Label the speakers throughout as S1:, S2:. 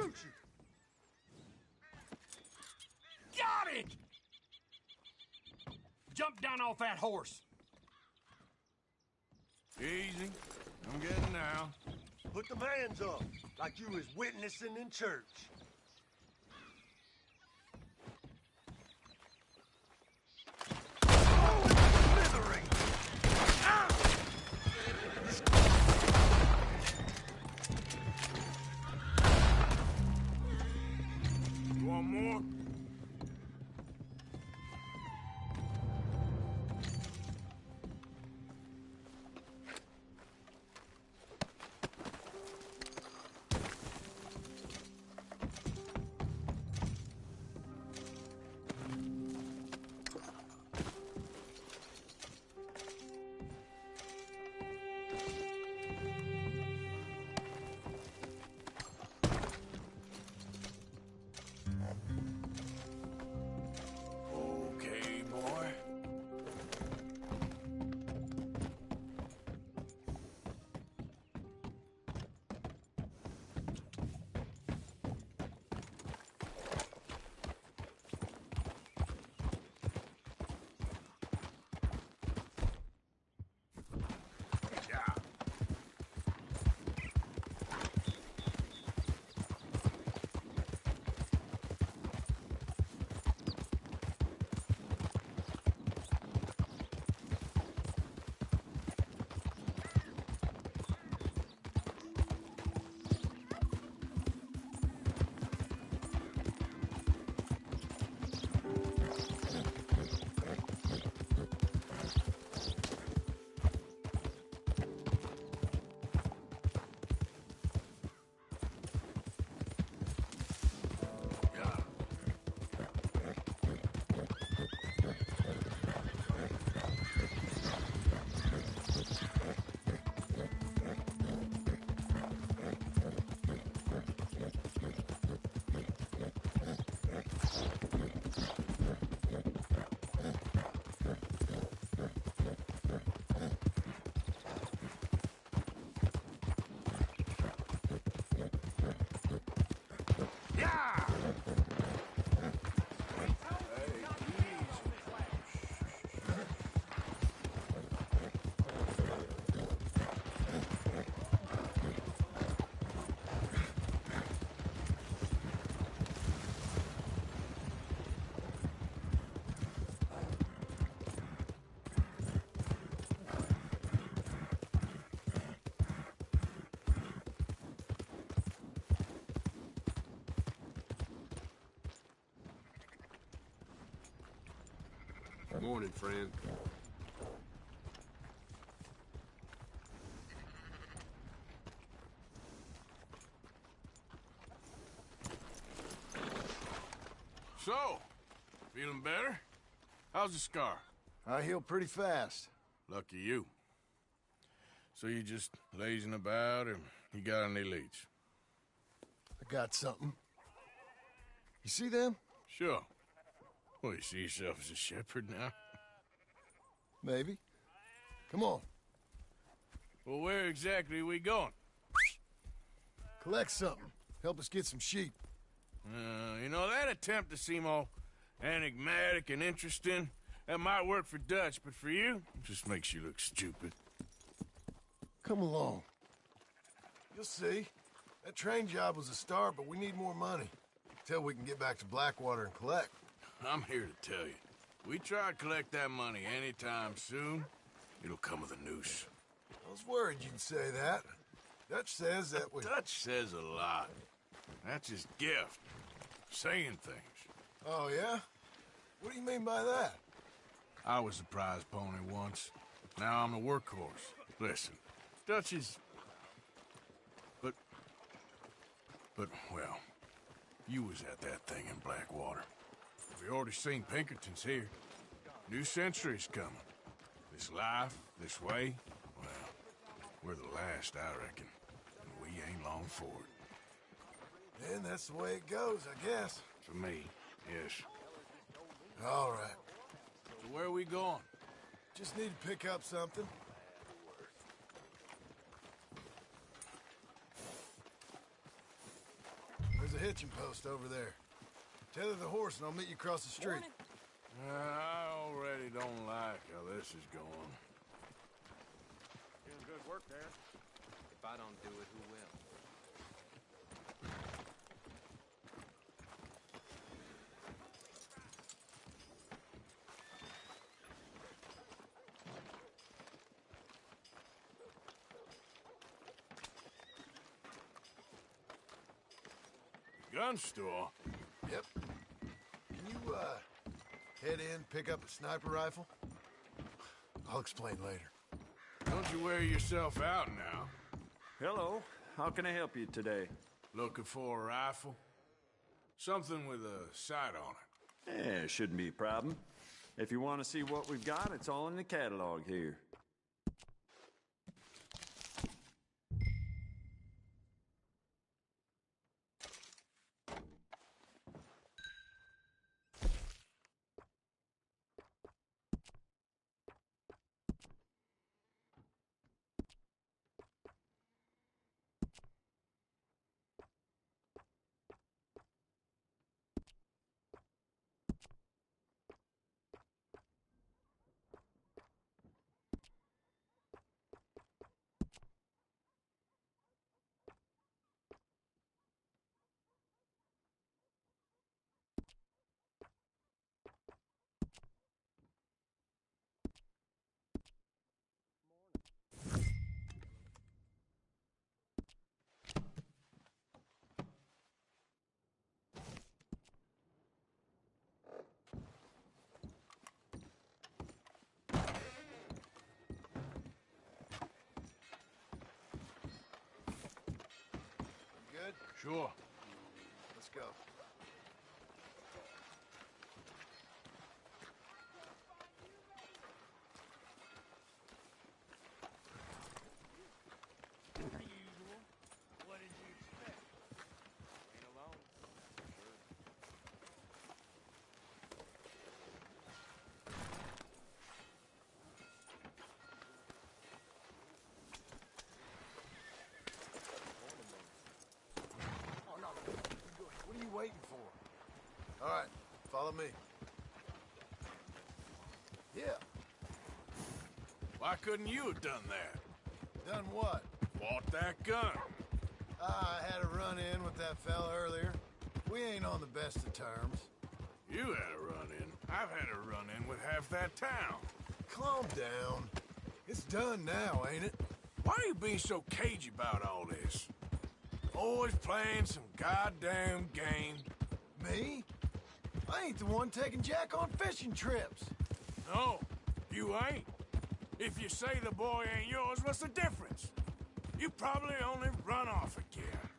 S1: shoot you!
S2: Got it! Jump down off that horse.
S3: Easy. I'm getting down.
S1: Put them hands up, like you was witnessing in church. Oh, it's slithering! Ah!
S3: You want more? Okay, boy. Yeah.
S4: Morning, friend.
S3: So, feeling better? How's the scar?
S1: I heal pretty fast.
S3: Lucky you. So you just lazing about, or you got any leads?
S1: I got something. You see them?
S3: Sure. Well, you see yourself as a shepherd now?
S1: Maybe. Come on.
S3: Well, where exactly are we going?
S1: Collect something. Help us get some sheep.
S3: You know, that attempt to seem all enigmatic and interesting, that might work for Dutch, but for you, it just makes you look stupid.
S1: Come along. You'll see. That train job was a start, but we need more money. Till we can get back to Blackwater and collect.
S3: I'm here to tell you. We try to collect that money anytime soon, it'll come with a noose.
S1: I was worried you'd say that. Dutch says that we...
S3: Dutch says a lot. That's his gift. Saying things.
S1: Oh, yeah? What do you mean by that?
S3: I was the prize pony once. Now I'm the workhorse. Listen, Dutch is... But, well, you was at that thing in Blackwater. We already seen Pinkertons here. New century's coming. This life, this way, well, we're the last, I reckon. And we ain't long for it.
S1: And that's the way it goes, I guess.
S3: For me, yes.
S1: All right.
S3: So where are we going?
S1: Just need to pick up something. There's a hitching post over there. Tether the horse and I'll meet you across the street.
S3: I already don't like how this is going.
S4: Doing good work there.
S5: If I don't do it, who will?
S3: Gun store?
S1: Yep. Can you, head in, pick up a sniper rifle? I'll explain later.
S3: Don't you wear yourself out now?
S4: Hello. How can I help you today?
S3: Looking for a rifle? Something with a sight on it.
S4: Yeah, shouldn't be a problem. If you want to see what we've got, it's all in the catalog here.
S1: Good?
S3: Sure.
S1: Let's go.
S2: What did you expect?
S5: Ain't alone. Sure.
S1: Oh, no. What are you waiting for? All right, follow me. Yeah.
S3: Why couldn't you have done that?
S1: Done what?
S3: Bought that gun.
S1: I had a run-in with that fella earlier. We ain't on the best of terms.
S3: You had a run-in. I've had a run-in with half that town.
S1: Calm down. It's done now, ain't it?
S3: Why are you being so cagey about all this? Always playing some goddamn game.
S1: Me? I ain't the one taking Jack on fishing trips.
S3: No, you ain't. If you say the boy ain't yours, what's the difference? You probably only run off again.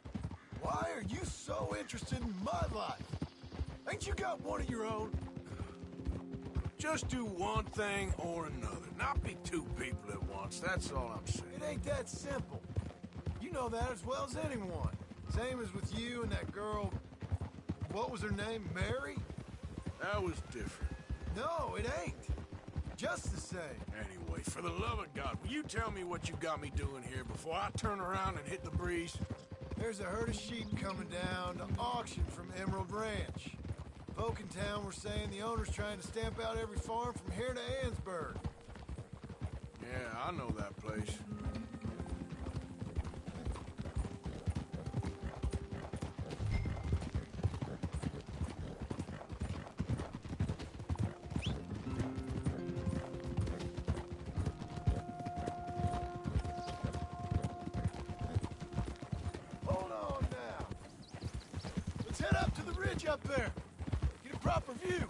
S1: Why are you so interested in my life? Ain't you got one of your own?
S3: Just do one thing or another. Not be two people at once, that's all I'm saying.
S1: It ain't that simple. You know that as well as anyone. Same as with you and that girl... What was her name? Mary?
S3: That was different.
S1: No, it ain't. Just the same.
S3: Anyway, for the love of God, will you tell me what you got me doing here before I turn around and hit the breeze?
S1: There's a herd of sheep coming down to auction from Emerald Ranch. Folk in town were saying the owner's trying to stamp out every farm from here to Ansburg.
S3: Yeah, I know that place.
S1: Hold on now. Let's head up to the ridge up there. Get a proper view.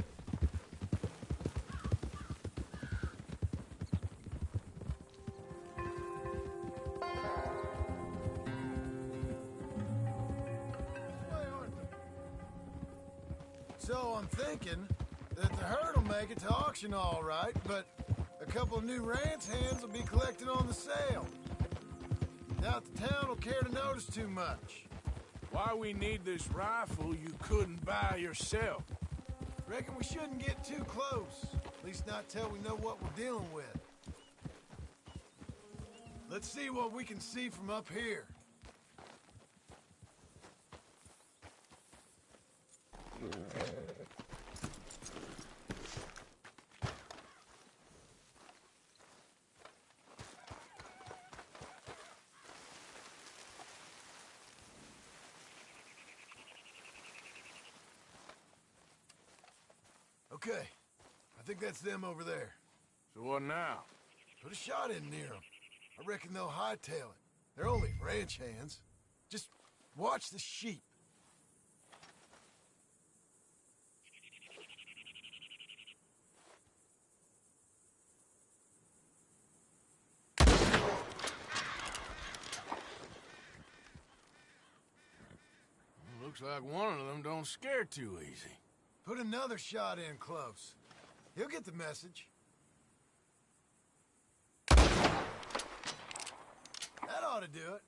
S1: So I'm thinking that the herd will make it to auction all right, but a couple of new ranch hands will be collecting on the sale. Doubt the town will care to notice too much.
S3: Why we need this rifle you couldn't buy yourself?
S1: Reckon we shouldn't get too close. At least not till we know what we're dealing with. Let's see what we can see from up here. Okay, I think that's them over there.
S3: So what now?
S1: Put a shot in near them. I reckon they'll hightail it. They're only ranch hands. Just watch the sheep.
S3: Looks like one of them don't scare too easy.
S1: Put another shot in close. He'll get the message. That ought to do it.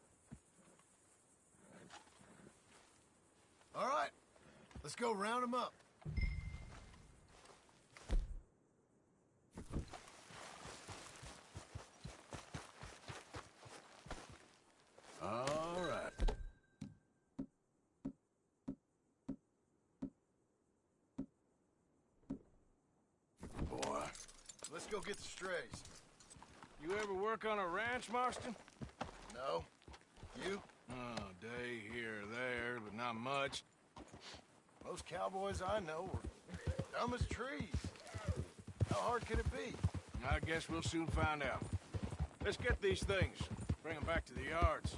S1: All right, let's go round them up.
S3: All right. Boy,
S1: Let's go get the strays.
S3: you ever work on a ranch, Marston?
S1: No? You?
S3: Oh, day here or there, but not much.
S1: Most cowboys I know are dumb as trees. How hard could it be?
S3: I guess we'll soon find out. Let's get these things. Bring them back to the yards.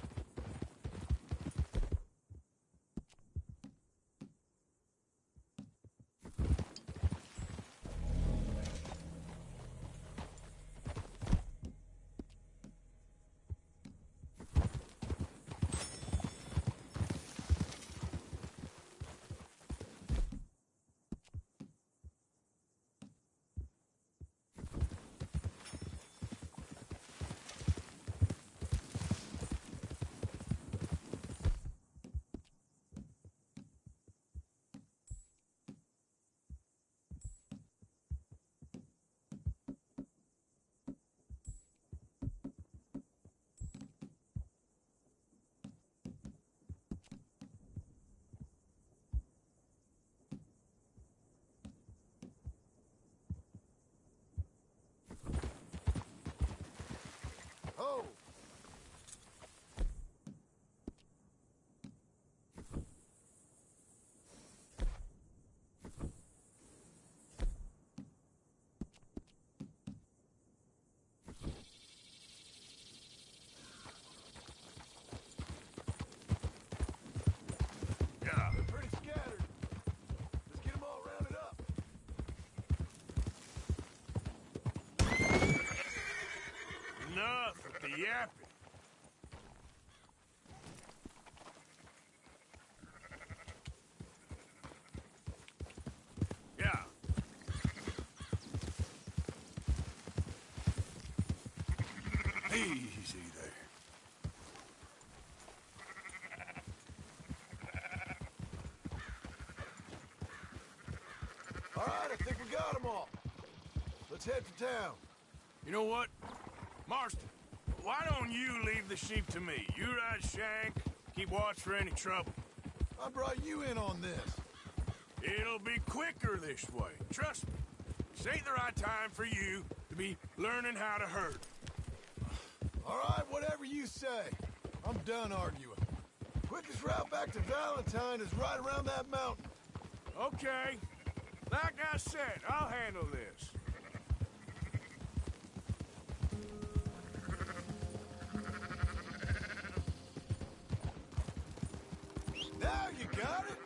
S1: Oh!
S3: Yeah.
S1: They're pretty scattered. Let's get them all rounded up.
S3: Enough with the yapping. Yeah. Easy there.
S1: All right, I think we got them all. Let's head to town.
S3: You know what? Marston, why don't you leave the sheep to me? You ride Shank, keep watch for any trouble.
S1: I brought you in on this.
S3: It'll be quicker this way. Trust me. This ain't the right time for you to be learning how to herd.
S1: All right, whatever you say. I'm done arguing. Quickest route back to Valentine is right around that mountain.
S3: Okay. Like I said, I'll handle this.
S1: Now you got it?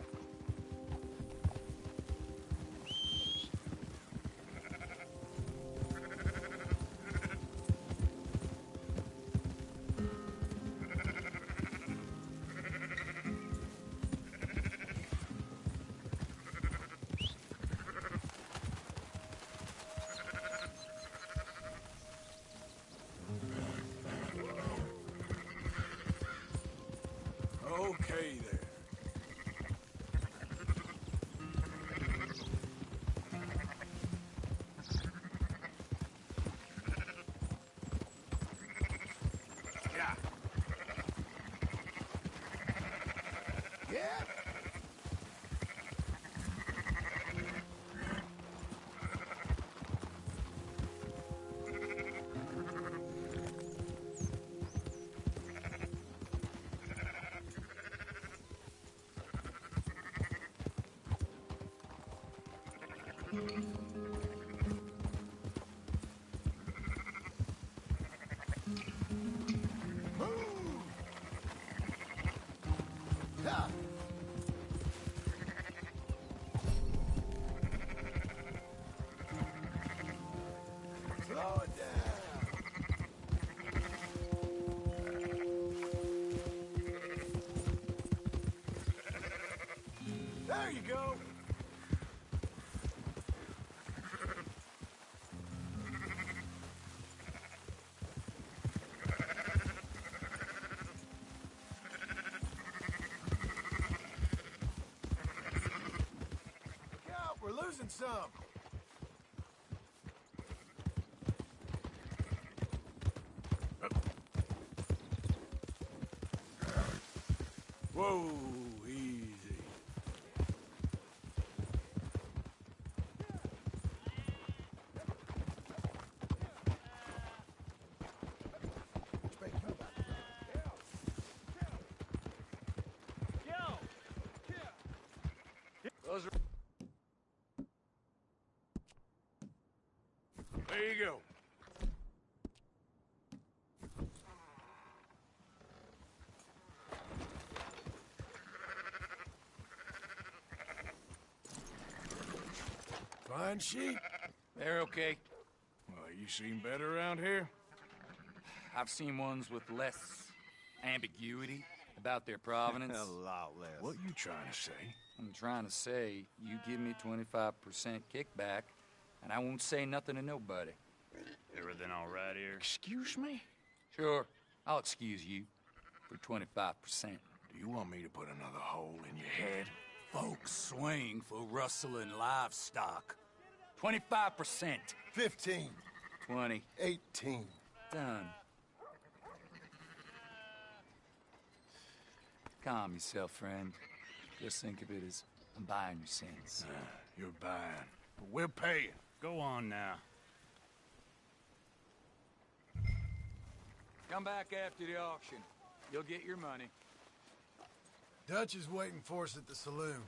S3: Okay there. Yeah.
S1: Yeah? Ha! Slow it down. There you go. Look out, we're losing some.
S3: Whoa, easy.
S2: Those are...
S3: There you go. Fine sheep.
S2: They're okay.
S3: Well, you seen better around here?
S2: I've seen ones with less ambiguity about their provenance.
S4: A lot less.
S3: What you trying to say?
S2: I'm trying to say, you give me 25% kickback, and I won't say nothing to nobody.
S6: Everything all right here?
S3: Excuse me?
S2: Sure, I'll excuse you for 25%.
S3: Do you want me to put another hole in your head?
S2: Folks swing for rustling livestock. 25%.
S1: 15.
S2: 20.
S1: 18.
S2: Done. Calm yourself, friend. Just think of it as I'm buying your sins.
S3: You're buying, but we're paying.
S6: Go on now.
S2: Come back after the auction. You'll get your money.
S1: Dutch is waiting for us at the saloon.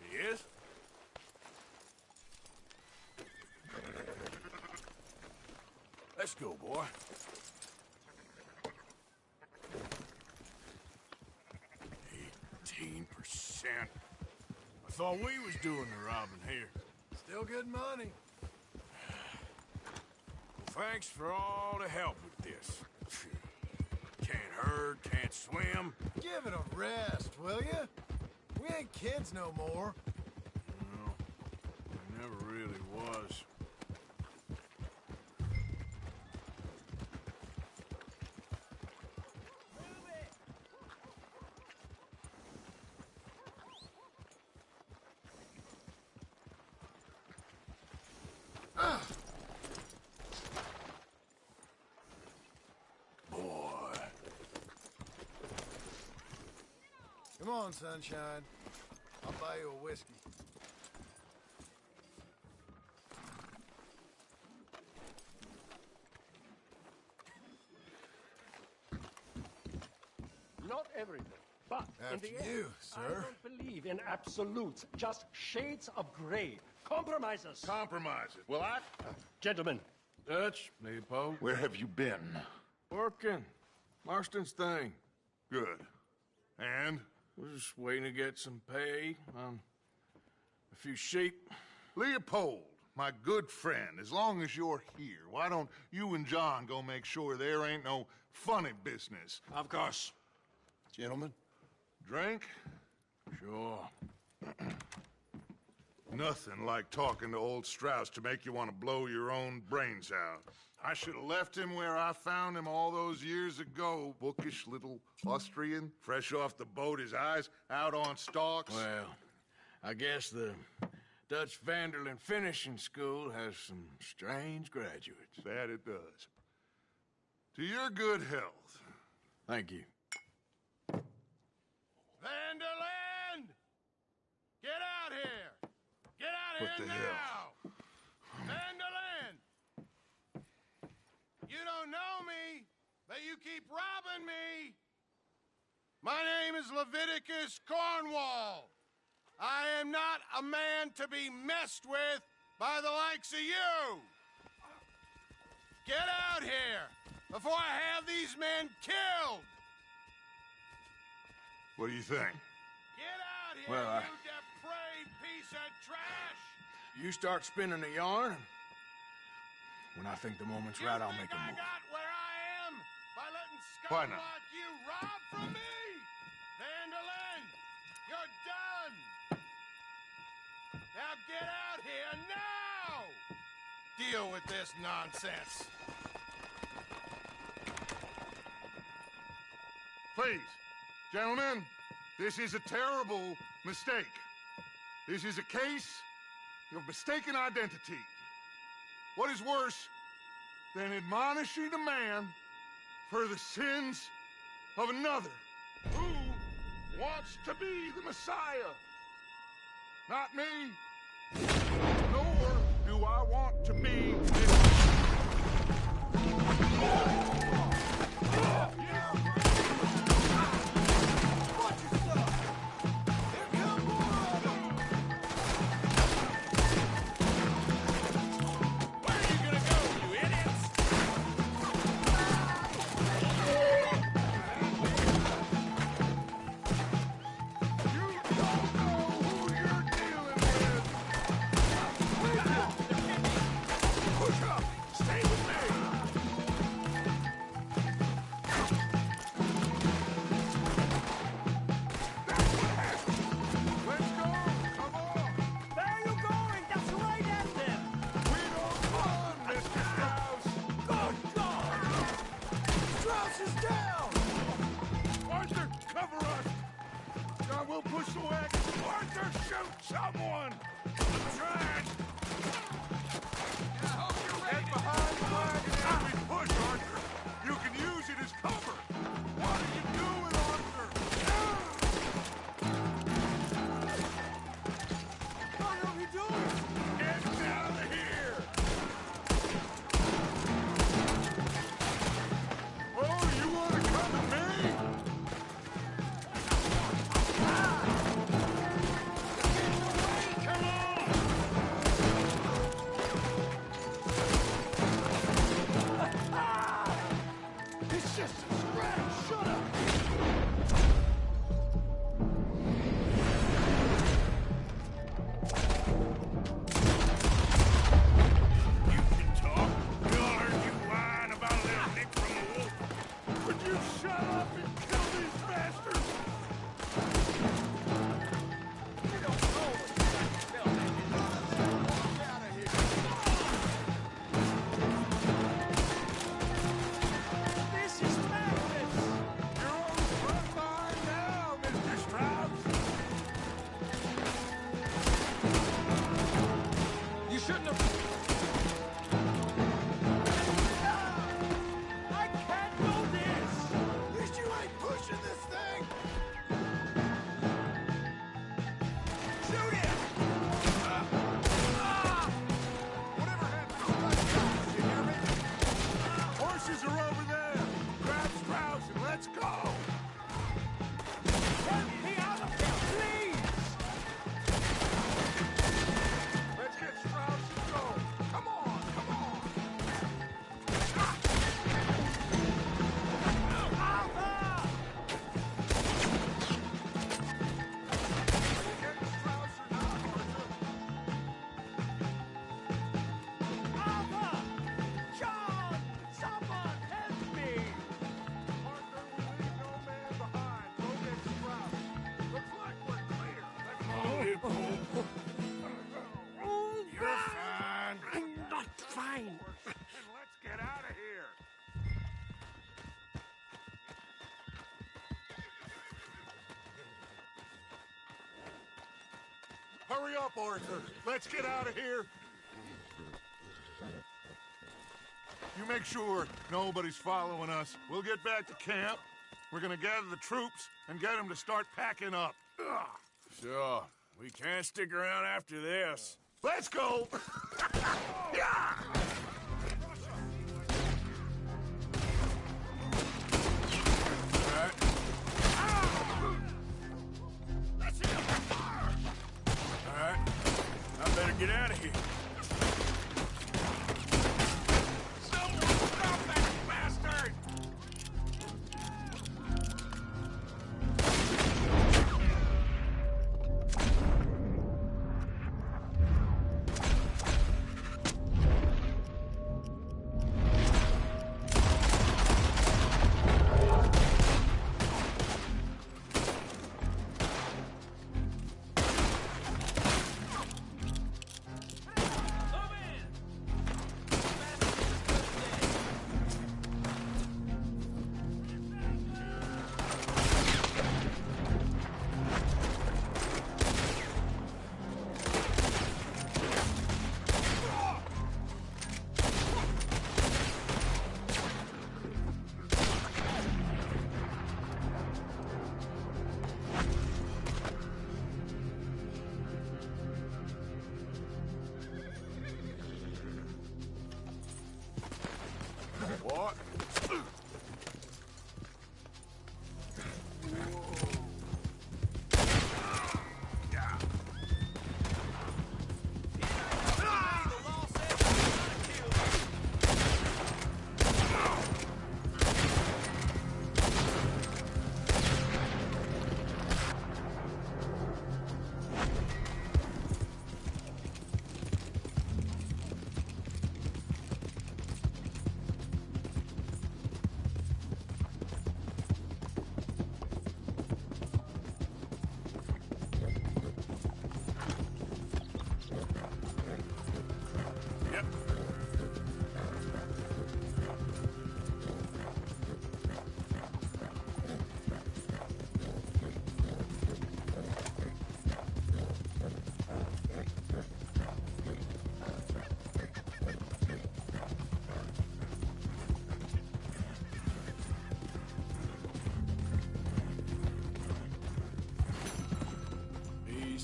S3: He is? Let's go, boy. 18%. I thought we was doing the robbing here.
S1: Still good money.
S3: Well, thanks for all the help with this. Can't herd, can't swim.
S1: Give it a rest, will you? We ain't kids no more.
S3: No, it never really was. Boy.
S1: Come on, sunshine. I'll buy you a whiskey.
S7: Not everything, but in
S1: After
S7: the end,
S1: you,
S7: I
S1: sir.
S7: don't believe in absolutes, just shades of gray. Compromises.
S8: Compromises. Well,
S7: Gentlemen,
S3: Dutch, Leopold.
S8: where have you been?
S3: Working. Marston's thing.
S8: Good. And?
S3: We're just waiting to get some pay on a few sheep.
S8: Leopold, my good friend, as long as you're here, why don't you and John go make sure there ain't no funny business?
S3: Of course.
S1: Gentlemen.
S8: Drink?
S3: Sure.
S8: Nothing like talking to old Strauss to make you want to blow your own brains out. I should have left him where I found him all those years ago. Bookish little Austrian, fresh off the boat, his eyes out on stalks.
S3: Well, I guess the Dutch Vanderlyn Finishing School has some strange graduates.
S8: That it does. To your good health.
S3: Thank you.
S1: Vanderland! Get out here! Get out
S8: What
S1: here
S8: the
S1: now!
S8: hell?
S1: Vanderland! You don't know me, but you keep robbing me! My name is Leviticus Cornwall. I am not a man to be messed with,
S8: by the likes of you. Get out here before I have these men killed. What do you think? Get out here,
S3: Well,
S8: you depraved piece of trash!
S3: You start spinning the yarn, and when I think the moment's right, I'll make a
S8: I
S3: move.
S8: got where I am by letting
S3: Why
S8: scum
S3: not?
S8: like you rob from me? Vandalin, you're done! Now get out here now! Deal with this nonsense. Please, gentlemen, this is a terrible mistake. This is a case of mistaken identity. What is worse than admonishing a man for the sins of another who wants to be the Messiah? Not me, nor do I want to be this. We'll push the wagon. Arthur, shoot someone! Trash! Get behind the wagon as we push, Arthur. You can use it as cover. What are you doing, Arthur? What are you doing? Get out of here! Oh, you want to come at me? Hurry up, Arthur. Let's get out of here. You make sure nobody's following us. We'll get back to camp. We're gonna gather the troops and get them to start packing up. Ugh.
S3: Sure. We can't stick around after this.
S8: Let's go! Yeah!
S3: All right. I better get out of here.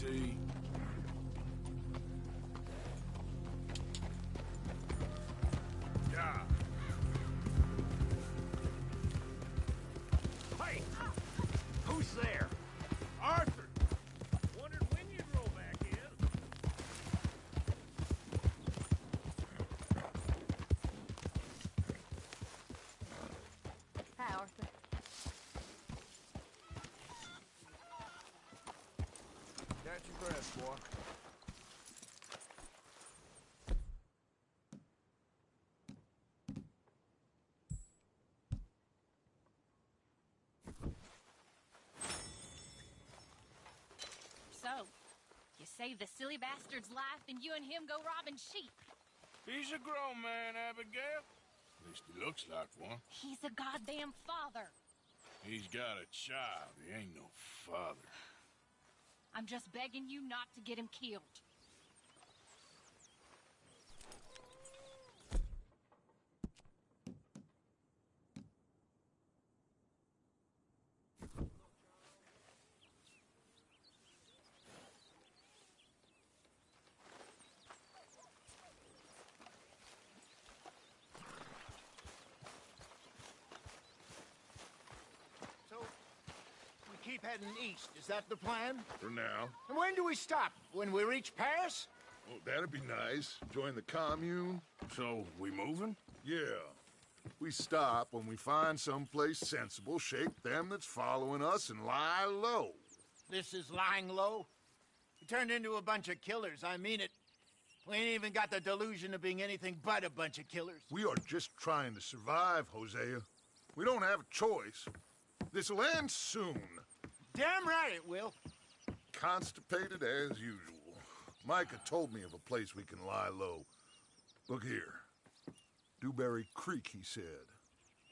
S3: Easy. Yeah.
S7: Hey! Who's there?
S3: Arthur! Wondered when you'd roll back in.
S9: Hi, Arthur.
S3: Catch your breath, boy.
S9: So, you saved the silly bastard's life, and you and him go robbing sheep.
S3: He's a grown man, Abigail. At least he looks like one.
S9: He's a goddamn father.
S3: He's got a child. He ain't no father.
S9: I'm just begging you not to get him killed.
S1: So, we keep heading east. Is that the plan?
S8: For now.
S1: And when do we stop? When we reach Paris?
S8: Oh, that'd be nice. Join the commune.
S3: So, we moving?
S8: Yeah. We stop when we find someplace sensible, shake them that's following us, and lie low.
S1: This is lying low? We turned into a bunch of killers, I mean it. We ain't even got the delusion of being anything but a bunch of killers.
S8: We are just trying to survive, Hosea. We don't have a choice. This'll end soon.
S1: Damn right it will.
S8: Constipated as usual. Micah told me of a place we can lie low. Look here. Dewberry Creek, he said.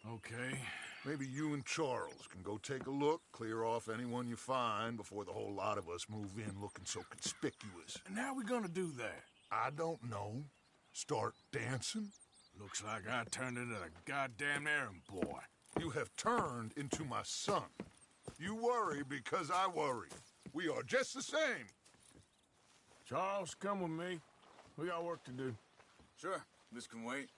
S3: Okay.
S8: Maybe you and Charles can go take a look, clear off anyone you find before the whole lot of us move in looking so conspicuous.
S3: And how we gonna do that?
S8: I don't know. Start dancing?
S3: Looks like I turned into a goddamn errand boy.
S8: You have turned into my son. You worry because I worry. We are just the same.
S3: Charles, come with me. We got work to do.
S10: Sure, this can wait.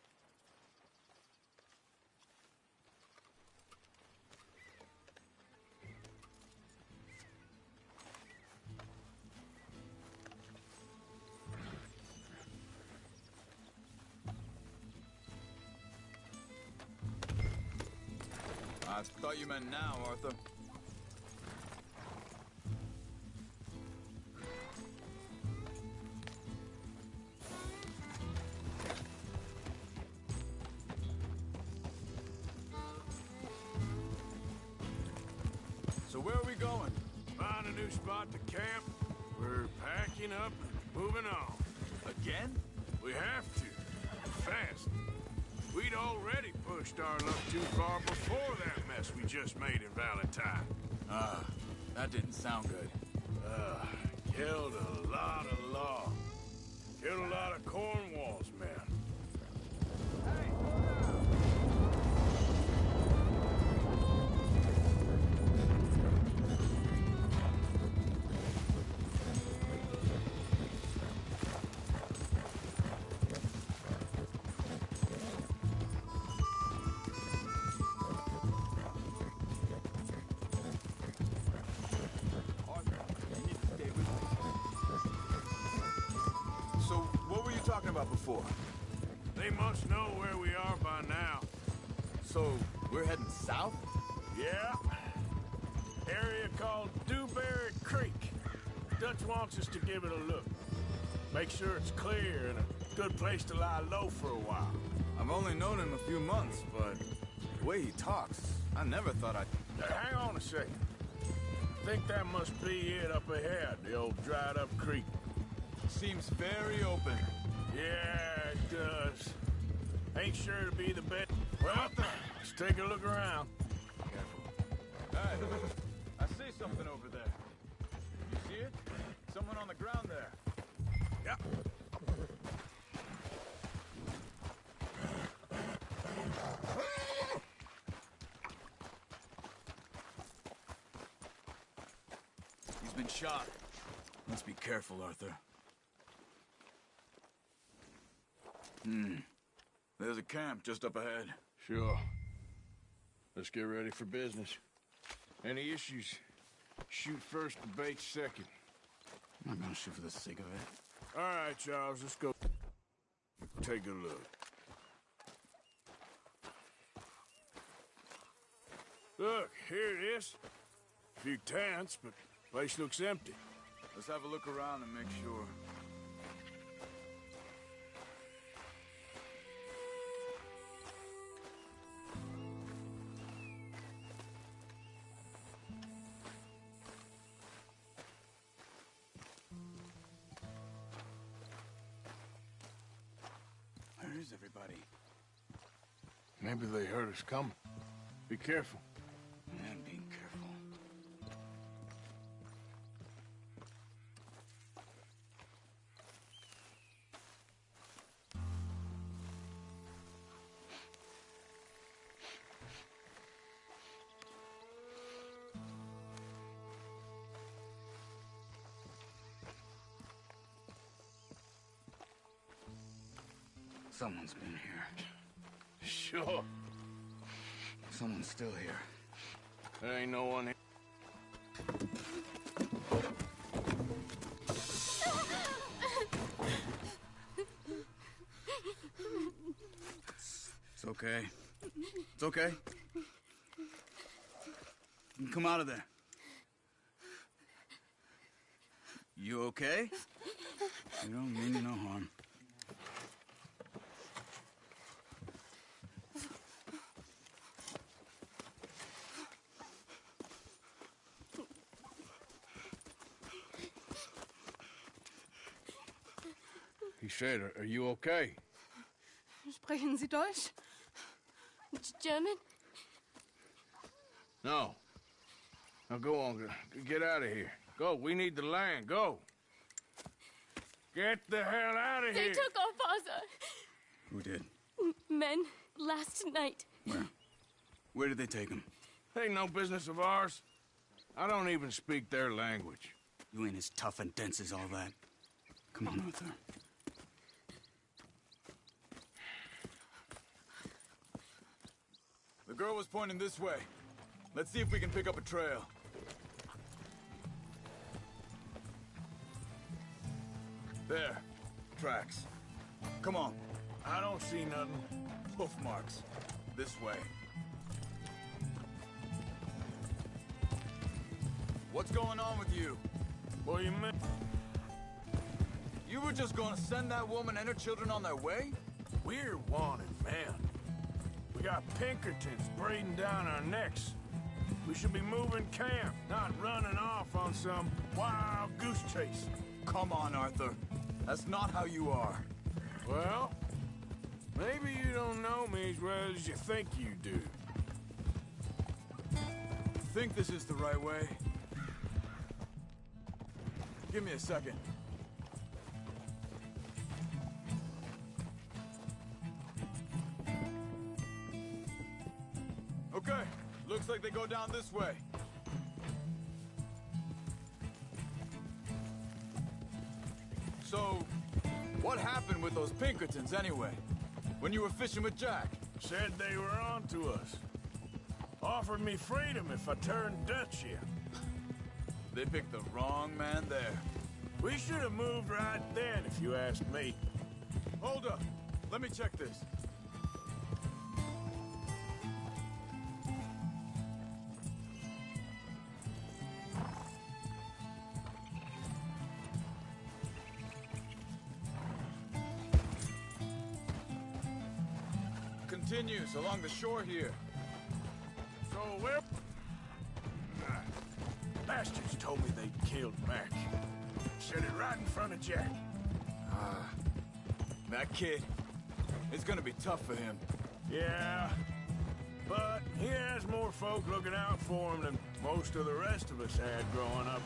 S10: I thought you meant now, Arthur. So where are we going?
S3: Find a new spot to camp. We're packing up and moving on.
S10: Again?
S3: We have to. Fast. We'd already pushed our luck too far before that mess we just made in Valentine.
S10: That didn't sound good.
S3: Killed a lot of law. Killed a lot of Cornwall's men.
S10: So, what were you talking about before?
S3: They must know where we are by now.
S10: So, we're heading south?
S3: Yeah. Area called Dewberry Creek. Dutch wants us to give it a look. Make sure it's clear and a good place to lie low for a while.
S10: I've only known him a few months, but the way he talks, I never thought I'd...
S3: Hang on a second. I think that must be it up ahead, the old dried-up creek.
S10: Seems very open.
S3: Yeah, it does. Ain't sure to be the best. Well, let's take a look around.
S10: Hey, I see something over there. You see it? Someone on the ground there.
S3: Yeah.
S10: He's been shot. Let's be careful, Arthur. There's a camp just up ahead.
S3: Sure. Let's get ready for business. Any issues? Shoot first, debate second.
S10: I'm not gonna shoot for the sake of it.
S3: All right, Charles, let's go take a look. Look, here it is. A few tents, but place looks empty.
S10: Let's have a look around and make sure. Where is everybody?
S3: Maybe they heard us coming. Be careful.
S10: I'm being careful. Someone's been here.
S3: Sure.
S10: Someone's still here.
S3: There ain't no one here.
S10: It's okay. It's okay. You can come out of there. You okay? You don't mean you no harm.
S3: He said, are you okay?
S11: Sprechen Sie Deutsch? German?
S3: No. Now go on, get out of here. Go, we need the land, go. Get the hell out of
S11: They
S3: here.
S11: took our father.
S10: Who did?
S11: Men, last night.
S10: Where? Where did they take him?
S3: Ain't no business of ours. I don't even speak their language.
S10: You ain't as tough and dense as all that. Come on, Arthur.
S12: The girl was pointing this way. Let's see if we can pick up a trail. There. Tracks. Come on.
S3: I don't see nothing.
S12: Hoof marks. This way. What's going on with you?
S3: What do you mean?
S12: You were just gonna send that woman and her children on their way?
S3: We're wanted, man. We got Pinkertons breathing down our necks. We should be moving camp, not running off on some wild goose chase.
S12: Come on, Arthur. That's not how you are.
S3: Well, maybe you don't know me as well as you think you do.
S12: Think this is the right way? Give me a second. Okay, looks like they go down this way. So, what happened with those Pinkertons anyway? When you were fishing with Jack?
S3: Said they were on to us. Offered me freedom if I turned Dutch here.
S12: They picked the wrong man there.
S3: We should have moved right then, if you ask me.
S12: Hold up. Let me check this. Continues along the shore here.
S3: So where... Bastards told me they'd killed Mac. Said it right in front of Jack.
S12: That kid, it's gonna be tough for him.
S3: Yeah, but he has more folk looking out for him than most of the rest of us had growing up.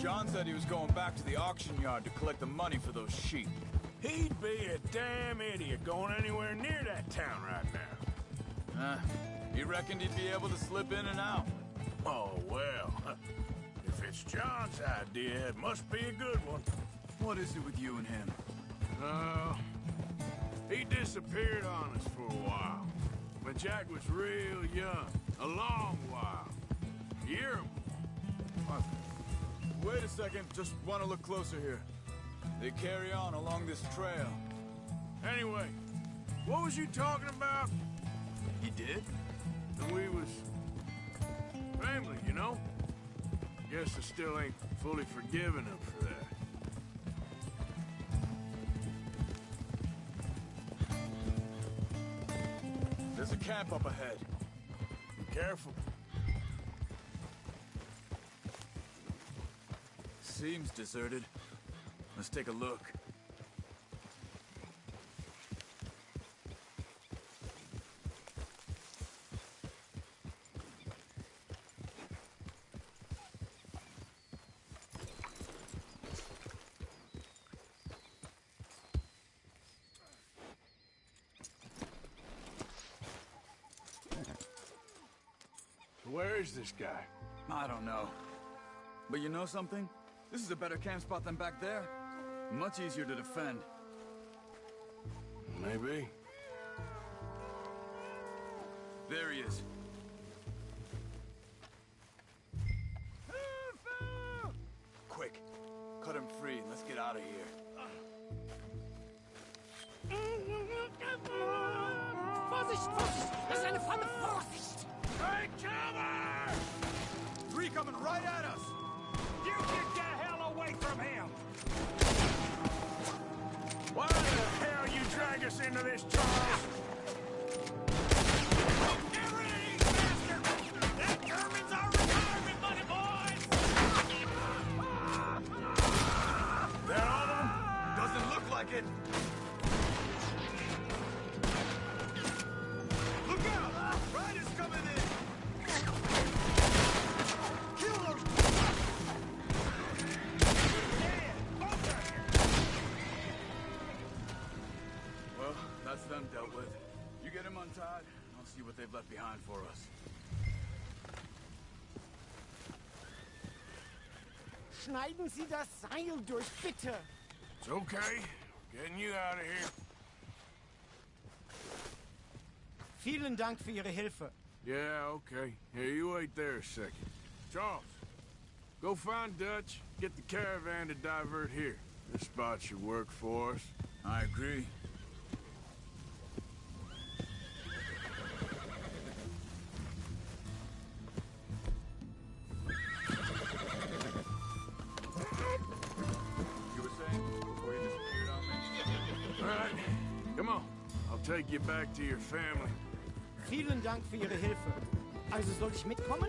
S12: John said he was going back to the auction yard to collect the money for those sheep.
S3: He'd be a damn idiot going anywhere near that town right now.
S12: He reckoned he'd be able to slip in and out.
S3: Oh, well. If it's John's idea, it must be a good one.
S12: What is it with you and him?
S3: He disappeared on us for a while. When Jack was real young. A long while. A year.
S12: What? Wait a second, just want to look closer here. They carry on along this trail.
S3: Anyway, what was you talking about?
S12: He did?
S3: And we was family, you know? Guess I still ain't fully forgiven him for that.
S12: There's a camp up ahead.
S3: Be careful.
S12: Seems deserted. Let's take a look.
S3: Where is this guy?
S12: I don't know. But you know something? This is a better camp spot than back there. Much easier to defend.
S3: Maybe.
S12: There he is. Quick, cut him free and let's get out of here.
S7: Vorsicht, Vorsicht! Das ist eine Falle! Vorsicht!
S3: Take cover!
S12: Three coming right at us!
S7: You get the hell away from him!
S3: Why the hell you drag us into this, Charles?
S7: Get rid of these bastards! That determines our retirement money, boys!
S12: That all of them? Doesn't look like it. Look out! Riders coming in! Kill them! Well, that's them dealt with. You get them untied, and I'll see what they've left behind for us.
S7: Schneiden Sie das Seil durch, bitte!
S3: It's okay. Getting you out of here.
S7: Vielen Dank für Ihre Hilfe.
S3: Yeah, okay. Here, you wait there a second. Charles, go find Dutch, get the caravan to divert here. This spot should work for us.
S12: I agree. You were saying before you disappeared on me?
S3: All right, come on. I'll take you back to your family.
S7: Vielen Dank für Ihre Hilfe. Also soll ich mitkommen?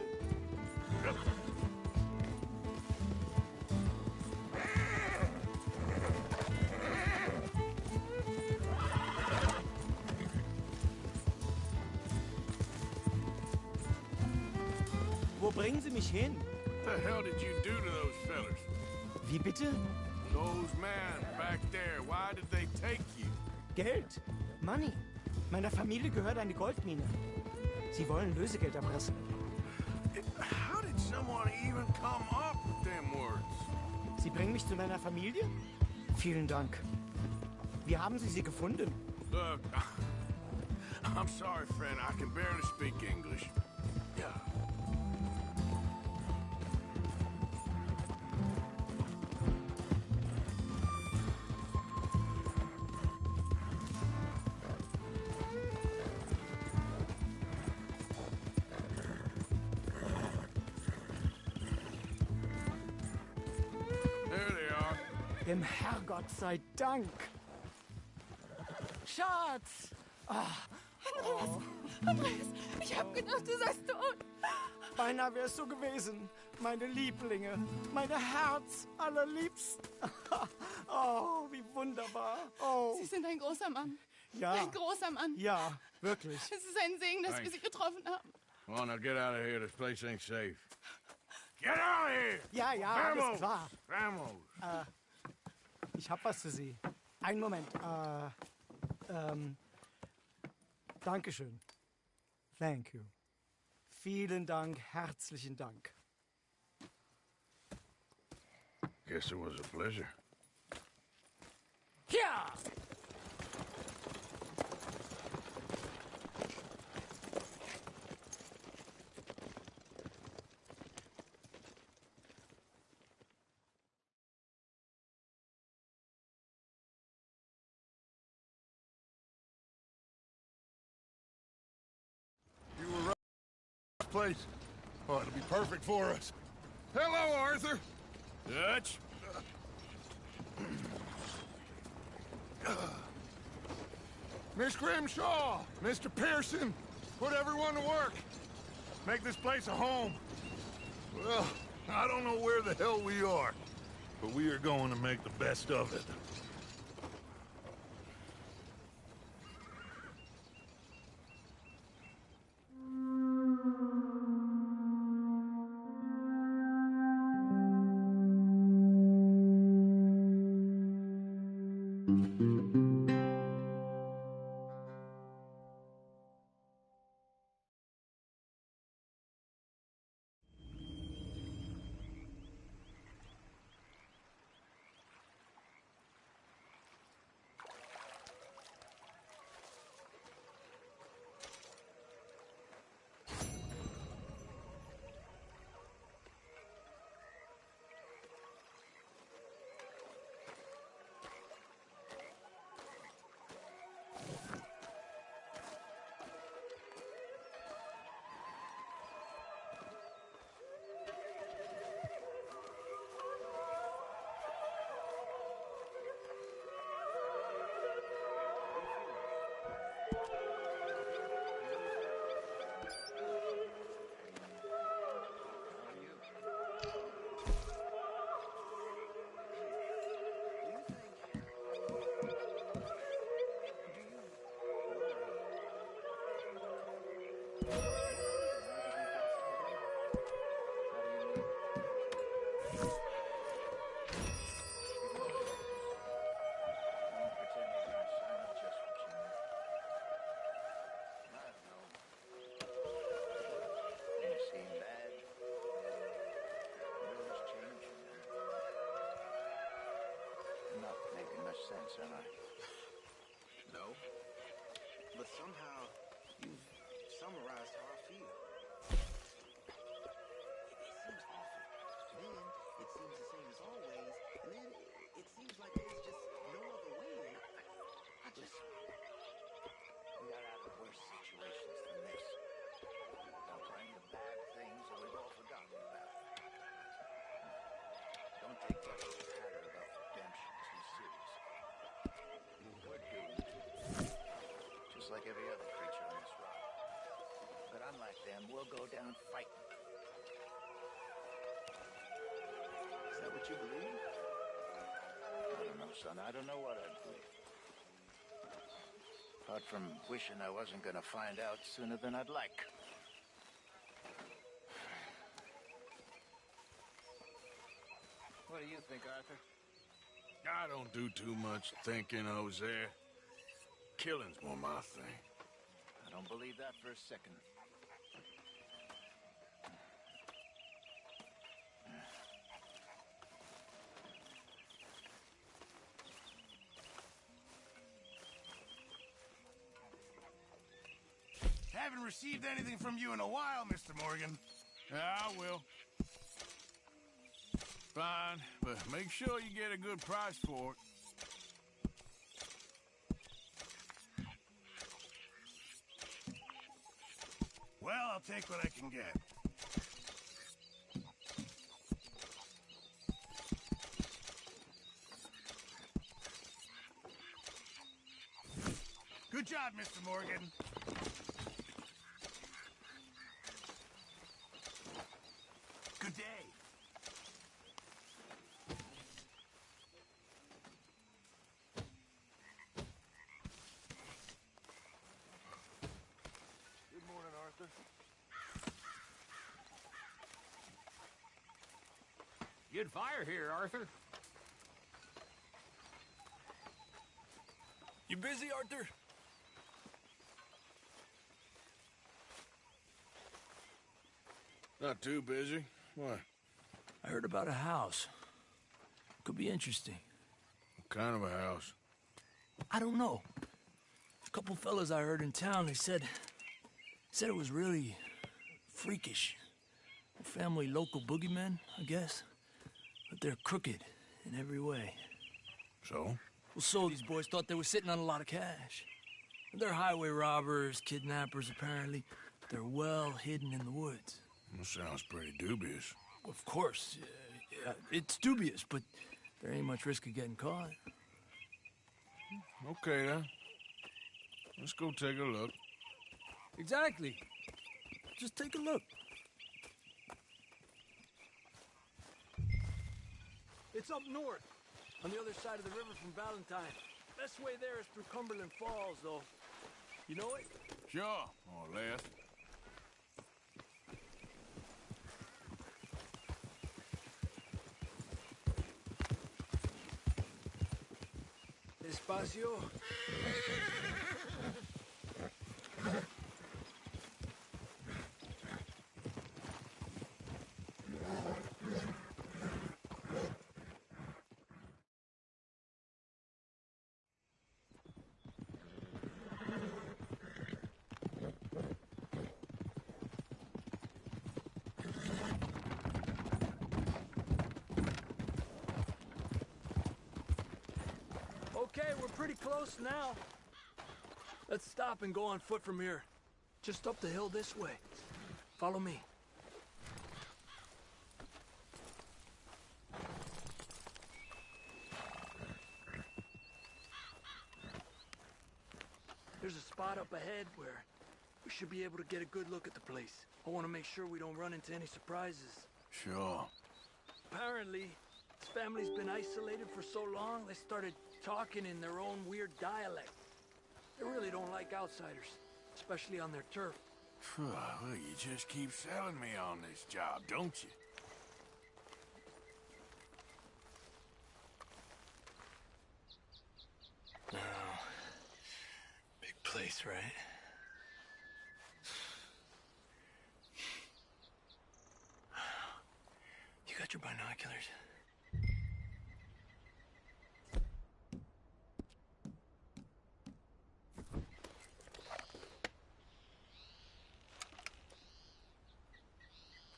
S7: Wo bringen Sie mich hin?
S3: What the hell did you do to those fellers?
S7: Wie bitte?
S3: Those men back there, why did they take you?
S7: Geld. Money. Meiner Familie gehört eine Goldmine. Sie wollen Lösegeld erpressen.
S3: How did someone even come up with them words?
S7: Sie bringen mich zu meiner Familie? Vielen Dank. Wie haben Sie sie gefunden?
S3: Look, I'm sorry, friend. I can barely speak English. Yeah. There they are.
S7: Dem Herrgott sei Dank. Schatz!
S11: Andreas! Andreas! Ich hab gedacht, du seist tot!
S7: Beinahe wär's so gewesen. Meine Lieblinge. Meine Herz allerliebsten. Oh, wie wunderbar. Oh.
S11: Sie sind ein großer Mann.
S7: Ja.
S11: Ein großer Mann.
S7: Ja, wirklich.
S11: Es ist ein Segen, dass wir Sie getroffen haben.
S3: Come on, now get out of here. This place ain't safe. Get out of here!
S7: Ja, ja, alles klar.
S3: Vamos!
S7: Ich hab was für Sie. Einen Moment. Dankeschön. Thank you. Vielen Dank, herzlichen Dank.
S3: Guess it was a pleasure.
S7: Yeah!
S8: You were right. This place. Oh, it'll be perfect for us. Hello, Arthur.
S3: Dutch?
S8: Miss Grimshaw, Mr. Pearson, put everyone to work. Make this place a home. Well, I don't know where the hell we are, but we are going to make the best of it.
S13: Sense, am I? No. But somehow, you've summarized how I feel. It seems awful. Then, it seems the same as always. And then, it seems like there's just no other way. I just...
S14: We got out of worse situations than this. Don't claim the bad things that we've all forgotten about. Don't take Dutch's patter about redemption too seriously. We're doomed. Just like every other creature on this rock. But unlike them, we'll go down fighting.
S13: Is that what you believe?
S14: I don't know, son. I don't know what I believe. Apart from wishing I wasn't gonna find out sooner than I'd like. What do you think, Arthur?
S3: I don't do too much thinking, Jose. Killing's more my thing.
S14: I don't believe that for a second.
S15: Haven't received anything from you in a while, Mr. Morgan.
S3: I will. Fine, but make sure you get a good price for it.
S15: Well, I'll take what I can get. Good job, Mr. Morgan. Good day.
S10: Good morning, Arthur.
S16: Good fire here, Arthur.
S12: You busy, Arthur?
S3: Not too busy. What?
S17: I heard about a house. Could be interesting.
S3: What kind of a house?
S17: I don't know. A couple fellas I heard in town, they said it was really freakish. A family local boogeymen, I guess. But they're crooked in every way.
S3: So?
S17: Well, so these boys thought they were sitting on a lot of cash. They're highway robbers, kidnappers, apparently. But they're well hidden in the woods.
S3: That sounds pretty dubious.
S17: Of course. Yeah, it's dubious, but there ain't much risk of getting caught.
S3: Okay, then. Let's go take a look.
S17: Exactly. Just take a look. It's up north, on the other side of the river from Valentine. Best way there is through Cumberland Falls, though. You know it?
S3: Sure, more or less.
S17: Despacio. Okay, we're pretty close now. Let's stop and go on foot from here. Just up the hill this way. Follow me. There's a spot up ahead where we should be able to get a good look at the place. I want to make sure we don't run into any surprises.
S3: Sure.
S17: Apparently, this family's been isolated for so long, they started talking in their own weird dialect. They really don't like outsiders, especially on their turf.
S3: Well, you just keep selling me on this job, don't you?
S17: No. Big place, right? You got your binoculars?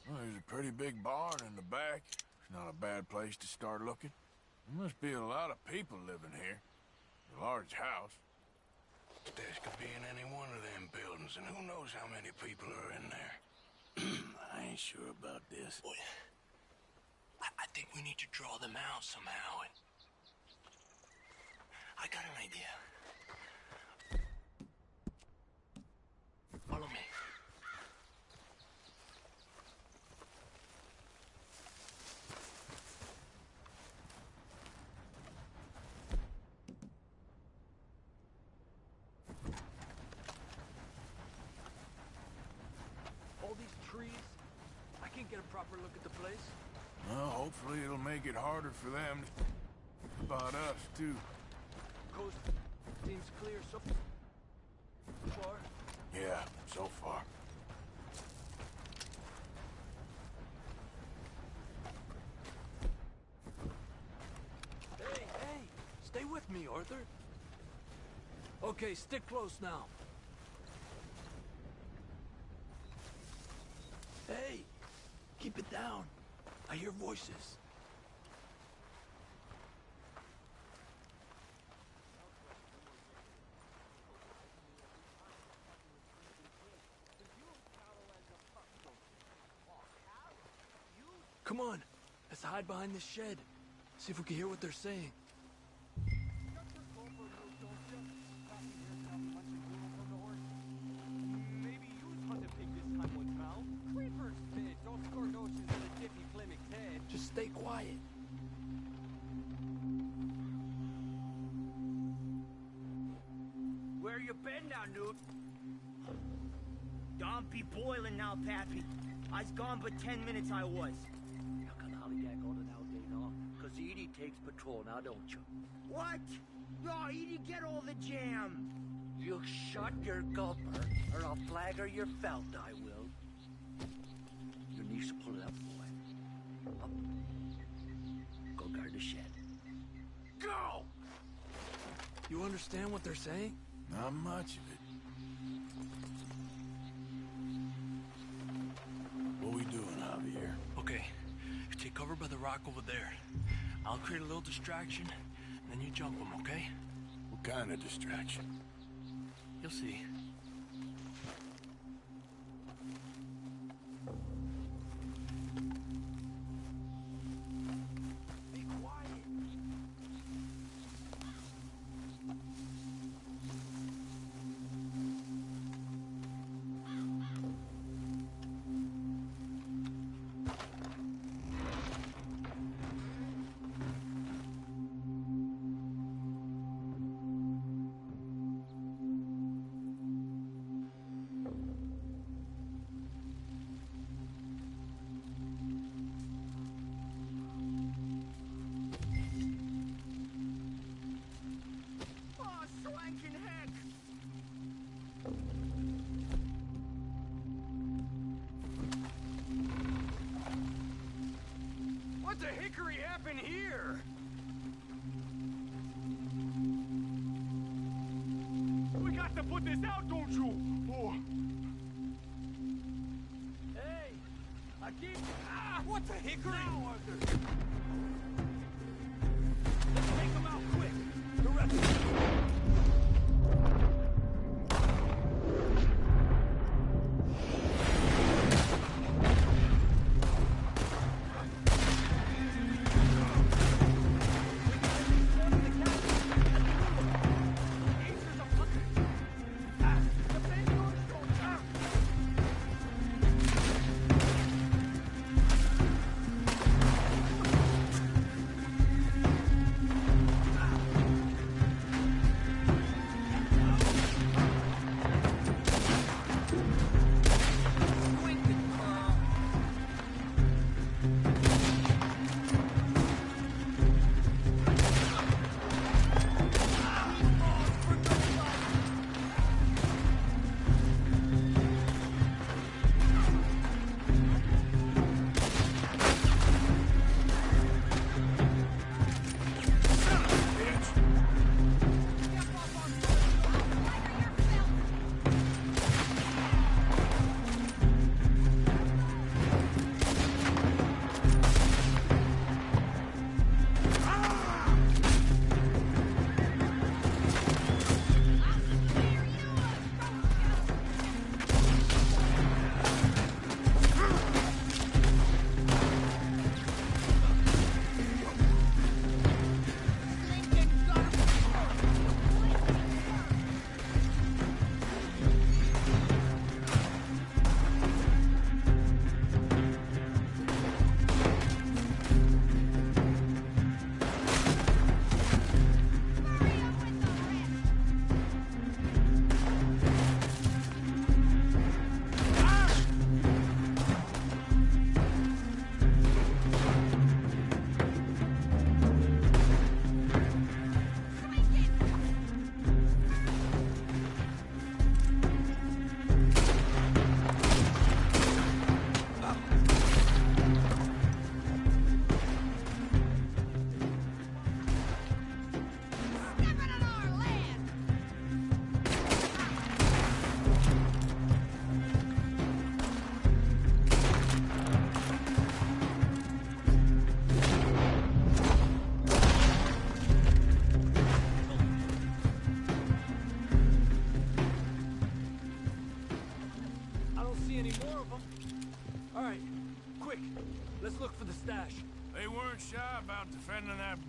S3: Well, there's a pretty big barn in the back. It's not a bad place to start looking. There must be a lot of people living here. A large house.
S18: This could be in any one of them buildings, and who knows how many people are in there.
S17: I ain't sure about this. Boy, I think we need to draw them out somehow. And I got an idea. Follow me. All these trees, I can't get a proper look at the place.
S3: Well, hopefully it'll make it harder for them to spot us, too.
S17: Coast seems clear so far.
S3: Yeah, so far.
S17: Hey, stay with me, Arthur. Okay, stick close now. Hey, keep it down. I hear voices. Come on, let's hide behind this shed. See if we can hear what they're saying.
S5: Maybe you hunt a pig this time, one pal. Creepers, man. Don't score notions in a jiffy Plymouth's head.
S17: Just stay quiet.
S19: Where you been now, Newt? Don't be boiling now, Pappy. I's gone but 10 minutes I was.
S20: You can hollygag on it now, day now, 'cause Edie takes patrol now, don't you?
S19: What? No, Edie, get all the jam.
S20: You shut your gulper, or I'll flagger your felt, I will. You need so pull it up, boy. Up. Go guard the shed. Go!
S17: You understand what they're saying?
S3: Not much of it. What we doing, Javier?
S17: Okay, you take cover by the rock over there. I'll create a little distraction, then you jump them, okay?
S3: What kind of distraction?
S17: You'll see.
S20: Be quiet.
S19: Oh, swanking heck!
S5: What the hickory happened here? We got to put this out, don't you? Oh. Hey! I keep... Ah! What the hickory? Now, Arthur! Let's take them out quick! The rest...
S17: Let's look for the stash.
S3: They weren't shy about defending that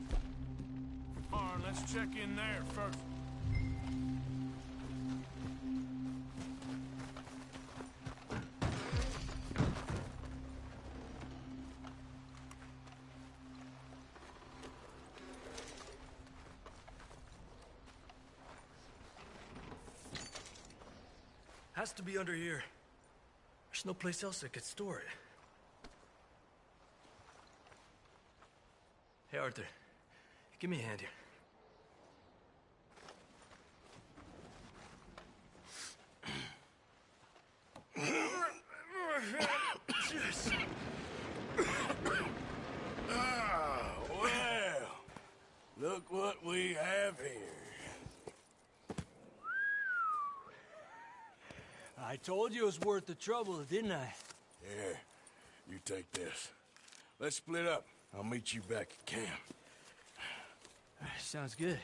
S3: barn. Let's check in there first.
S17: Has to be under here. There's no place else that could store it. Hey, Arthur. Give me a hand here. I told you it was worth the trouble, didn't I?
S18: Here, you take this. Let's split up. I'll meet you back at camp.
S17: Sounds good.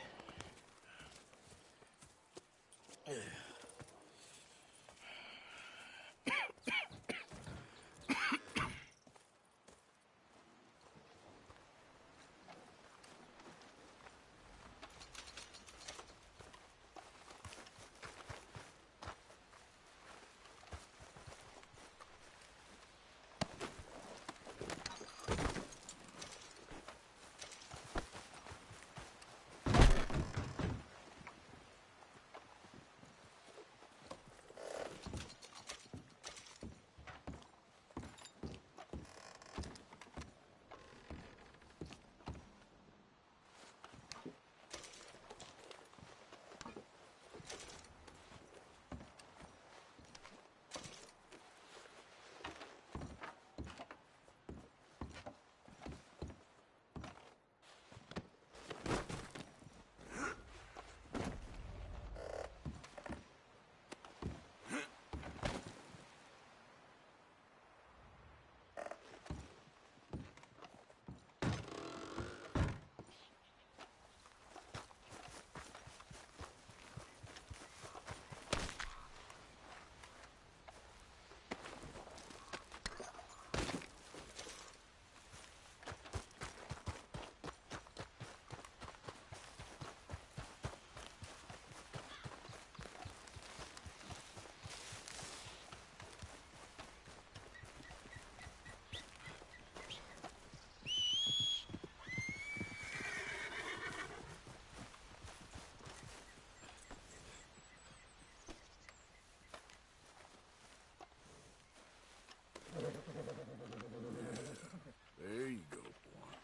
S18: There you go, boy.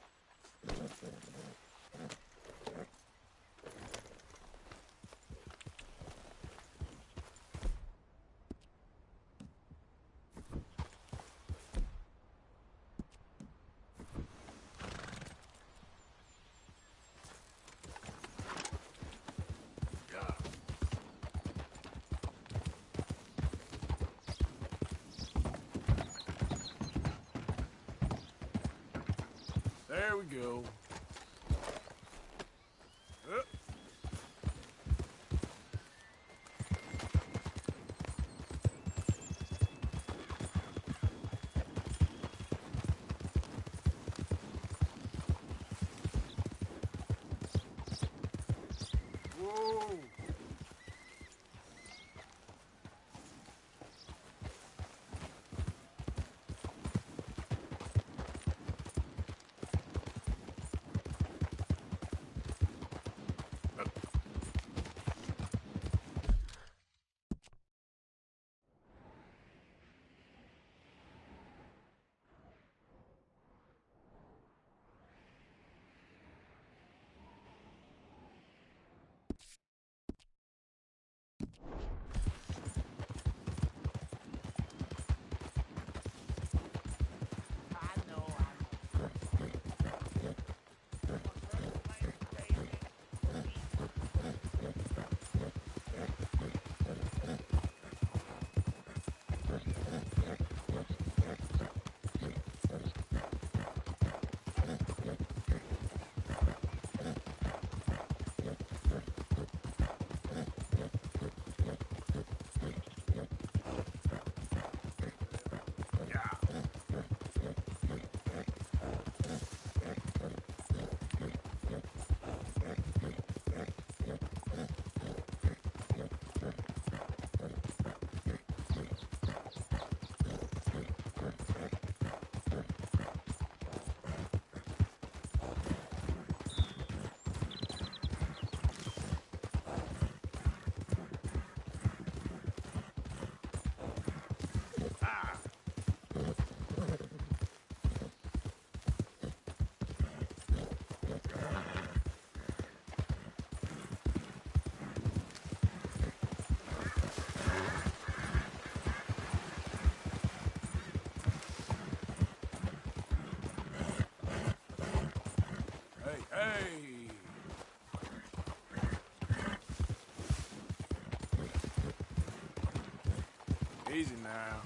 S18: There we go. Whoa!
S3: Easy now.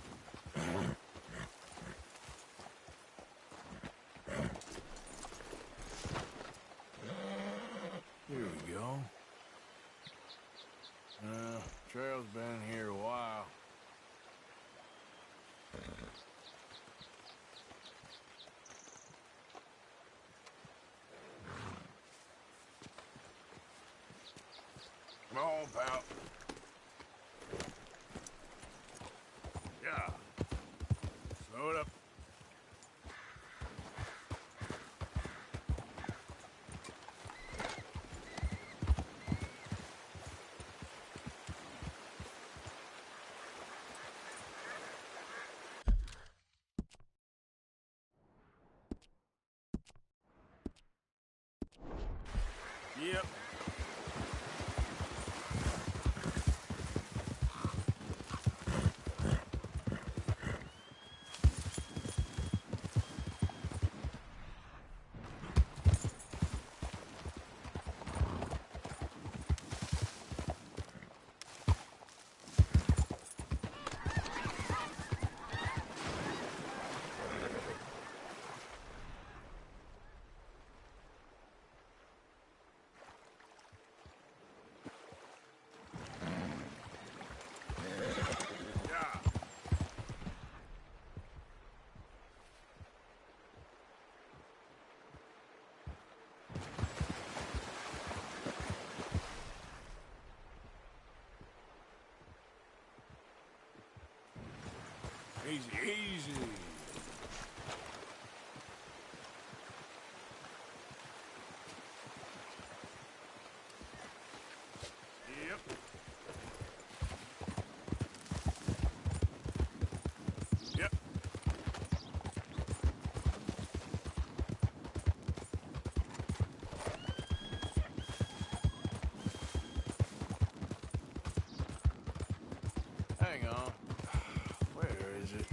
S3: Here we go. Trail's been here a while. Come on, pal. Yeah. Slow it up. Yep. Easy, easy. Yep. Yep. Hang on. Where is it?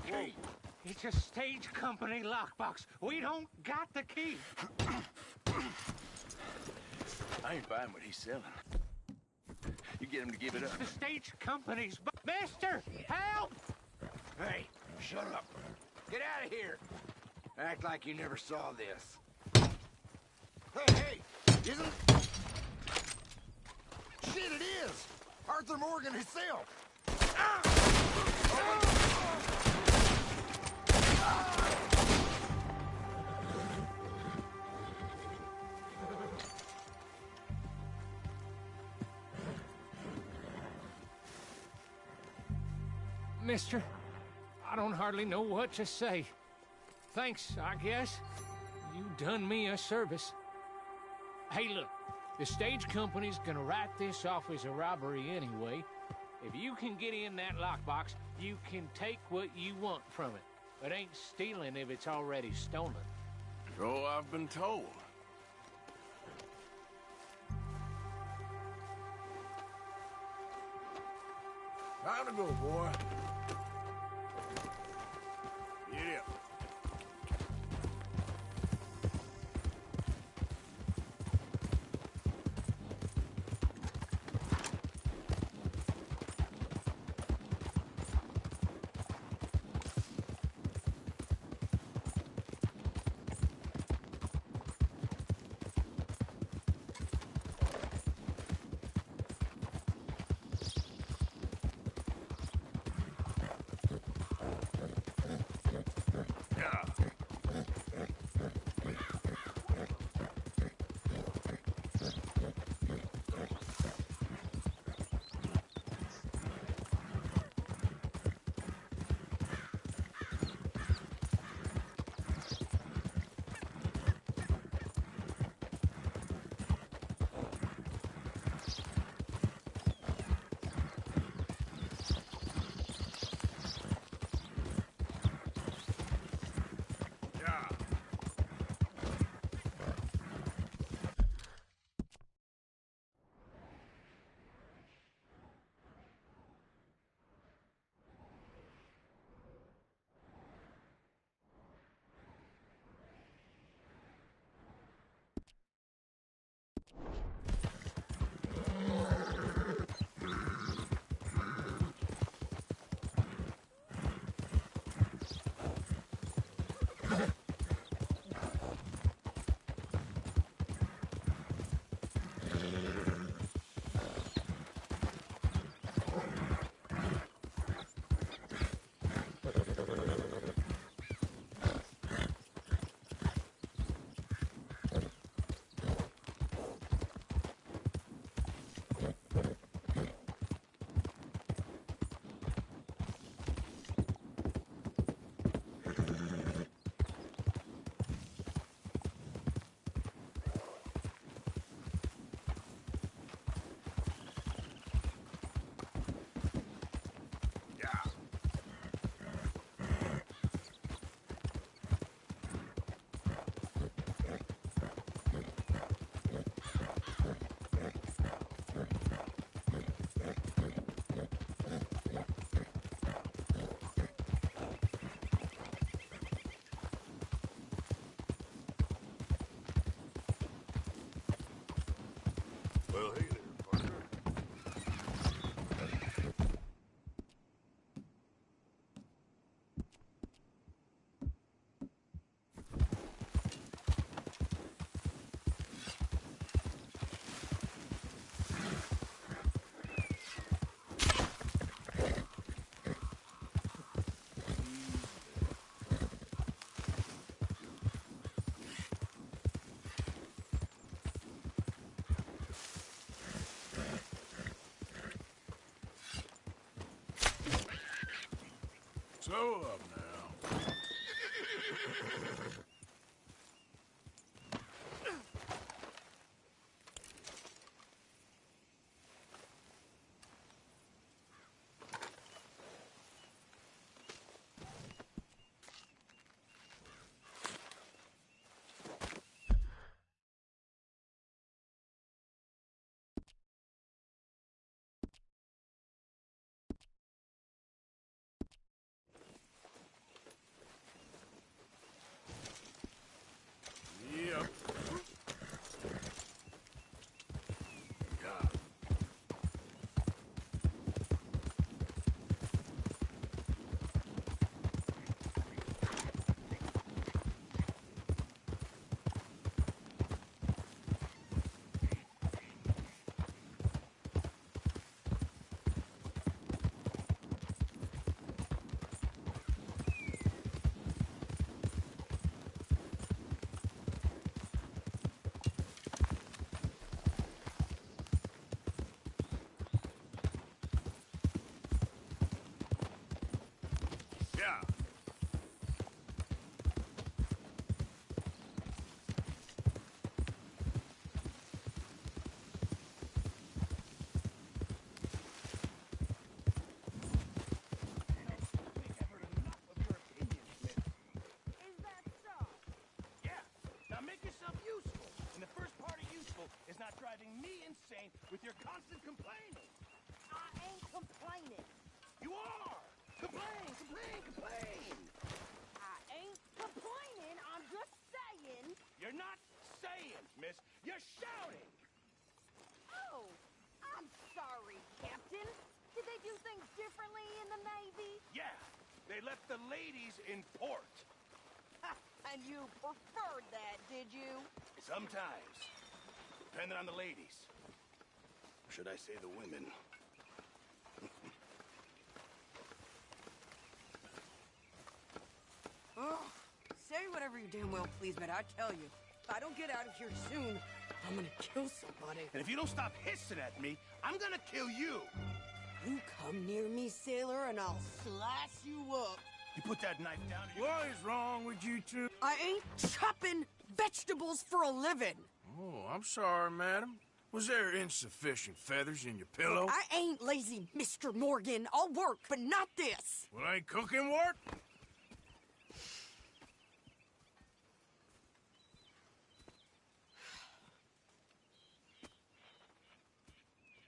S15: key?
S16: It's a stage company lockbox. We don't got the key.
S15: I ain't buying what he's selling. You get him to give it up.
S16: The stage company's... Mister, help!
S15: Hey, shut up. Get out of here. Act like you never saw this.
S1: Hey, isn't... Shit, it is! Arthur Morgan himself!
S16: Mister, I don't hardly know what to say. Thanks, I guess. You done me a service. Hey, look, the stage company's gonna write this off as a robbery anyway. If you can get in that lockbox, you can take what you want from it. But ain't stealing if it's already stolen.
S18: So I've been told.
S3: Time to go, boy. Get up.
S8: Well, hey there, partner.
S3: So up now.
S15: with your constant complaining.
S11: I ain't complaining.
S15: You are! Complain, complain, complain!
S11: I ain't complaining. I'm just saying.
S15: You're not saying, miss. You're shouting!
S11: Oh, I'm sorry, Captain. Did they do things differently in the Navy?
S15: Yeah, they left the ladies in port.
S11: And you preferred that, did you?
S15: Sometimes. Depending on the ladies. Or should I say the women?
S21: Oh, say whatever you damn well please, but I tell you, if I don't get out of here soon, I'm gonna kill somebody.
S15: And if you don't stop hissing at me, I'm gonna kill you.
S21: You come near me, sailor, and I'll slice you up.
S15: You put that knife down.
S3: What is wrong with you two?
S21: I ain't chopping vegetables for a living.
S3: Oh, I'm sorry, madam. Was there insufficient feathers in your pillow?
S21: I ain't lazy, Mr. Morgan. I'll work, but not this.
S3: Well, ain't cooking work?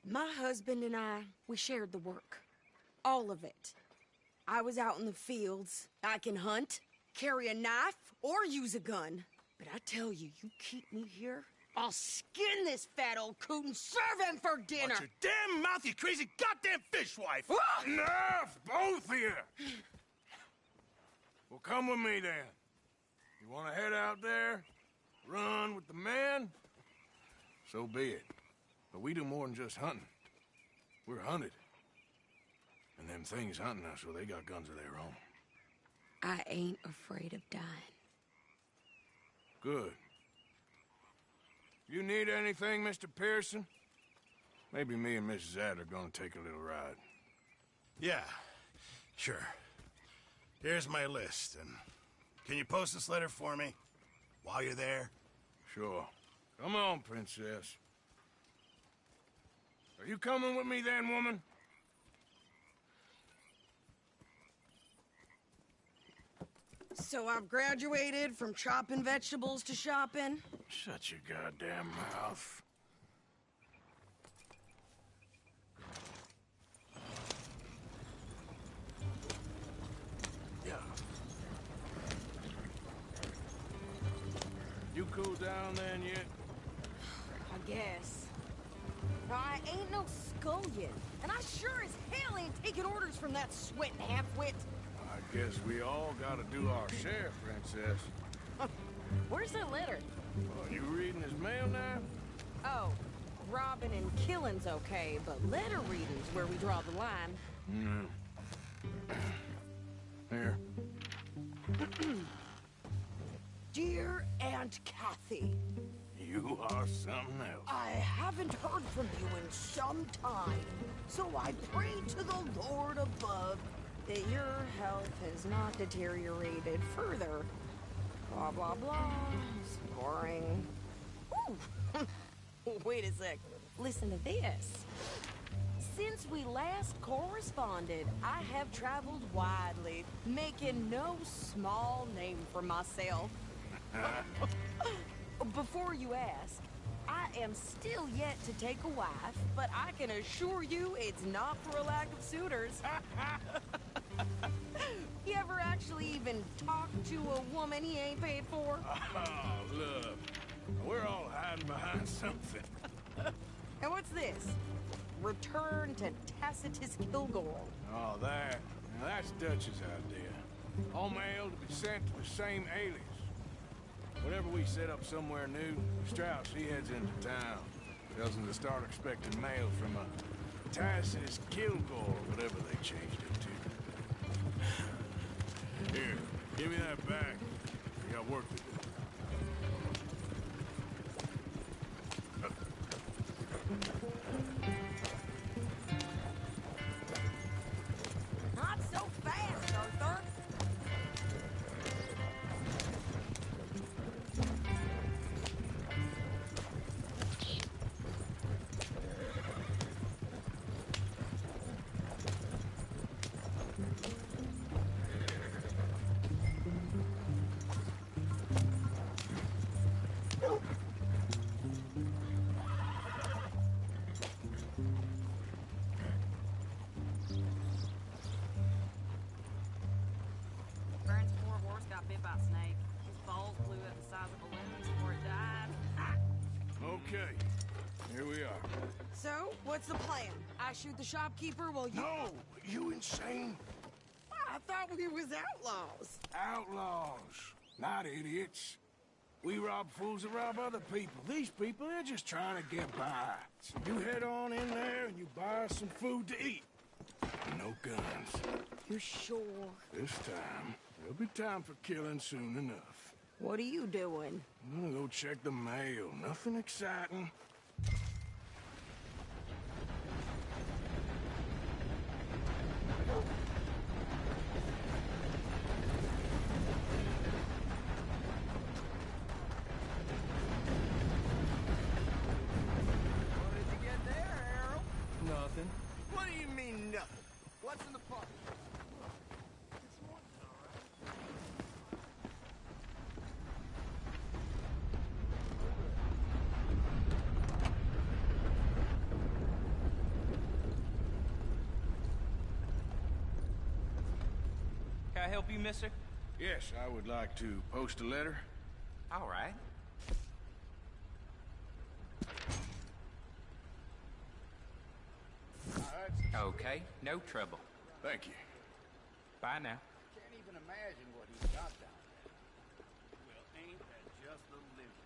S21: My husband and I, we shared the work. All of it. I was out in the fields. I can hunt, carry a knife, or use a gun. But I tell you, you keep me here, I'll skin this fat old coot and serve him for dinner.
S15: Watch your damn mouth, you crazy goddamn fishwife!
S3: Enough, both of you! Well, come with me, then. You want to head out there, run with the men? So be it. But we do more than just hunting. We're hunted. And them things hunting us, well, they got guns of their own.
S21: I ain't afraid of dying.
S3: Good. You need anything, Mr. Pearson? Maybe me and Mrs. Ad are gonna take a little ride.
S15: Yeah, sure. Here's my list, and can you post this letter for me while you're there?
S3: Sure. Come on, Princess. Are you coming with me then, woman?
S21: So I've graduated from chopping vegetables to shopping?
S3: Shut your goddamn mouth. Yeah. You cool down then yet?
S21: I guess. I ain't no scullion, and I sure as hell ain't taking orders from that sweating half-wit.
S3: I guess we all gotta do our share, Princess.
S21: Where's that letter?
S3: Are you reading his mail now?
S21: Oh, robbing and killing's okay, but letter reading's where we draw the line.
S3: Here.
S21: Dear Aunt Kathy.
S3: You are something else.
S21: I haven't heard from you in some time, so I pray to the Lord above that your health has not deteriorated further. Blah, blah, blah. Scoring. Ooh. Wait a sec. Listen to this. Since we last corresponded, I have traveled widely, making no small name for myself. Before you ask, I am still yet to take a wife, but I can assure you it's not for a lack of suitors. You ever actually even talk to a woman he ain't paid for?
S3: Oh, look. We're all hiding behind something.
S21: And what's this? Return to Tacitus Kilgore.
S3: Oh, that. Now, that's Dutch's idea. All mail to be sent to the same alias. Whenever we set up somewhere new, Strauss, he heads into town. Tells him to start expecting mail from a Tacitus Kilgore, whatever they changed it to. Here, give me that back. We got work to do.
S21: Not so fast, Arthur.
S11: size of balloons before it died.
S3: Okay, here we are.
S21: So, what's the plan? I shoot the shopkeeper while you...
S3: No! You insane?
S21: I thought we was outlaws.
S3: Outlaws, not idiots. We rob fools that rob other people. These people, they're just trying to get by. So you head on in there and you buy us some food to eat. No guns.
S21: You sure?
S3: This time, there'll be time for killing soon enough.
S21: What are you doing?
S3: I'm gonna go check the mail. Nothing exciting.
S5: What did you get there, Harold?
S17: Nothing.
S5: What do you mean, nothing? What's in the pot?
S4: Can I help you, mister?
S3: Yes, I would like to post a letter.
S4: All right. Okay, no trouble.
S3: Thank you.
S4: Bye now.
S14: Can't even imagine what he's got down there. Well, ain't that just the living?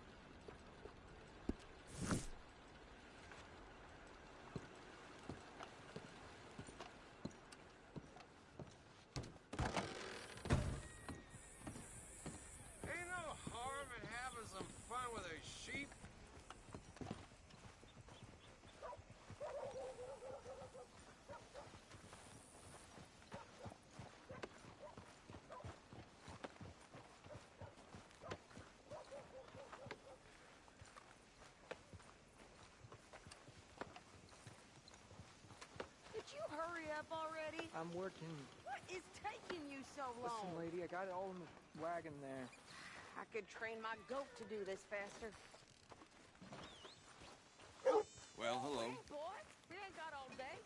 S5: Ain't no harm in having some fun with a sheep.
S11: Did you hurry up already?
S7: I'm working.
S11: What is taking you so
S7: Listen,
S11: long?
S7: lady, I got it all in the wagon there.
S11: I could train my goat to do this faster.
S12: Well, hello.
S11: Hey, boy. We ain't got all day.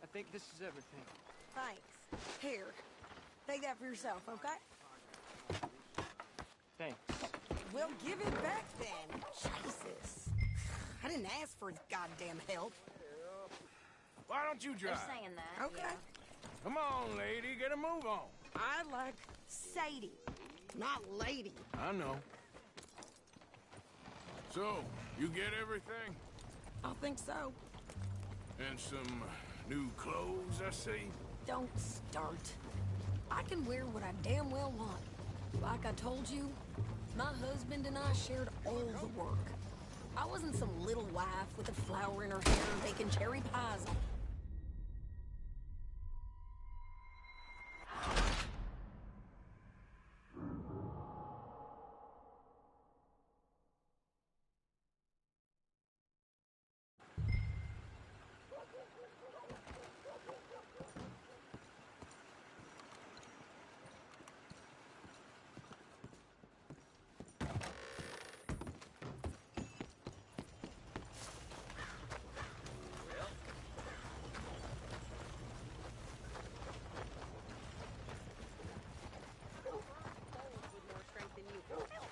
S7: I think this is everything.
S21: Thanks. Here. Take that for yourself, okay?
S7: Thanks.
S21: Well, give it back then. Jesus. I didn't ask for goddamn help.
S3: Why don't you drive?
S9: They're saying that.
S21: Okay.
S3: Come on, lady, get a move on.
S21: I like Sadie, not lady.
S3: I know. So, you get everything?
S21: I think so.
S3: And some new clothes, I see?
S21: Don't start. I can wear what I damn well want. Like I told you, my husband and I shared all the work. I wasn't some little wife with a flower in her hair baking cherry pies.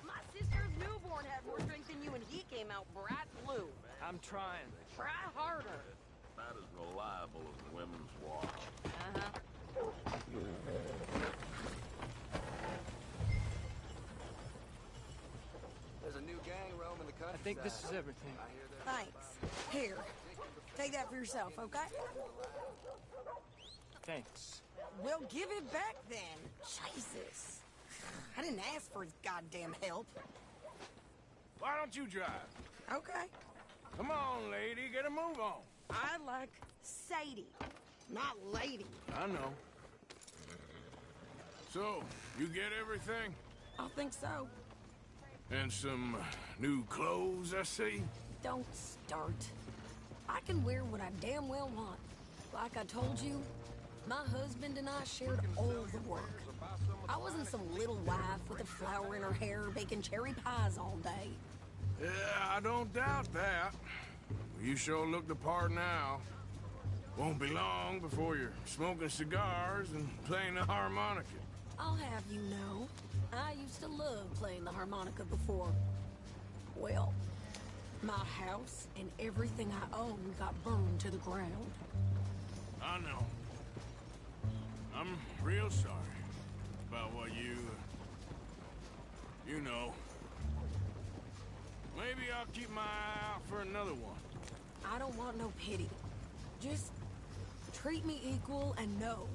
S11: My sister's newborn had more strength than you, and he came out bright blue.
S7: I'm trying.
S11: Try harder.
S22: Not as reliable as women's walk.
S5: There's a new gang roaming the
S7: I
S5: countryside.
S7: think this is everything.
S21: Thanks. Here. Take that for yourself, okay?
S7: Thanks.
S21: Well, give it back then. Jesus. I didn't ask for his goddamn help.
S3: Why don't you drive?
S21: Okay.
S3: Come on, lady, get a move on.
S21: I like Sadie, not lady.
S3: I know. So, you get everything?
S21: I think so.
S3: And some new clothes, I see?
S21: Don't start. I can wear what I damn well want. Like I told you, My husband and I shared all the work. I wasn't some little wife with a flower in her hair baking cherry pies all day.
S3: Yeah, I don't doubt that. You sure look the part now. Won't be long before you're smoking cigars and playing the harmonica.
S21: I'll have you know, I used to love playing the harmonica before. Well, my house and everything I own got burned to the ground.
S3: I know. I'm real sorry about what you know. Maybe I'll keep my eye out for another one.
S21: I don't want no pity. Just treat me equal and know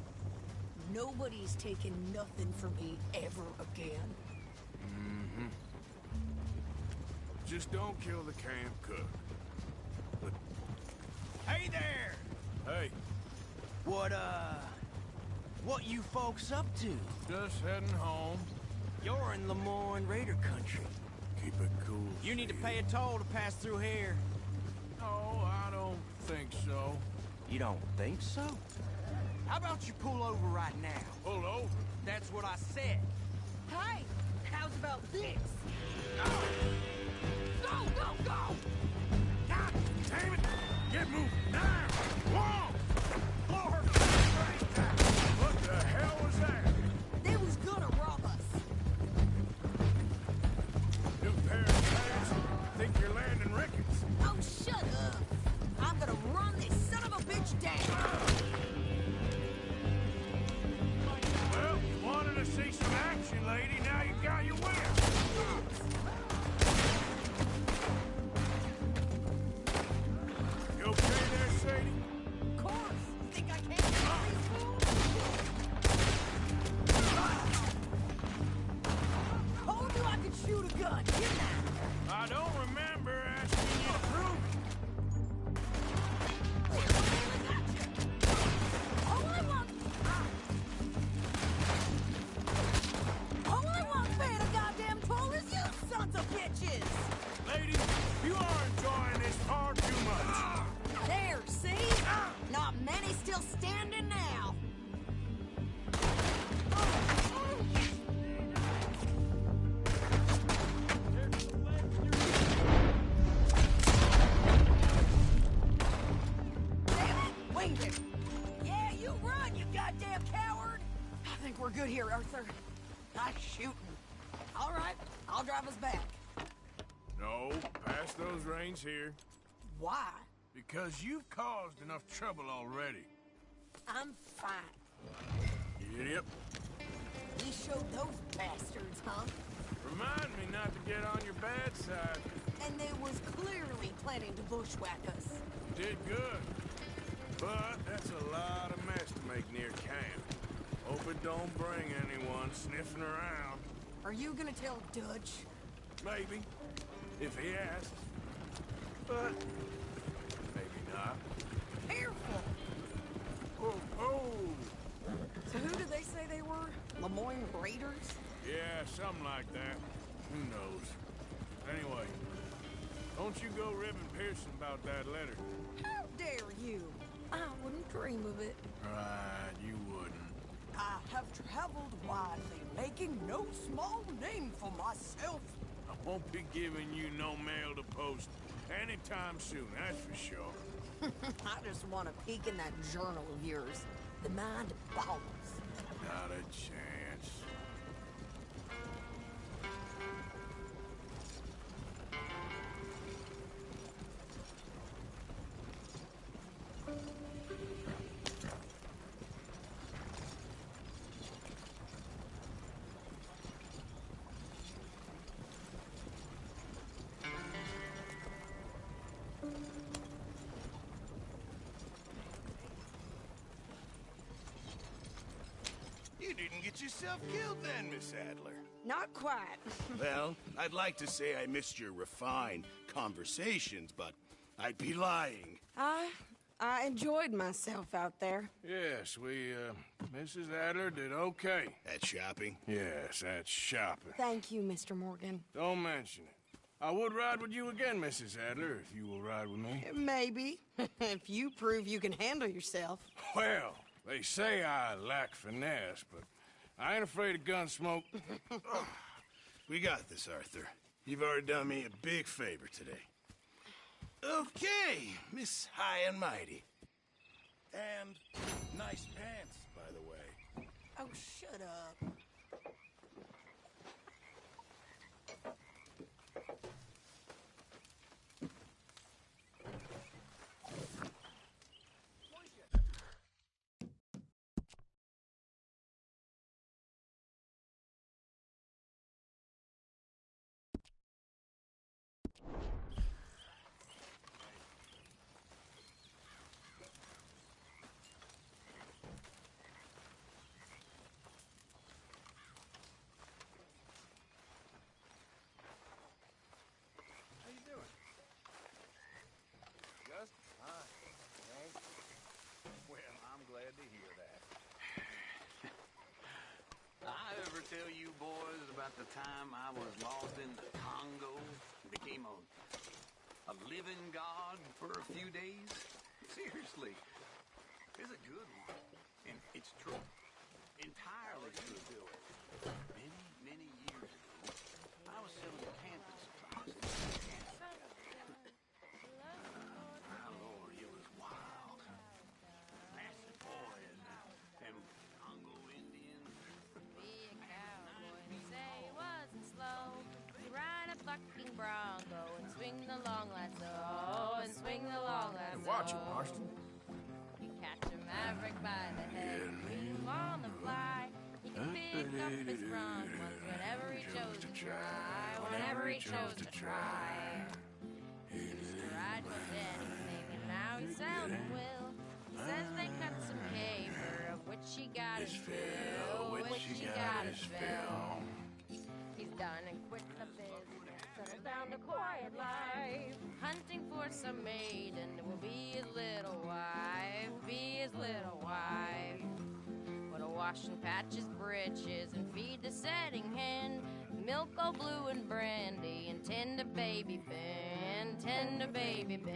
S21: nobody's taking nothing from me ever again.
S3: Mm-hmm. Just don't kill the camp cook.
S19: Hey there!
S3: Hey.
S19: What you folks up to?
S3: Just heading home.
S19: You're in Lemoyne Raider country.
S3: Keep it cool.
S19: You need to pay a toll to pass through here.
S3: No, I don't think so.
S19: You don't think so? How about you pull over right now?
S3: Pull over?
S19: That's what I said.
S21: Hey, how's about this?
S19: Go, go, go!
S3: God damn it! Get moving now! Whoa! Blow her right down! What the hell was that?
S21: They was gonna rob us.
S3: New pair of pants? Think you're landing Ricketts?
S21: Oh, shut up. I'm gonna run this son of a bitch down.
S3: Well, you wanted to see some action, lady. Now you got your wish. You okay there, Sadie?
S21: Of course. You think I can't get these fools? Told you I could shoot a gun, didn't I?
S3: I don't remember asking you to prove it.
S21: All I want paying a goddamn toll is you sons of bitches!
S3: Lady, you are enjoying this far too much.
S21: There, see? Not many still standing now. Damn it! Winged it! Yeah, you run, you goddamn coward! I think we're good here, Arthur. Nice shooting. All right, I'll drive us back.
S3: No, pass those reins here.
S21: Why?
S3: Because you've caused enough trouble already.
S21: I'm fine.
S3: Yep.
S21: We showed those bastards, huh?
S3: Remind me not to get on your bad side.
S21: And they was clearly planning to bushwhack us.
S3: Did good. But that's a lot of mess to make near camp. Hope it don't bring anyone sniffing around.
S21: Are you gonna tell Dutch?
S3: Maybe. If he asks. But maybe not.
S21: Careful!
S3: Oh, oh!
S21: So who did they say they were? Lemoyne Raiders?
S3: Yeah, something like that. Who knows? Anyway, don't you go ribbing Pearson about that letter.
S21: How dare you? I wouldn't dream of it.
S3: Right, you wouldn't.
S21: I have traveled widely, making no small name for myself.
S3: I won't be giving you no mail to post anytime soon, that's for sure.
S21: I just want to peek in that journal of yours. The mind boggles.
S3: Not a chance.
S15: You didn't get yourself killed then, Miss Adler.
S21: Not quite.
S15: Well, I'd like to say I missed your refined conversations, but I'd be lying.
S21: I enjoyed myself out there.
S3: Yes, Mrs. Adler did okay.
S15: At shopping?
S3: Yes, that's shopping.
S21: Thank you, Mr. Morgan.
S3: Don't mention it. I would ride with you again, Mrs. Adler, if you will ride with me.
S21: Maybe. If you prove you can handle yourself.
S3: Well, They say I lack finesse, but I ain't afraid of gun smoke.
S15: We got this, Arthur. You've already done me a big favor today. Okay, Miss High and Mighty. And nice pants, by the way.
S21: Oh, shut up.
S10: How you doing? Gus? Hi. Hank? Well, I'm glad to hear that.
S14: I ever tell you boys about the time I was lost in the Congo and became a living god for a few days? Seriously. It's a good one. And it's true. Entirely true. Many, many years ago, I was selling camping supplies in Canada. My lord, it was wild. Massive boys and Congo Indians.
S9: Be a cowboy and say he wasn't slow. You ride a bucking bronco and swing the long lasso, and swing the long lasso.
S3: Watch it, Marston.
S9: You catch a maverick by the head, leave him on the fly. He can pick up his wrong ones whenever he chose to try, whenever he chose to try. He used to ride most anything, and now he seldom will. He says they cut some paper, of which he got his fill, which he got his fill. He's done and quit the business, settled down to quiet life, hunting for some maiden that will be his little wife, be his little wife. Wanna wash and patch his britches and feed the setting hen, milk old blue and brandy and tend a baby Ben, tend a baby Ben.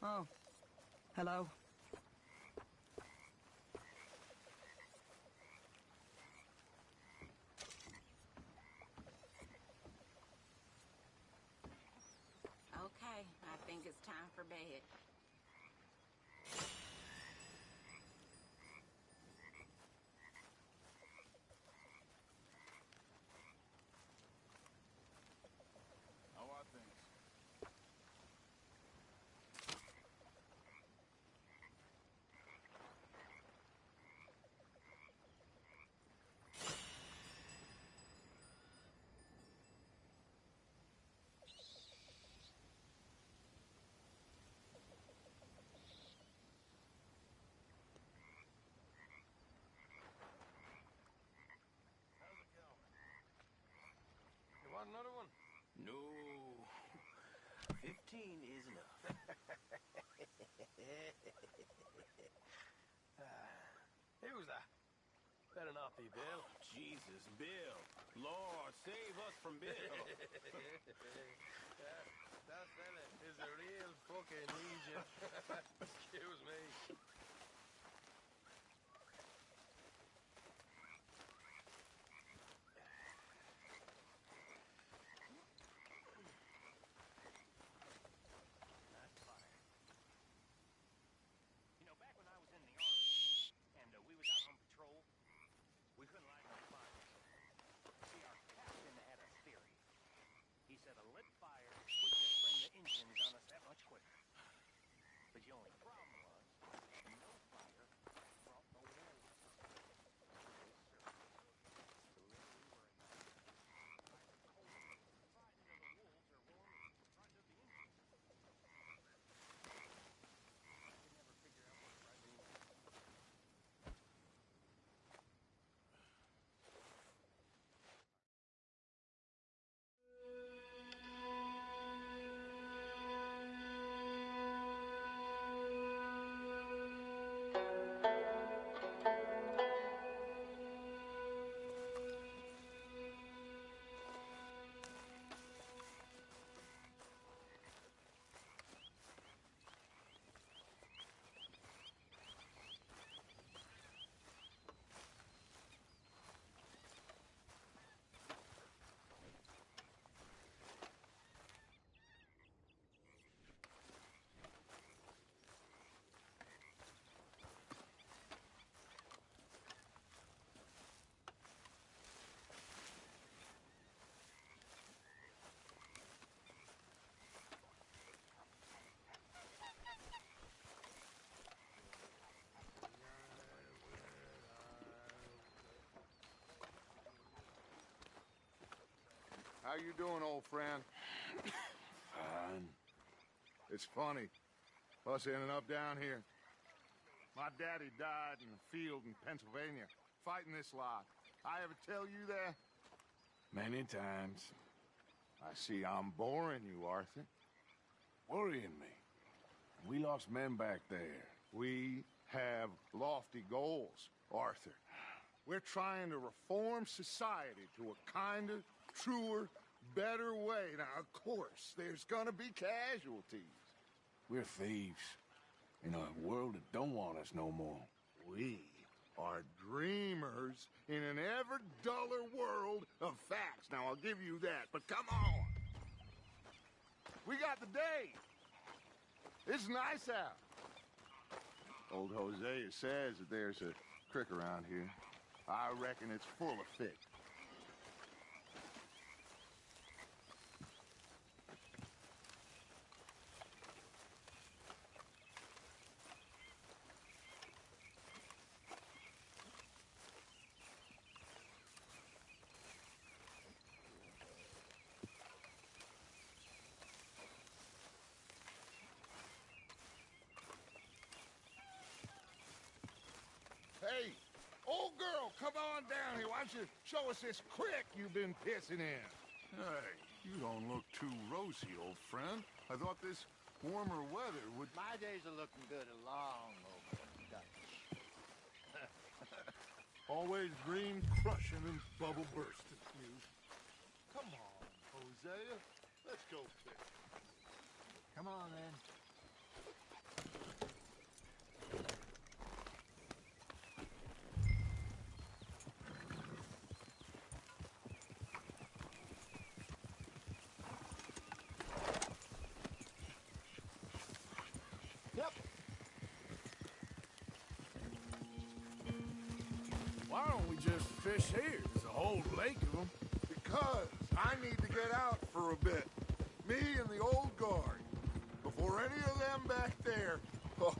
S7: Oh, hello.
S21: Okay, I think it's time for bed.
S12: How are things?
S14: routine is enough.
S2: Who's that? Better not be Bill.
S10: Jesus, Bill. Lord, save us from Bill.
S2: That fella is a real fucking legion. Excuse me.
S5: That's fire. You know, back when I was in the army, and we was out on patrol, we couldn't light no fires. See, our captain had a theory. He said a lit fire would just bring the engines on us that much quicker. But the only problem was, no fire brought no wolves. Yes, sir. The little we were in the either cold, frightened of the wolves, or warm, frightened of the engines. I could never figure out what frightened me.
S8: How you doing, old friend?
S3: Fine.
S8: It's funny. Us ending up down here. My daddy died in the field in Pennsylvania, fighting this lot. I ever tell you that?
S3: Many times.
S8: I see I'm boring you, Arthur.
S3: Worrying me. We lost men back there.
S8: We have lofty goals, Arthur. We're trying to reform society to a kinder, truer, better way. Now, of course, there's gonna be casualties.
S3: We're thieves. In a world that don't want us no more.
S8: We are dreamers in an ever duller world of facts. Now, I'll give you that, but come on. We got the day. It's nice out. Old Hosea says that there's a creek around here. I reckon it's full of fish. Hey, old girl, come on down here. Why don't you show us this creek you've been pissing in?
S6: Hey, you don't look too rosy, old friend. I thought this warmer weather would...
S14: My days are looking good along over Dutch.
S6: Always green crushing and bubble bursting. You. Come on, Hosea. Let's go fish.
S14: Come on, then.
S7: Yep.
S3: Why don't we just fish here? There's a whole lake of them.
S8: Because I need to get out for a bit. Me and the old guard. Before any of them back there, oh,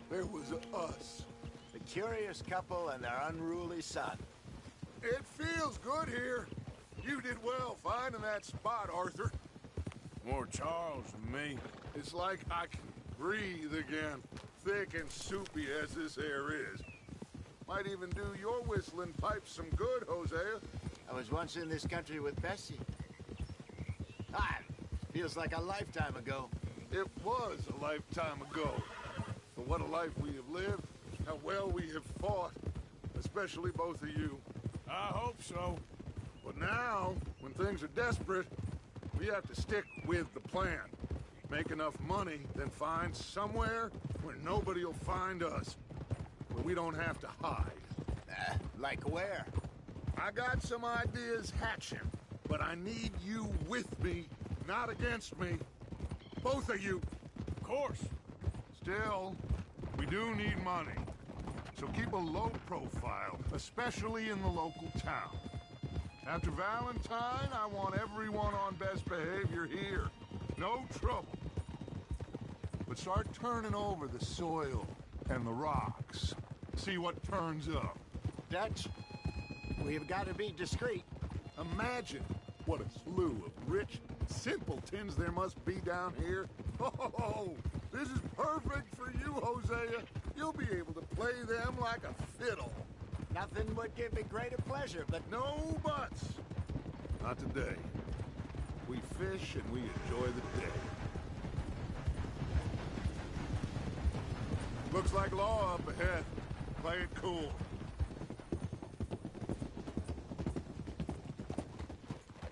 S8: there was us.
S14: The curious couple and their unruly son.
S8: It feels good here. You did well finding that spot, Arthur.
S3: More Charles than me.
S8: It's like I can breathe again, thick and soupy as this air is. Might even do your whistling pipes some good, Hosea.
S14: I was once in this country with Bessie. Ah, feels like a lifetime ago.
S8: It was a lifetime ago. But what a life we have lived, how well we have fought, especially both of you.
S3: I hope so.
S8: But now, when things are desperate, we have to stick with the plan. Make enough money, then find somewhere where nobody will find us. Where we don't have to hide.
S19: Like where?
S8: I got some ideas hatching, but I need you with me, not against me. Both of you.
S3: Of course.
S8: Still, we do need money. So keep a low profile, especially in the local town. After Valentine, I want everyone on best behavior here. No trouble. But start turning over the soil and the rocks. See what turns up.
S19: Dutch, we've got to be discreet.
S8: Imagine what a slew of rich simpletons there must be down here. Oh, this is perfect for you, Hosea. You'll be able to play them like a fiddle.
S19: Nothing would give me greater pleasure, but...
S8: No buts. Not today. We fish and we enjoy the day. Looks like law up ahead. Play it cool.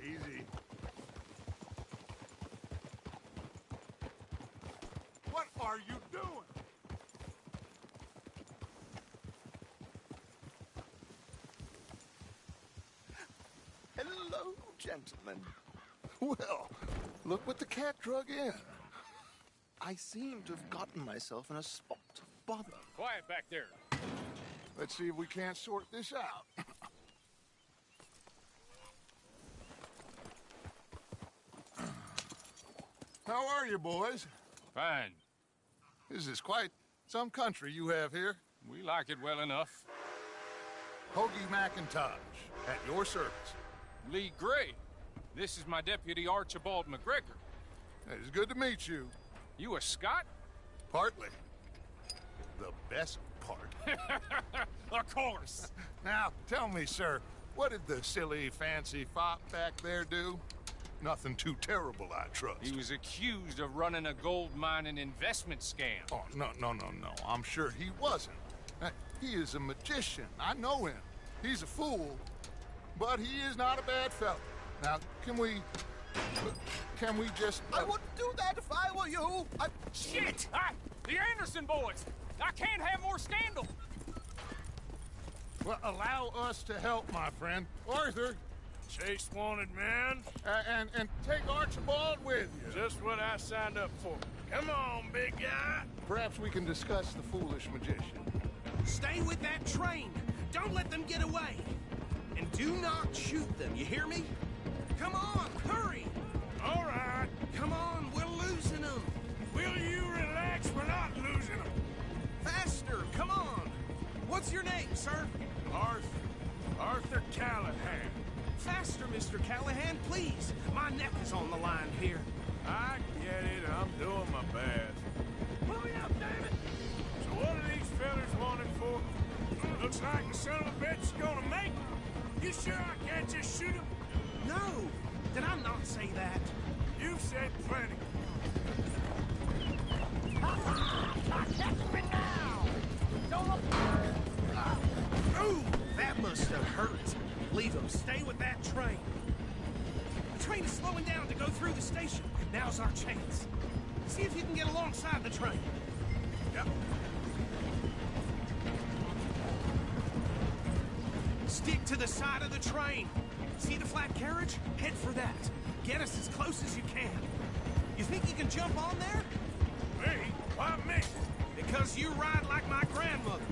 S8: Easy. What are you doing?
S19: Hello, gentlemen.
S6: Well, look what the cat drug in.
S19: I seem to have gotten myself in a spot of bother.
S16: Quiet back there.
S8: Let's see if we can't sort this out. How are you, boys?
S16: Fine.
S8: This is quite some country you have here.
S16: We like it well enough.
S8: Hoagie McIntosh, at your service.
S16: Lee Gray. This is my deputy, Archibald McGregor.
S8: It's good to meet you.
S16: You a Scot?
S8: Partly. The best part.
S16: Of course.
S8: Now, tell me, sir, what did the silly, fancy fop back there do? Nothing too terrible, I trust.
S16: He was accused of running a gold mining investment scam.
S8: Oh, no. I'm sure he wasn't. He is a magician. I know him. He's a fool, but he is not a bad fellow. Now, can we just...
S19: I wouldn't do that if I were you.
S16: Shit! The Anderson boys! I can't have more scandal!
S8: Well, allow us to help, my friend. Arthur.
S3: Chase wanted man.
S8: And take Archibald with you.
S3: Just what I signed up for. Come on, big guy.
S8: Perhaps we can discuss the foolish magician.
S13: Stay with that train. Don't let them get away. And do not shoot them, you hear me? Come on, hurry!
S3: All right.
S13: Come on, we're losing them.
S3: Will you relax? We're not losing them.
S13: Faster, come on. What's your name, sir?
S3: Arthur Callahan.
S13: Faster, Mr. Callahan, please. My neck is on the line here.
S3: I get it. I'm doing my best.
S13: Pull me up, damn it!
S3: So what are these fellas wanted for? Looks like the son of a bitch is gonna make it. You sure I can't just shoot him?
S13: No! Did I not say that?
S3: You've said plenty.
S11: Catch me now! Don't look...
S13: Ooh, that must have hurt. Leave him. Stay with that train. The train is slowing down to go through the station. Now's our chance. See if you can get alongside the train.
S8: Yep.
S13: Stick to the side of the train. See the flat carriage? Head for that. Get us as close as you can. You think you can jump on there?
S3: Me? Why me?
S13: Because you ride like my grandmother.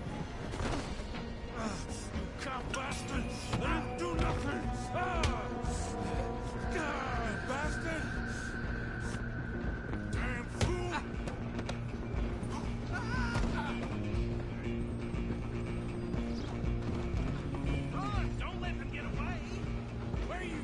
S3: Cow bastard! I didn't do nothing! God, bastard! Damn fool!
S13: Run! Don't let them get away!
S3: Where are you?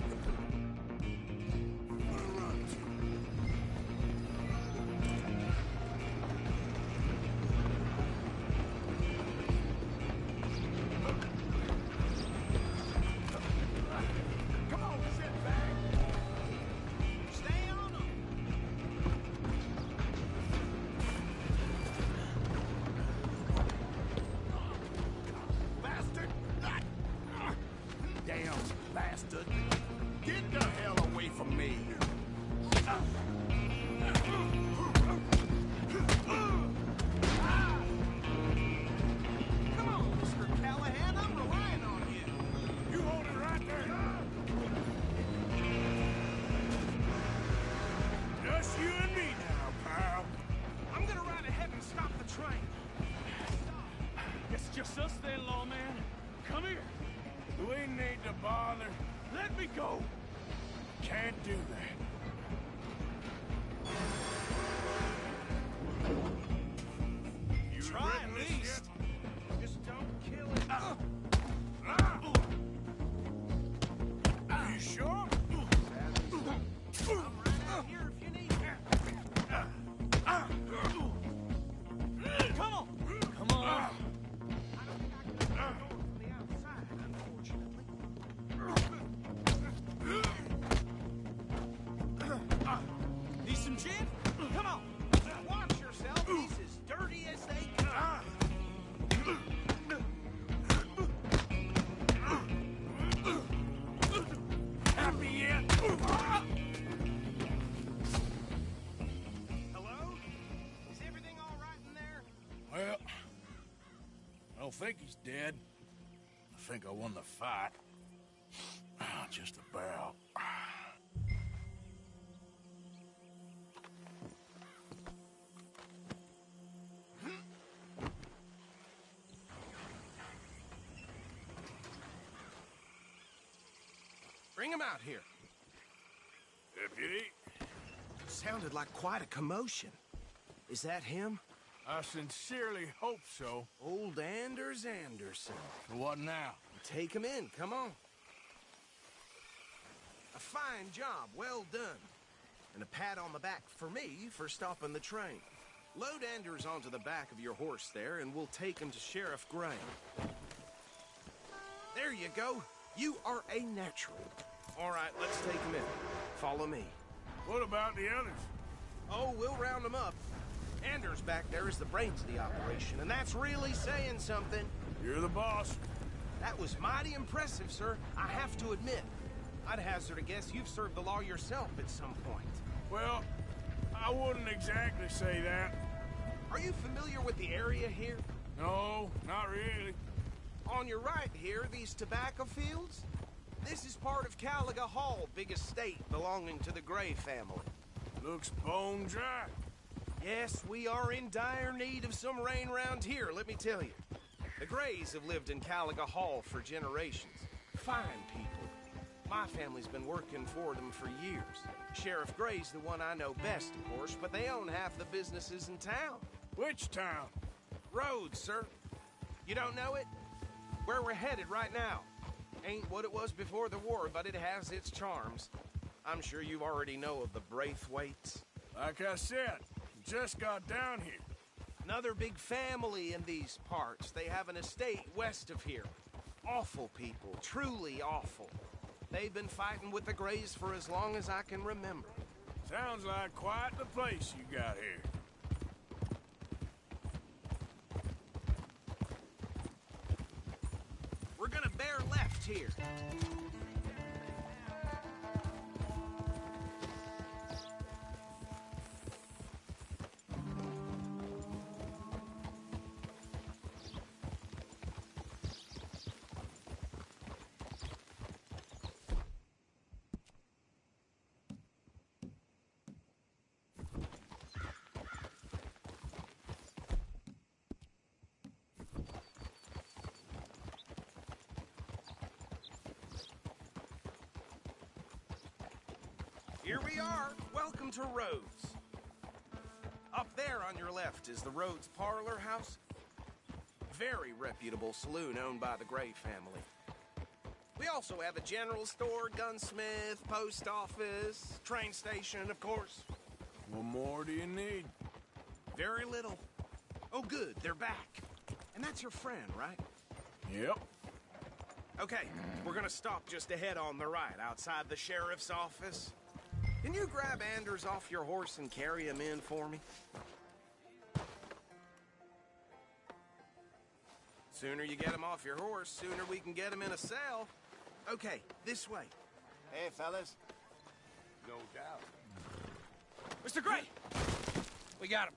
S19: damn bastard. Get the hell away from me.
S13: Come on, Mr. Callahan, I'm relying on you.
S3: You hold it right there. Just you and me now, pal.
S13: I'm gonna ride ahead and stop the train.
S12: It's just us then, lawman. Come here.
S3: We need to bother.
S12: Let me go.
S3: Can't do that. You
S13: Try
S3: written
S13: at
S3: this
S13: least. Just don't kill it.
S3: You sure?
S13: I'm right out here if you need me. Come on.
S12: Come on.
S13: I don't think I can open the door from the outside, unfortunately. Need some gin? Come on. Watch yourself. He's as dirty as they come.
S3: Happy yet?
S13: Hello? Is everything all right in there?
S3: Well, I don't think he's dead. I think I won the fight. Just about.
S13: Bring him out here.
S3: Deputy?
S13: Sounded like quite a commotion. Is that him?
S3: I sincerely hope so.
S13: Old Anders Anderson.
S3: So what now?
S13: Take him in, come on. A fine job, well done. And a pat on the back for me for stopping the train. Load Anders onto the back of your horse there, and we'll take him to Sheriff Gray. There you go. You are a natural. All right, let's take him in. Follow me.
S3: What about the others?
S13: Oh, we'll round them up. Anders back there is the brains of the operation, and that's really saying something.
S3: You're the boss.
S13: That was mighty impressive, sir. I have to admit. I'd hazard a guess you've served the law yourself at some point.
S3: Well, I wouldn't exactly say that.
S13: Are you familiar with the area here?
S3: No, not really.
S13: On your right here, these tobacco fields? This is part of Caliga Hall, big estate belonging to the Gray family.
S3: Looks bone dry.
S13: Yes, we are in dire need of some rain round here, let me tell you. The Grays have lived in Caliga Hall for generations. Fine people. My family's been working for them for years. Sheriff Gray's the one I know best, of course, but they own half the businesses in town.
S3: Which town?
S13: Rhodes, sir. You don't know it? Where we're headed right now. Ain't what it was before the war, but it has its charms. I'm sure you already know of the Braithwaites.
S3: Like I said, just got down here.
S13: Another big family in these parts. They have an estate west of here. Awful people, truly awful. They've been fighting with the Grays for as long as I can remember.
S3: Sounds like quite the place you got here.
S13: We're gonna bear left here. Here we are. Welcome to Rhodes. Up there on your left is the Rhodes Parlor House. Very reputable saloon owned by the Gray family. We also have a general store, gunsmith, post office, train station, of course.
S3: What more do you need?
S13: Very little. Oh, good. They're back. And that's your friend, right?
S3: Yep.
S13: Okay, we're gonna stop just ahead on the right, outside the sheriff's office. Can you grab Anders off your horse and carry him in for me? Sooner you get him off your horse, sooner we can get him in a cell. Okay, this way.
S14: Hey, fellas.
S22: No doubt.
S13: Mr. Gray! We got him.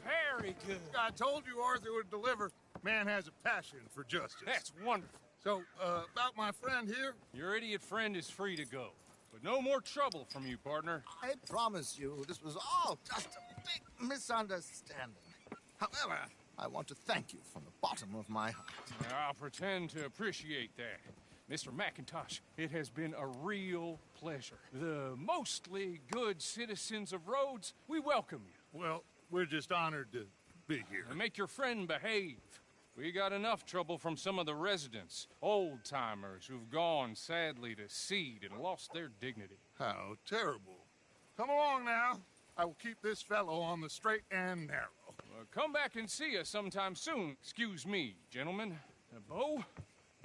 S8: Very good. I told you Arthur would deliver. Man has a passion for justice.
S1: That's wonderful.
S8: So, about my friend here?
S1: Your idiot friend is free to go. But no more trouble from you, partner.
S20: I promise you, this was all just a big misunderstanding. However, I want to thank you from the bottom of my heart.
S1: I'll pretend to appreciate that. Mr. McIntosh, it has been a real pleasure. The mostly good citizens of Rhodes, we welcome you.
S8: Well, we're just honored to be here.
S1: And make your friend behave. We got enough trouble from some of the residents, old-timers who've gone, sadly, to seed and lost their dignity.
S8: How terrible. Come along now. I will keep this fellow on the straight and narrow.
S1: Come back and see us sometime soon. Excuse me, gentlemen. Bo,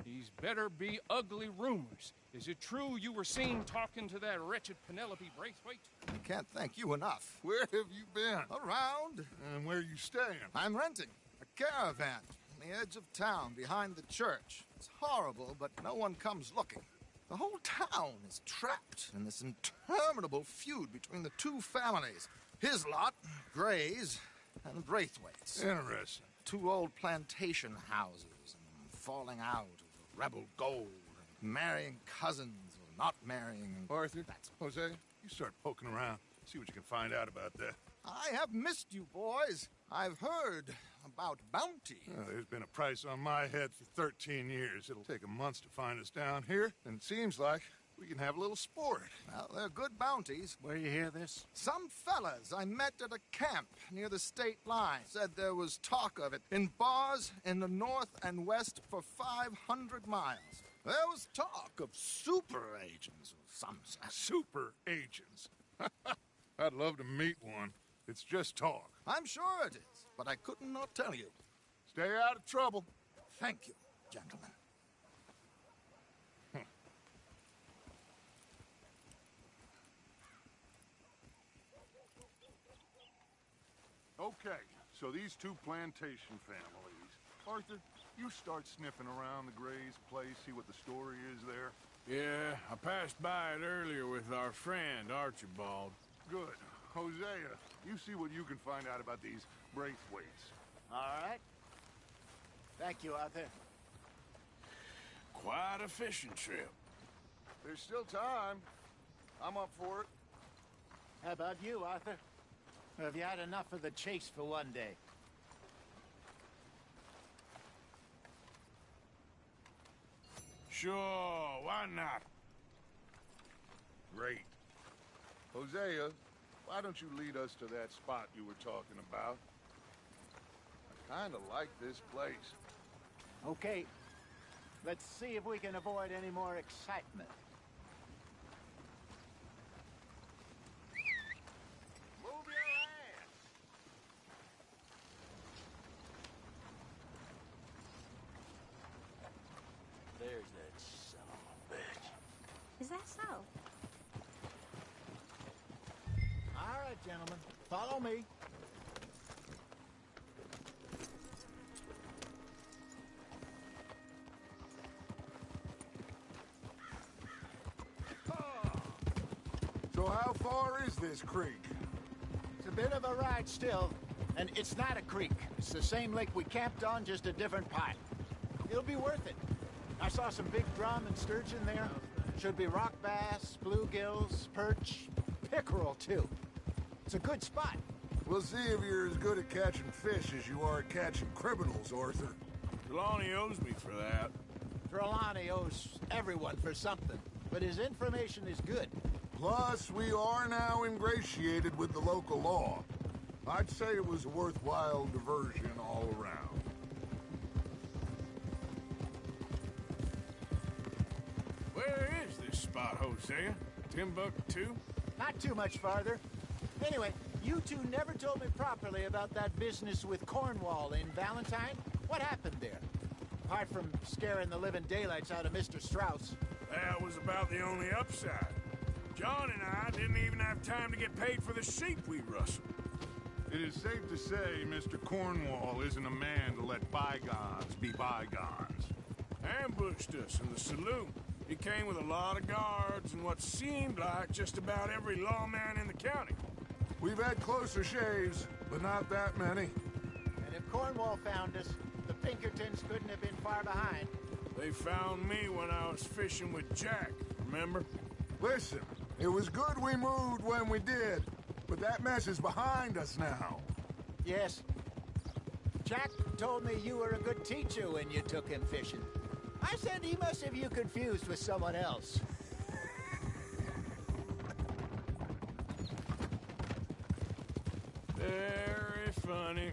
S1: these better be ugly rumors. Is it true you were seen talking to that wretched Penelope Braithwaite?
S20: I can't thank you enough.
S8: Where have you been?
S20: Around.
S8: And where are you staying?
S20: I'm renting a caravan on the edge of town behind the church. It's horrible, but no one comes looking. The whole town is trapped in this interminable feud between the two families. His lot, Gray's, and Braithwaite's.
S8: Interesting.
S20: Two old plantation houses, and falling out over rebel gold, and marrying cousins or not marrying.
S8: Arthur, Jose, you start poking around. See what you can find out about that.
S20: I have missed you, boys. I've heard about bounty.
S8: There's been a price on my head for 13 years. It'll take a month to find us down here, and it seems like we can have a little sport.
S20: Well, they're good bounties.
S14: Where you hear this?
S20: Some fellas I met at a camp near the state line said there was talk of it in bars in the north and west for 500 miles. There was talk of super agents of some sort.
S8: Super agents? I'd love to meet one. It's just talk.
S20: I'm sure it is, but I could not tell you.
S8: Stay out of trouble.
S20: Thank you, gentlemen.
S8: Okay, so these two plantation families. Arthur, you start sniffing around the Gray's place, see what the story is there.
S3: Yeah, I passed by it earlier with our friend, Archibald.
S8: Good. Hosea, you see what you can find out about these Braithwaites.
S14: All right. Thank you, Arthur.
S3: Quite a fishing trip.
S8: There's still time. I'm up for it.
S14: How about you, Arthur? Or have you had enough of the chase for one day?
S3: Sure, why not?
S8: Great. Hosea, why don't you lead us to that spot you were talking about? I kind of like this place.
S14: Okay. Let's see if we can avoid any more excitement.
S22: Move your ass!
S18: There's that son of a bitch.
S9: Is that so?
S14: All right, gentlemen. Follow me.
S8: So how far is this creek?
S14: It's a bit of a ride still, and it's not a creek. It's the same lake we camped on, just a different part. It'll be worth it. I saw some big drum and sturgeon there. Should be rock bass, bluegills, perch, pickerel, too. It's a good spot.
S8: We'll see if you're as good at catching fish as you are at catching criminals, Arthur.
S3: Trelawney owes me for that.
S14: Trelawney owes everyone for something, but his information is good.
S8: Plus, we are now ingratiated with the local law. I'd say it was a worthwhile diversion all around.
S3: Where is this spot, Hosea? Timbuktu?
S14: Not too much farther. Anyway, you two never told me properly about that business with Cornwall in Valentine. What happened there? Apart from scaring the living daylights out of Mr. Strauss.
S3: That was about the only upside. John and I didn't even have time to get paid for the sheep we rustled.
S8: It is safe to say Mr. Cornwall isn't a man to let bygones be bygones.
S3: Ambushed us in the saloon. He came with a lot of guards and what seemed like just about every lawman in the county.
S8: We've had closer shaves, but not that many.
S4: And if Cornwall found us, the Pinkertons couldn't have been far behind.
S3: They found me when I was fishing with Jack, remember?
S8: Listen, it was good we moved when we did, but that mess is behind us now.
S4: Yes. Jack told me you were a good teacher when you took him fishing. I said he must have you confused with someone else.
S3: Very funny.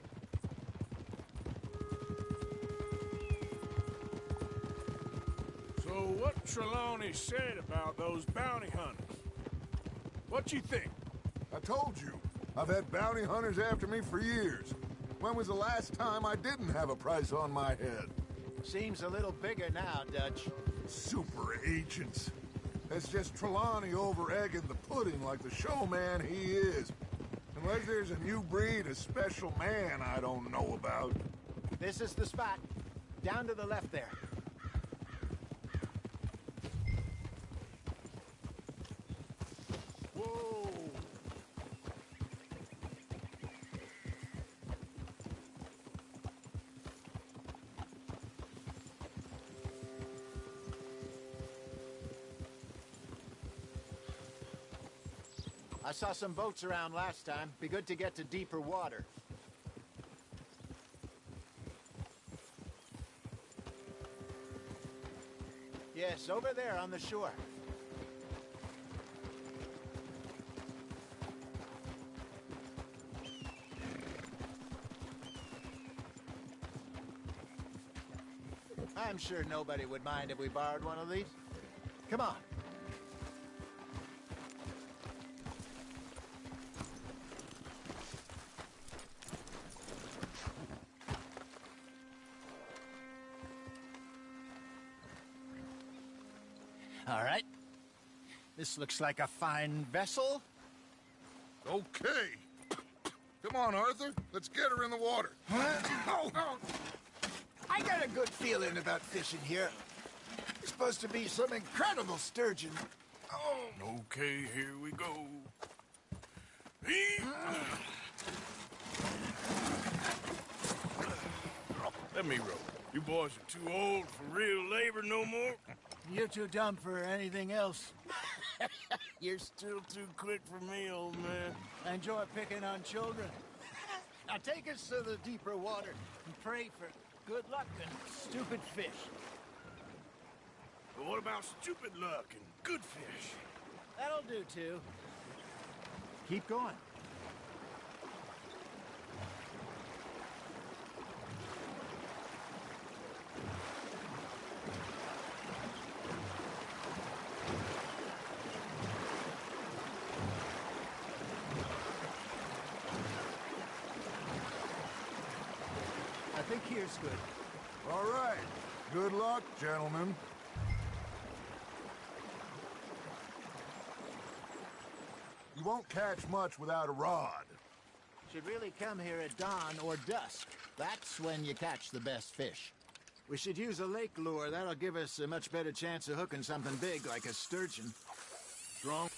S3: So what Trelawney said about those bounty hunters? What you think?
S8: I told you, I've had bounty hunters after me for years. When was the last time I didn't have a price on my head?
S4: Seems a little bigger now, Dutch.
S8: Super agents. That's just Trelawney over-egging the pudding like the showman he is. Unless there's a new breed of special man I don't know about.
S4: This is the spot. Down to the left there.
S8: Whoa!
S4: I saw some boats around last time. Be good to get to deeper water. Yes, over there on the shore. I'm sure nobody would mind if we borrowed one of these. Come on. All right. This looks like a fine vessel.
S8: Okay. Come on, Arthur. Let's get her in the water.
S13: Oh. I got a good feeling about fishing here. It's supposed to be some incredible sturgeon. Oh.
S3: Okay, here we go. Let me row. You boys are too old for real labor no more.
S4: You're too dumb for anything else.
S3: You're still too quick for me, old man.
S4: I enjoy picking on children. Now take us to the deeper water and pray for good luck and stupid fish.
S3: But what about stupid luck and good fish?
S4: That'll do, too. Keep going. I think here's good.
S8: All right. Good luck, gentlemen. You won't catch much without a rod.
S4: Should really come here at dawn or dusk. That's when you catch the best fish. We should use a lake lure. That'll give us a much better chance of hooking something big like a sturgeon.
S3: Strong.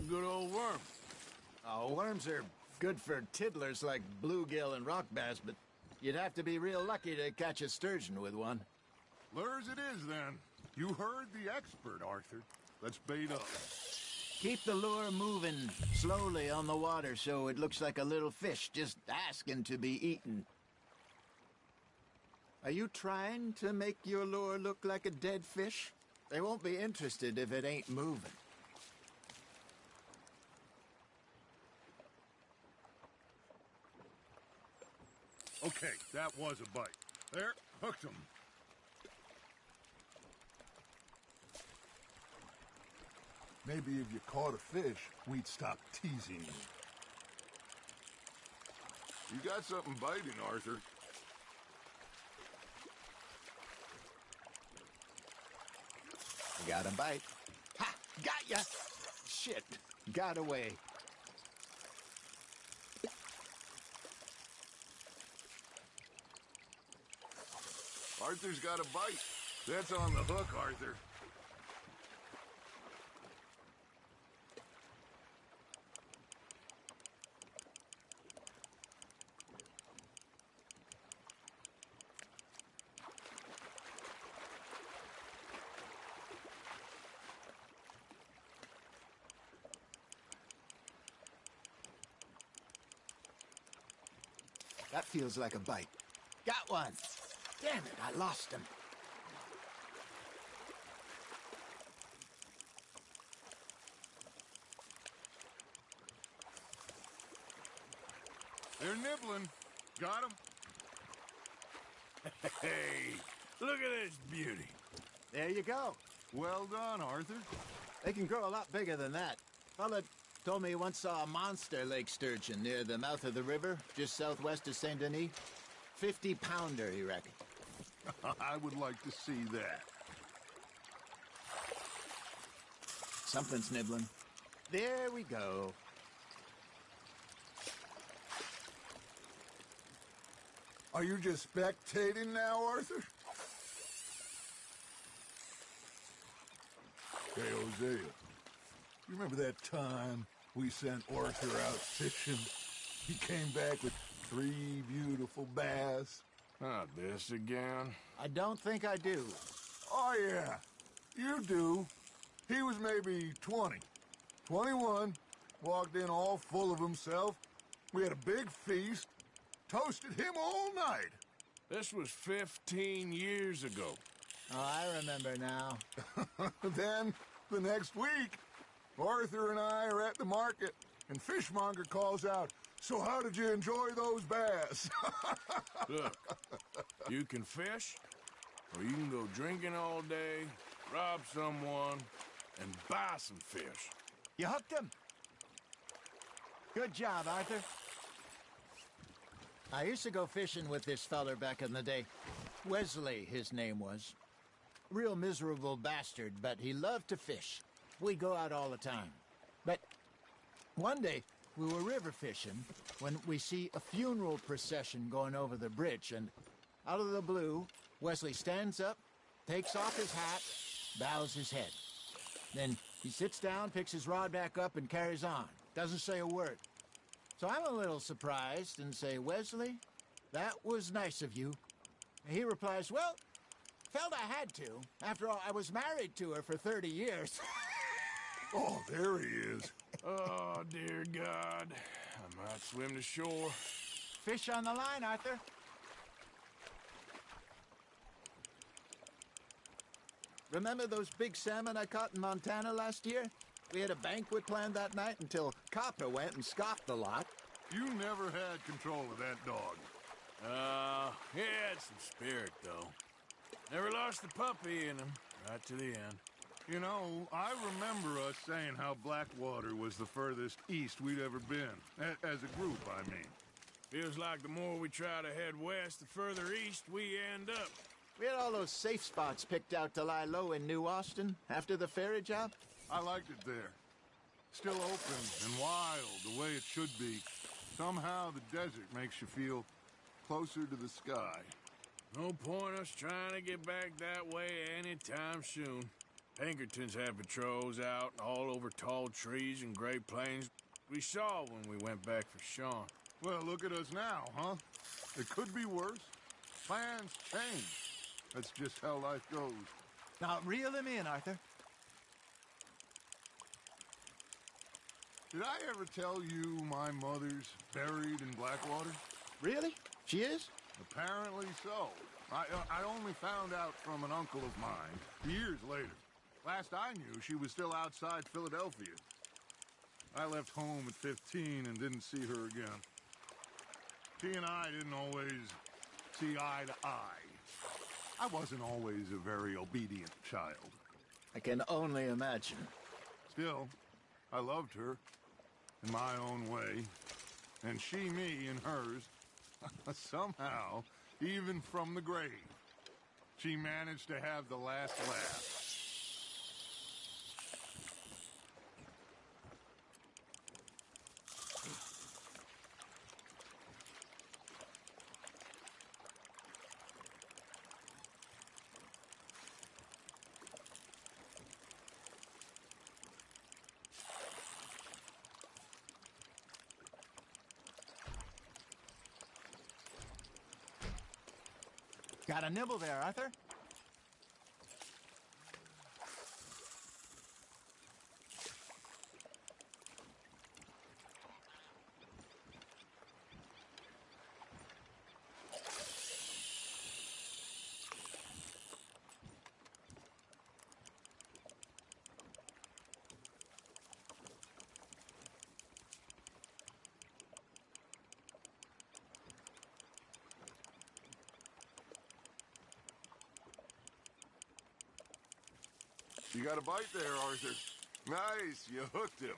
S3: Good old worm.
S4: Oh, worms are good for tiddlers like bluegill and rock bass, but you'd have to be real lucky to catch a sturgeon with one.
S8: Lures it is, then. You heard the expert, Arthur. Let's bait up.
S4: Keep the lure moving slowly on the water so it looks like a little fish just asking to be eaten. Are you trying to make your lure look like a dead fish? They won't be interested if it ain't moving.
S8: Okay, that was a bite. There, hooked him. Maybe if you caught a fish, we'd stop teasing you. You got something biting, Arthur.
S4: Got a bite. Ha! Got ya! Shit. Got away.
S8: Arthur's got a bite. That's on the hook, Arthur.
S4: That feels like a bite. Got one. Damn it, I lost him.
S8: They're nibbling. Got him.
S3: Hey, look at this beauty.
S4: There you go.
S6: Well done, Arthur.
S4: They can grow a lot bigger than that. Fella told me he once saw a monster lake sturgeon near the mouth of the river, just southwest of Saint Denis. 50-pounder, he reckoned.
S6: I would like to see that.
S4: Something's nibbling. There we go.
S6: Are you just spectating now, Arthur? Hey, Hosea. You remember that time we sent Arthur out fishing? He came back with 3 beautiful bass.
S3: Not this again.
S4: I don't think I do.
S6: Oh, yeah. You do. He was maybe 20. 21. Walked in all full of himself. We had a big feast. Toasted him all night.
S3: This was 15 years ago.
S4: Oh, I remember now.
S6: Then, the next week, Arthur and I are at the market, and Fishmonger calls out, "So how did you enjoy those bass?"
S3: Look, you can fish, or you can go drinking all day, rob someone, and buy some fish.
S4: You hooked him. Good job, Arthur. I used to go fishing with this feller back in the day. Wesley, his name was. Real miserable bastard, but he loved to fish. We'd go out all the time. But one day, we were river fishing when we see a funeral procession going over the bridge, and out of the blue, Wesley stands up, takes off his hat, bows his head. Then he sits down, picks his rod back up, and carries on. Doesn't say a word. So I'm a little surprised and say, "Wesley, that was nice of you." And he replies, "Well, felt I had to. After all, I was married to her for 30 years.
S6: Oh, there he is.
S3: Oh, dear God. I might swim to shore.
S4: Fish on the line, Arthur. Remember those big salmon I caught in Montana last year? We had a banquet planned that night until Copper went and scoffed the lot.
S6: You never had control of that dog.
S3: He had some spirit, though. Never lost the puppy in him, right to the end.
S6: You know, I remember us saying how Blackwater was the furthest east we'd ever been. As a group, I mean.
S3: Feels like the more we try to head west, the further east we end up.
S4: We had all those safe spots picked out to lie low in New Austin after the ferry job.
S6: I liked it there. Still open and wild, the way it should be. Somehow the desert makes you feel closer to the sky.
S3: No point us trying to get back that way anytime soon. Pinkertons had patrols out all over tall trees and Great Plains. We saw when we went back for Sean.
S6: Well, look at us now, huh? It could be worse. Plans change. That's just how life goes.
S4: Now, reel him in, Arthur.
S6: Did I ever tell you my mother's buried in Blackwater?
S4: Really? She is?
S6: Apparently so. I only found out from an uncle of mine years later. Last I knew, she was still outside Philadelphia. I left home at 15 and didn't see her again. She and I didn't always see eye to eye. I wasn't always a very obedient child.
S4: I can only imagine.
S6: Still, I loved her in my own way, and she me in hers. Somehow, even from the grave, she managed to have the last laugh.
S4: Got a nibble there, Arthur?
S6: You got a bite there, Arthur. Nice, you hooked him.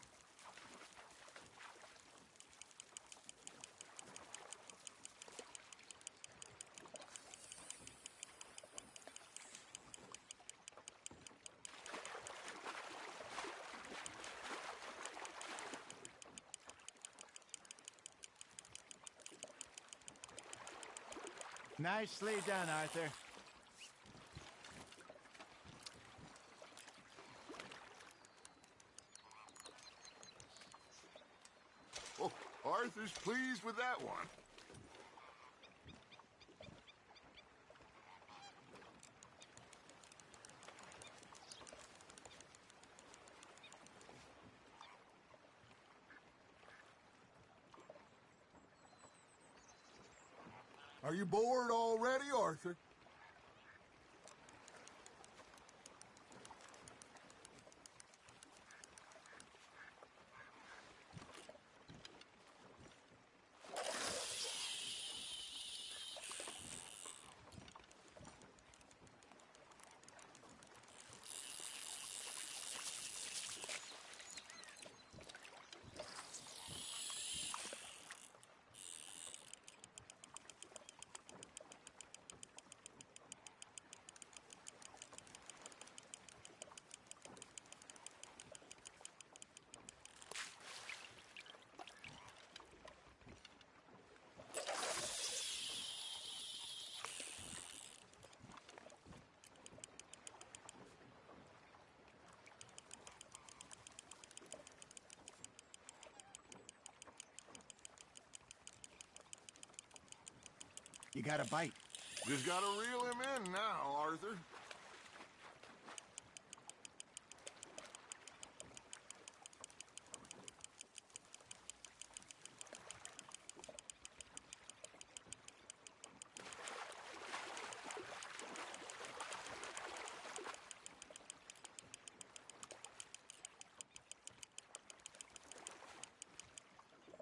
S4: Nicely done, Arthur.
S6: Oh, Arthur's pleased with that one. Are you bored already, Arthur?
S4: You got a bite.
S6: Just gotta reel him in now, Arthur.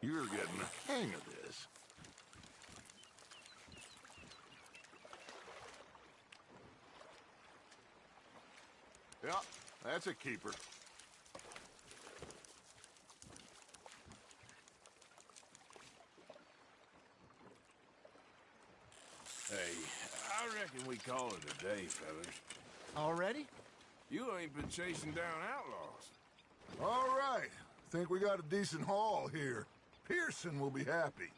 S6: You're getting the hang of this. Yeah, that's a keeper.
S3: Hey, I reckon we call it a day, fellas.
S4: Already?
S3: You ain't been chasing down outlaws.
S6: All right. Think we got a decent haul here. Pearson will be happy.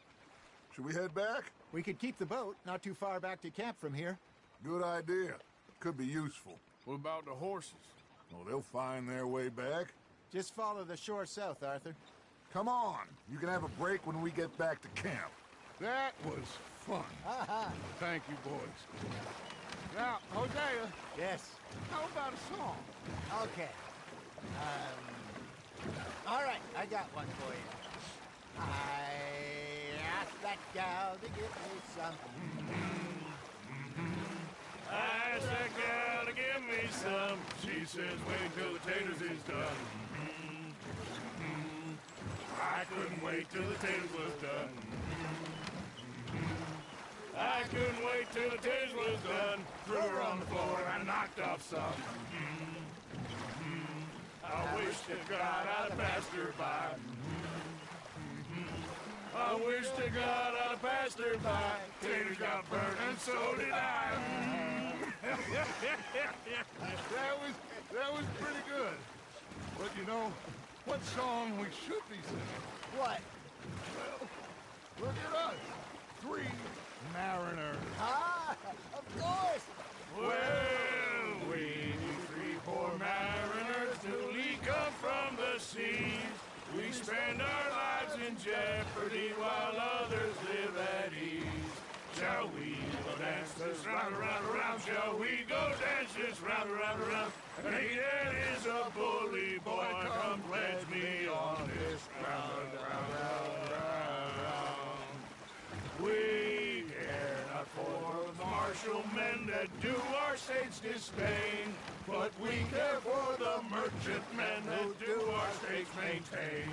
S6: Should we head back?
S4: We could keep the boat, not too far back to camp from here.
S6: Good idea. Could be useful.
S3: What about the horses?
S6: Well, they'll find their way back.
S4: Just follow the shore south, Arthur.
S6: Come on. You can have a break when we get back to camp. That was fun.
S1: Thank you, boys. Now, Hosea.
S4: Yes?
S1: How about a song?
S4: Okay. All right, I got one for you. I asked that gal to give me some.
S1: I asked that gal to give me some. She says, wait till the taters is done. I couldn't wait till the taters was done. I couldn't wait till the taters was done. Threw her on the floor and knocked off some. I wish to God I'd have passed her by. I wish to God I'd have passed her by. Taters got burnt and so did I.
S6: That was pretty good.
S1: But you know, what song we should be singing?
S4: What?
S1: Well, look at us. 3 mariners.
S4: Ah, of course.
S1: Well, we 3 poor mariners newly come from the seas. We spend our lives in jeopardy while others live at ease. Shall we dance
S8: this round, round, round. Shall we go dance this round, round, round? And he that is a bully boy, come pledge me on this round, round, round, round. We care not for the martial men that do our state's disdain, but we care for the merchant men that do our state's maintain.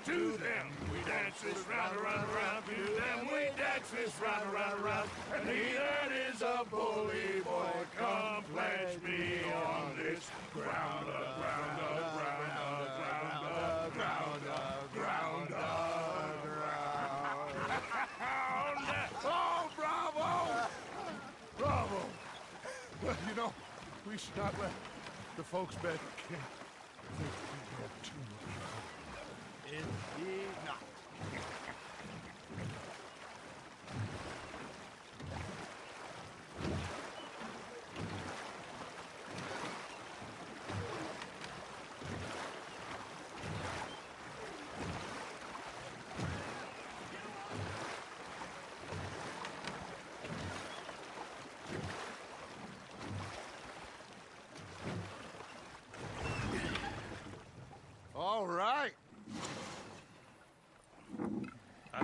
S8: To them we dance this round, round, round. To them we dance this round, round, round. And he that is a bully boy, come pledge me on this ground, ground, ground, ground, ground, ground, ground. Oh, bravo! Bravo! Well, you know, we should not let the folks back at camp think we have too much fun. Indeed not. All right. I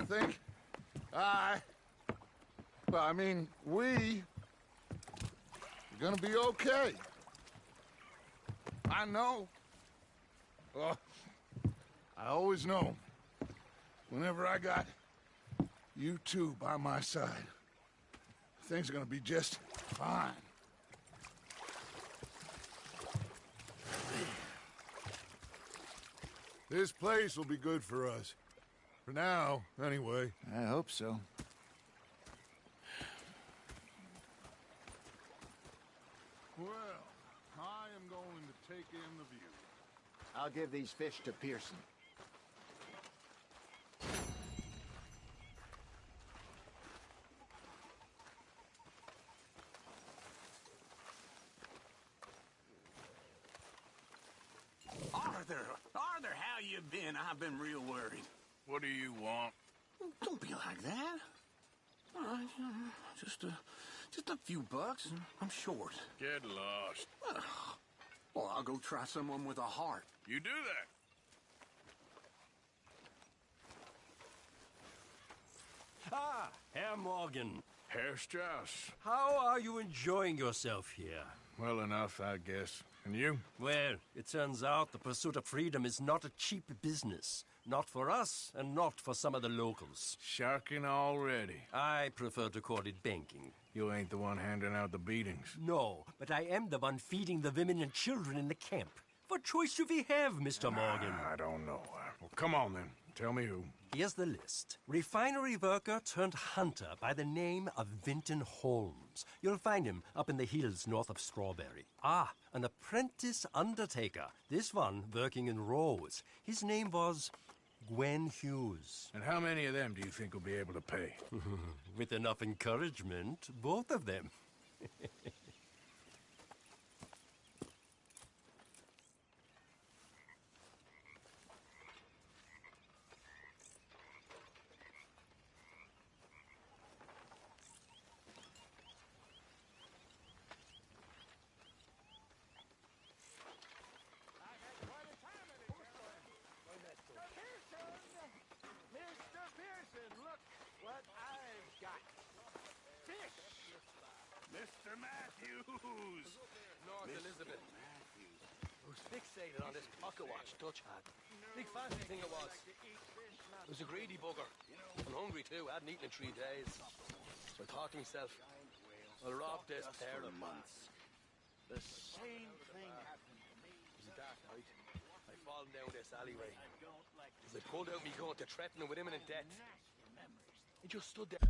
S8: think we are gonna be okay. I know. I always know. Whenever I got you two by my side, things are gonna be just fine. This place will be good for us. For now, anyway.
S4: I hope so.
S8: Well, I am going to take in the view.
S4: I'll give these fish to Pearson.
S19: Arthur, how you been? I've been real worried.
S18: What do you want?
S19: Don't be like that. All right, just a few bucks, and I'm short.
S18: Get lost.
S19: Well, I'll go try someone with a heart.
S18: You do that.
S15: Ah, Herr Morgan.
S3: Herr Strauss.
S15: How are you enjoying yourself here?
S3: Well enough, I guess. And you?
S15: Well, it turns out the pursuit of freedom is not a cheap business. Not for us, and not for some of the locals.
S3: Sharking already.
S15: I prefer to call it banking.
S3: You ain't the one handing out the beatings.
S15: No, but I am the one feeding the women and children in the camp. What choice do we have, Mr. Morgan?
S3: I don't know. Well, come on then. Tell me who.
S15: Here's the list. Refinery worker turned hunter by the name of Vinton Holmes. You'll find him up in the hills north of Strawberry. Ah, an apprentice undertaker. This one working in Rose. His name was Gwen Hughes.
S3: And how many of them do you think will be able to pay?
S15: With enough encouragement, both of them.
S18: Mr. Matthews!
S17: North Elizabeth. I was fixated on this pocket watch Dutch had. Big fancy thing it was. It was a greedy bugger. I'm hungry too. I hadn't eaten in 3 days. So I thought to myself, I'll rob this pair of months. The same thing happened to me. It was a dark night. I fallen down this alleyway. As I pulled out me gun to threaten him with imminent death, he just stood there.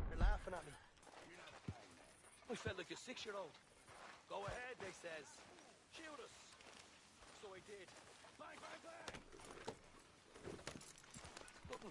S17: They're laughing at me. I felt like a 6-year-old. Go ahead, they says. Shoot us. So I did. Bang, bang, bang. Nothing.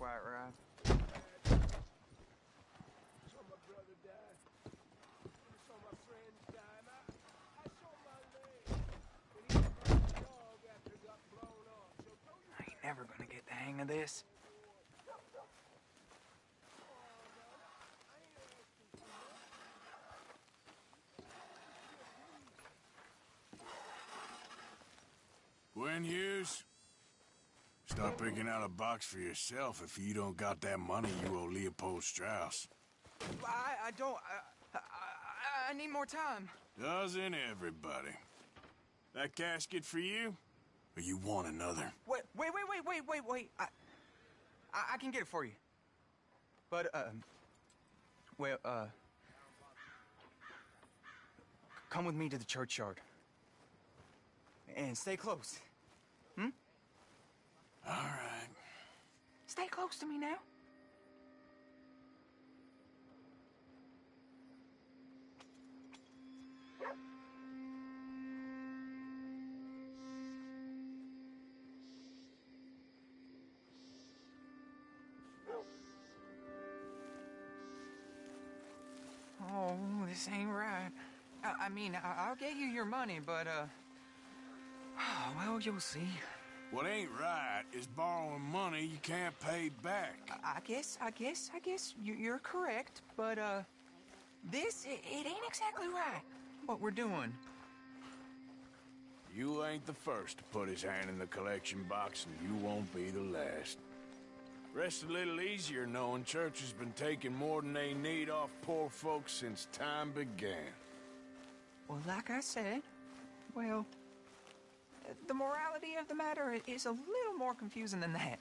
S10: quite right.
S2: Saw my brother die. I saw my friends die. And I saw my leg. And he was like a dog after it got blown off. So throw your
S10: I ain't never gonna get the hang of this.
S3: Gwen Hughes, start picking out a box for yourself if you don't got that money you owe Leopold Strauss.
S10: I don't. I need more time.
S3: Doesn't everybody? That casket for you? Or you want another?
S10: Wait. I can get it for you. But, come with me to the churchyard. And stay close. Hmm?
S3: All right.
S10: Stay close to me now. Oh, this ain't right. I mean, I'll get you your money, but, well, you'll see.
S3: What ain't right is borrowing money you can't pay back.
S10: I guess you're correct, but, this, it ain't exactly right, what we're doing.
S3: You ain't the first to put his hand in the collection box, and you won't be the last. Rest a little easier knowing church has been taking more than they need off poor folks since time began.
S10: Well, like I said, well, the morality of the matter is a little more confusing than that.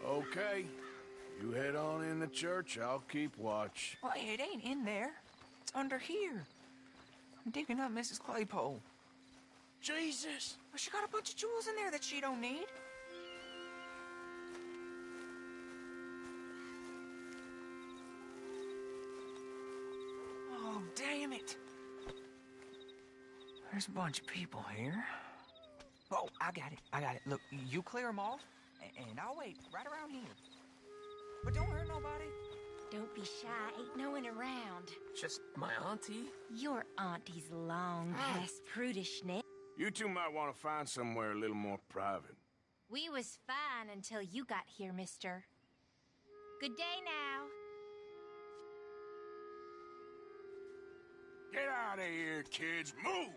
S3: Okay. You head on in the church, I'll keep watch.
S10: Well, it ain't in there. It's under here. I'm digging up Mrs. Claypole.
S3: Jesus!
S10: Well, she got a bunch of jewels in there that she don't need. Oh, damn it. There's a bunch of people here. Oh, I got it. Look, you clear them off, and I'll wait right around here. But don't hurt nobody.
S9: Don't be shy. Ain't no one around.
S13: Just my auntie?
S9: Your auntie's long past prudishness.
S3: You two might want to find somewhere a little more private.
S9: We was fine until you got here, mister. Good day now.
S3: Get out of here, kids. Move!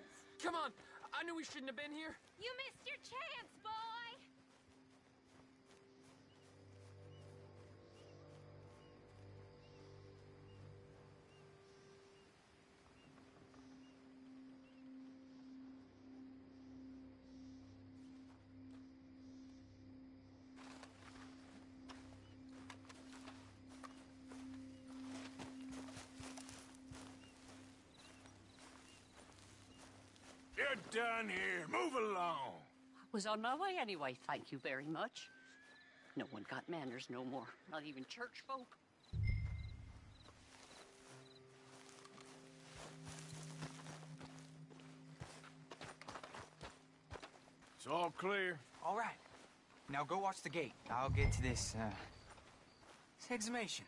S13: Come on. I knew we shouldn't have been here.
S9: You missed your chance, boy!
S3: You're done here. Move along.
S21: Was on my way anyway, thank you very much. No one got manners no more, not even church folk.
S3: It's all clear.
S10: All right. Now go watch the gate. I'll get to this exhumation.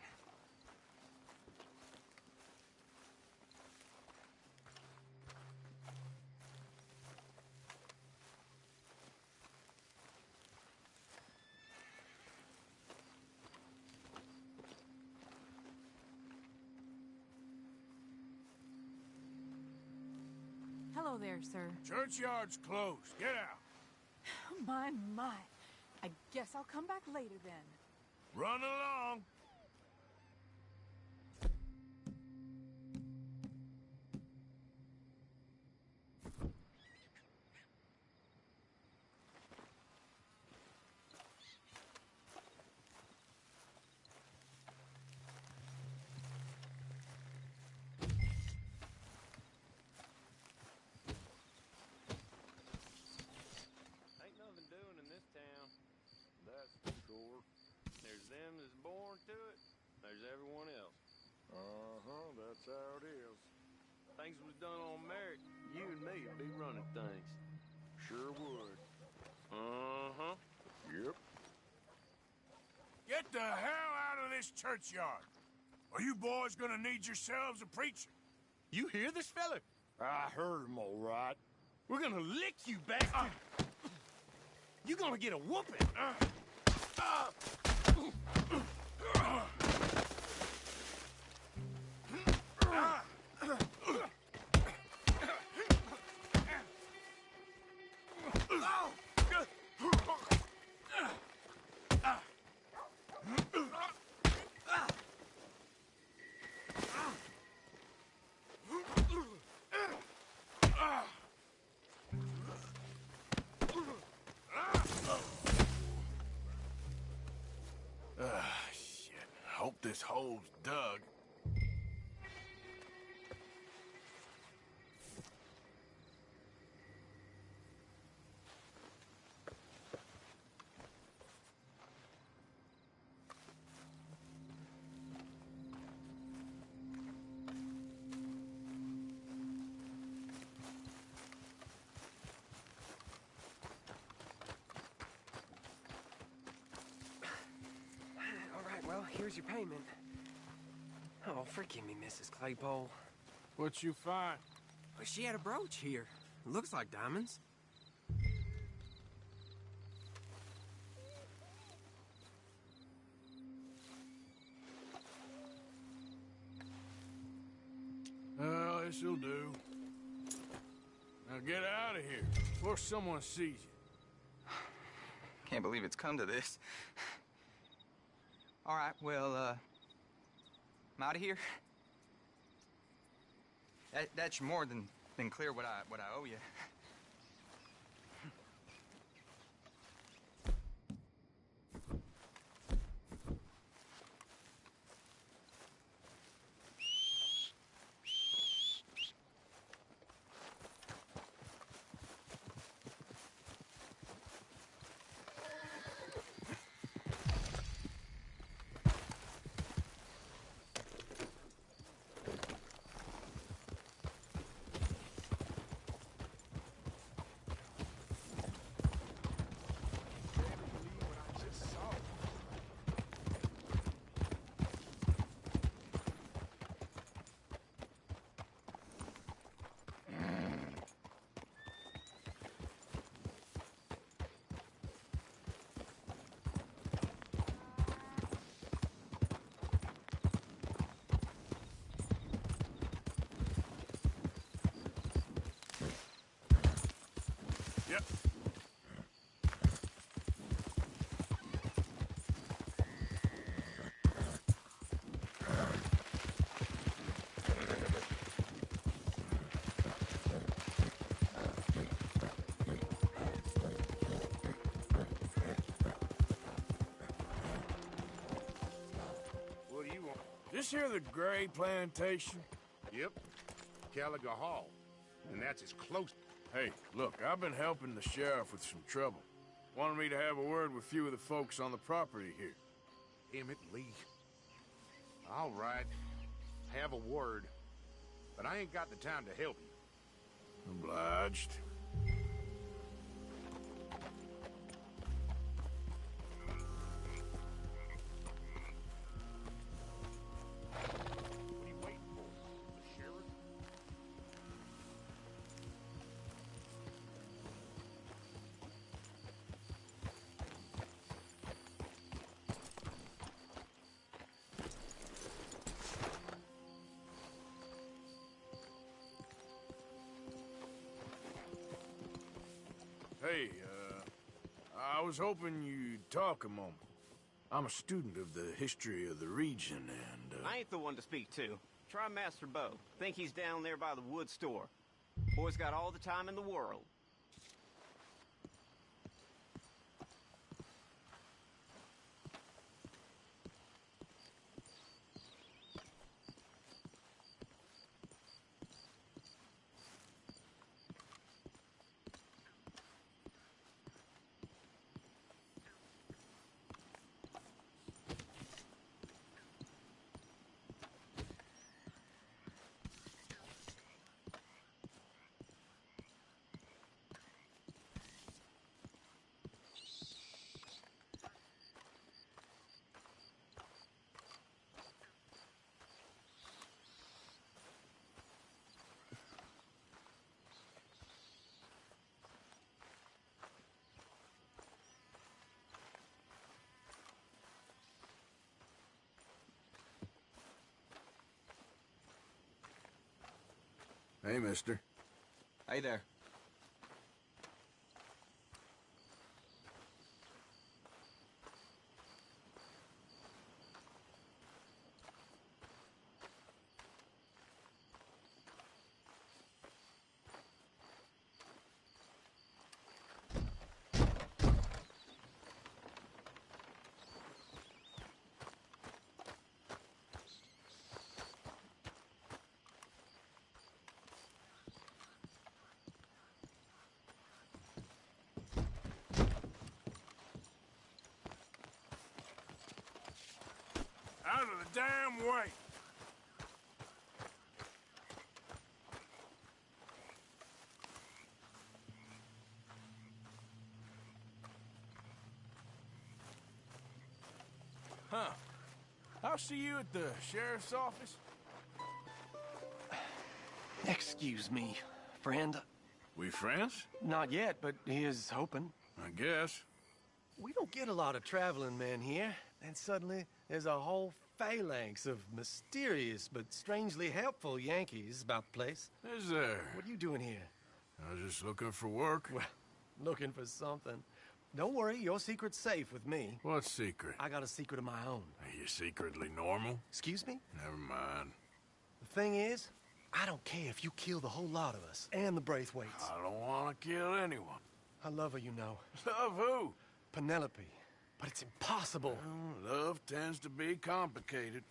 S11: Hello there, sir.
S3: Churchyard's closed. Get out.
S11: My. I guess I'll come back later then.
S3: Run along.
S2: Ain't nothing doing in this town. That's for sure. There's them that's born to
S22: Uh-huh, that's how it is. Things was done on merit, you and me would be running things. Sure would. Uh-huh. Yep.
S3: Get the hell out of this churchyard. Are you boys gonna need yourselves a preacher?
S13: You hear this fella? I heard him all right. We're gonna lick you, bastard. You're gonna get a whooping.
S3: Shit. Hope this hole's dug.
S5: All right, well, here's your payment. Oh, forgive me, Mrs. Claypole.
S1: What you find?
S5: Well, she had a brooch here. Looks like diamonds.
S3: Well, this'll do. Now get out of here before someone sees you.
S10: Can't believe it's come to this. All right, well, I'm out of here. That's more than clear what I owe you.
S3: Yep.
S22: What do you want?
S3: This here the Gray Plantation?
S22: Yep. Caliga Hall. And that's as close.
S3: Hey, look, I've been helping the sheriff with some trouble. Wanted me to have a word with a few of the folks on the property here.
S22: Damn it, Lee. All right. Have a word. But I ain't got the time to help you.
S3: Obliged.
S22: What are you waiting for? The sheriff?
S3: Hey, I was hoping you'd talk a moment. I'm a student of the history of the region, and,
S7: I ain't the one to speak to. Try Master Bo. Think he's down there by the wood store. Boy's got all the time in the world.
S3: Hey, mister.
S10: Hey there.
S3: Out of the damn way! Huh. I'll see you at the sheriff's office.
S17: Excuse me, friend.
S3: We friends?
S17: Not yet, but here's hoping.
S3: I guess.
S17: We don't get a lot of traveling men here, and suddenly there's a whole phalanx of mysterious but strangely helpful Yankees about the place.
S3: Is there?
S17: What are you doing here?
S3: I was just looking for work.
S17: Well, looking for something. Don't worry, your secret's safe with me.
S3: What secret?
S17: I got a secret of my own.
S3: Are you secretly normal?
S17: Excuse me?
S3: Never mind.
S17: The thing is, I don't care if you kill the whole lot of us and the Braithwaites.
S3: I don't want to kill anyone.
S17: I love her, you know.
S3: Love who?
S17: Penelope. But it's impossible.
S3: Well, love tends to be complicated.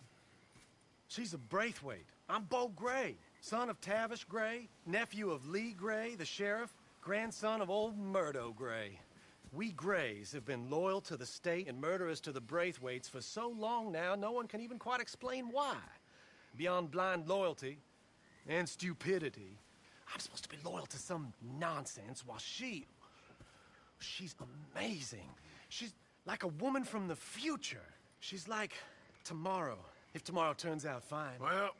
S17: She's a Braithwaite. I'm Bo Gray, son of Tavish Gray, nephew of Lee Gray, the sheriff, grandson of old Murdo Gray. We Grays have been loyal to the state and murderous to the Braithwaites for so long now, no one can even quite explain why. Beyond blind loyalty and stupidity, I'm supposed to be loyal to some nonsense while she's amazing. She's like a woman from the future. She's like tomorrow, if tomorrow turns out fine.
S3: Well,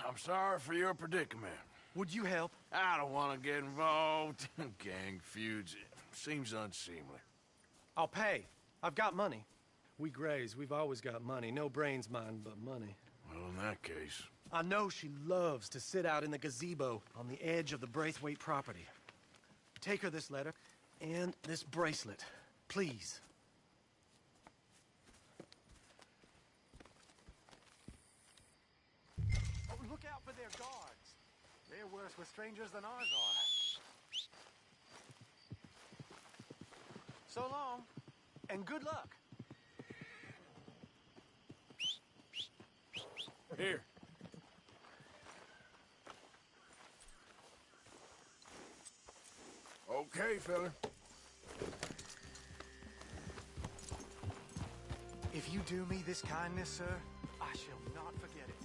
S3: I'm sorry for your predicament.
S17: Would you help?
S3: I don't want to get involved. Gang feuds. Seems unseemly.
S17: I'll pay. I've got money. We Grays, we've always got money. No brains, mind, but money.
S3: Well, in that case...
S17: I know she loves to sit out in the gazebo on the edge of the Braithwaite property. Take her this letter and this bracelet, please. Oh, look out for their guards. They're worse with strangers than ours are. So long, and good luck.
S3: Here. Okay, fella.
S17: If you do me this kindness, sir, I shall not forget it.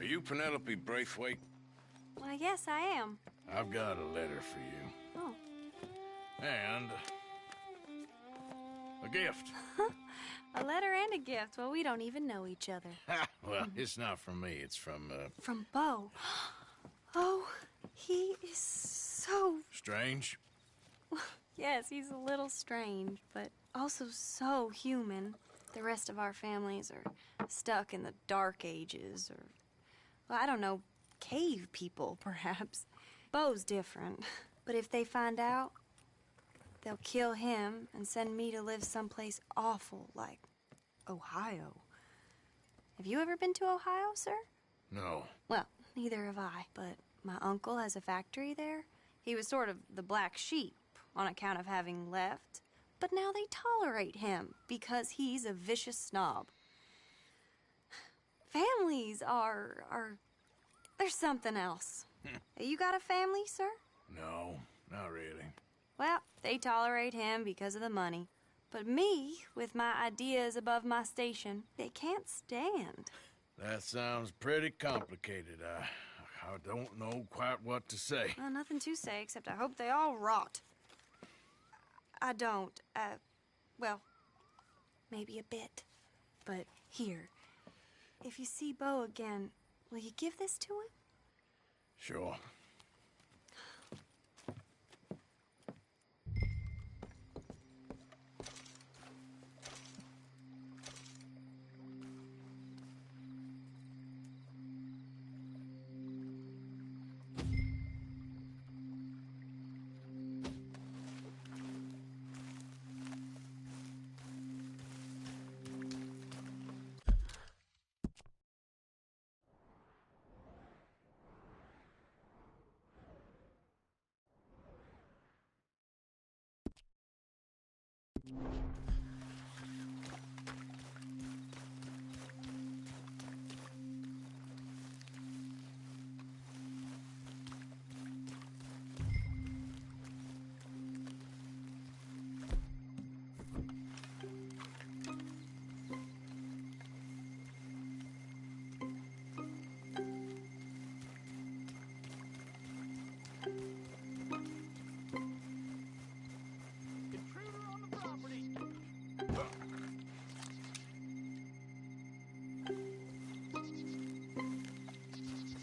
S18: you Penelope Braithwaite?
S12: Well, yes, I am.
S3: I've got a letter for you.
S12: Oh.
S3: And a gift.
S12: A letter and a gift. Well, we don't even know each other.
S3: Well, it's not from me. It's from,
S12: From Bo. Oh, he is so...
S3: Strange?
S12: Yes, he's a little strange, but also so human. The rest of our families are stuck in the Dark Ages, or, well, I don't know, cave people, perhaps. Bo's different. But if they find out, they'll kill him and send me to live someplace awful like Ohio. Have you ever been to Ohio, sir?
S3: No.
S12: Well, neither have I, but my uncle has a factory there. He was sort of the black sheep on account of having left, but now they tolerate him because he's a vicious snob. Families there's something else. You got a family, sir?
S3: No, not really.
S12: Well, they tolerate him because of the money. But me, with my ideas above my station, they can't stand.
S3: That sounds pretty complicated. I don't know quite what to say.
S12: Well, nothing to say, except I hope they all rot. I don't, well, maybe a bit. But here, if you see Bo again, will you give this to him?
S3: Sure.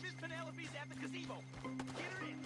S2: Miss Penelope's at the gazebo. Get her in.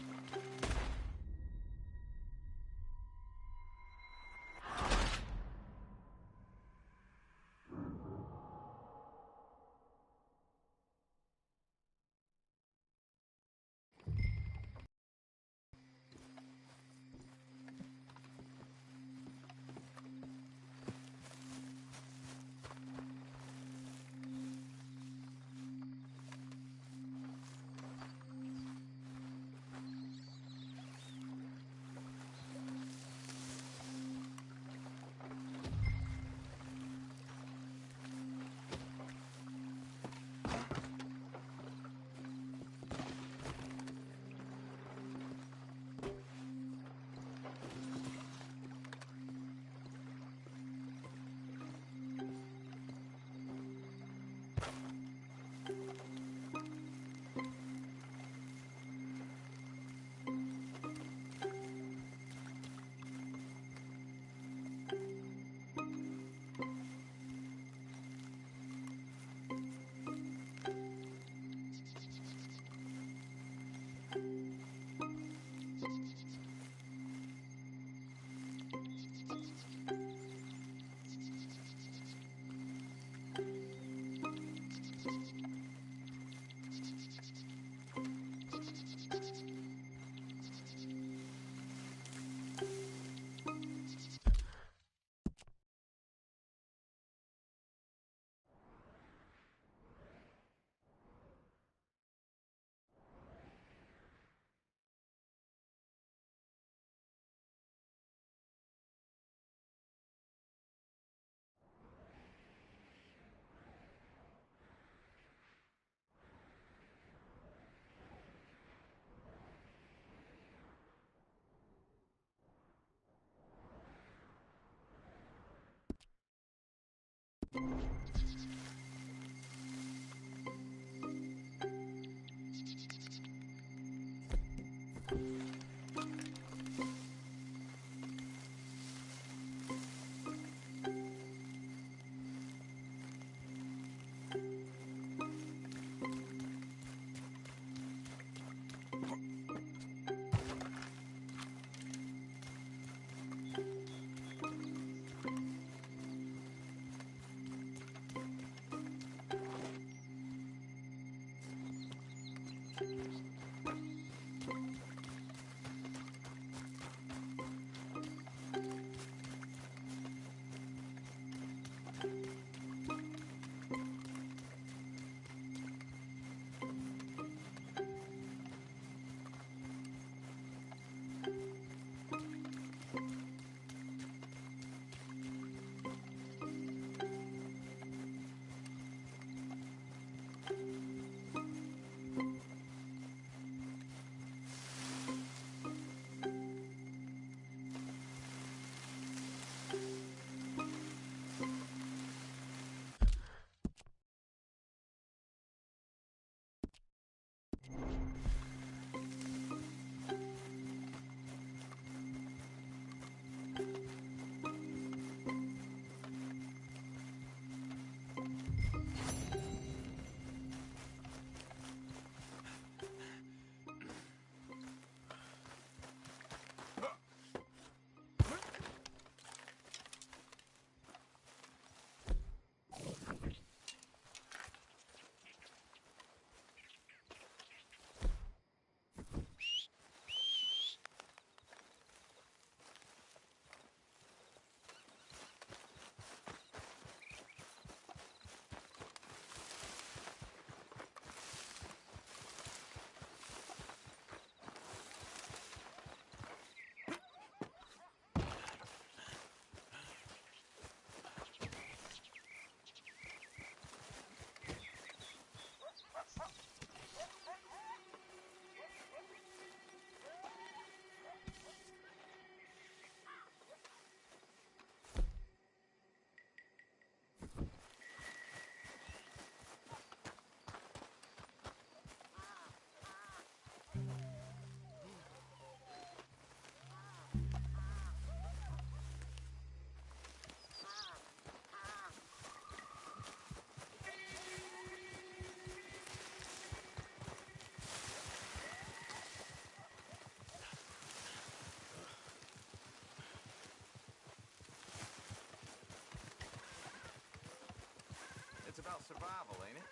S16: survival, ain't it?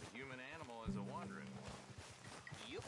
S16: The human animal is a wandering one.
S10: Yep.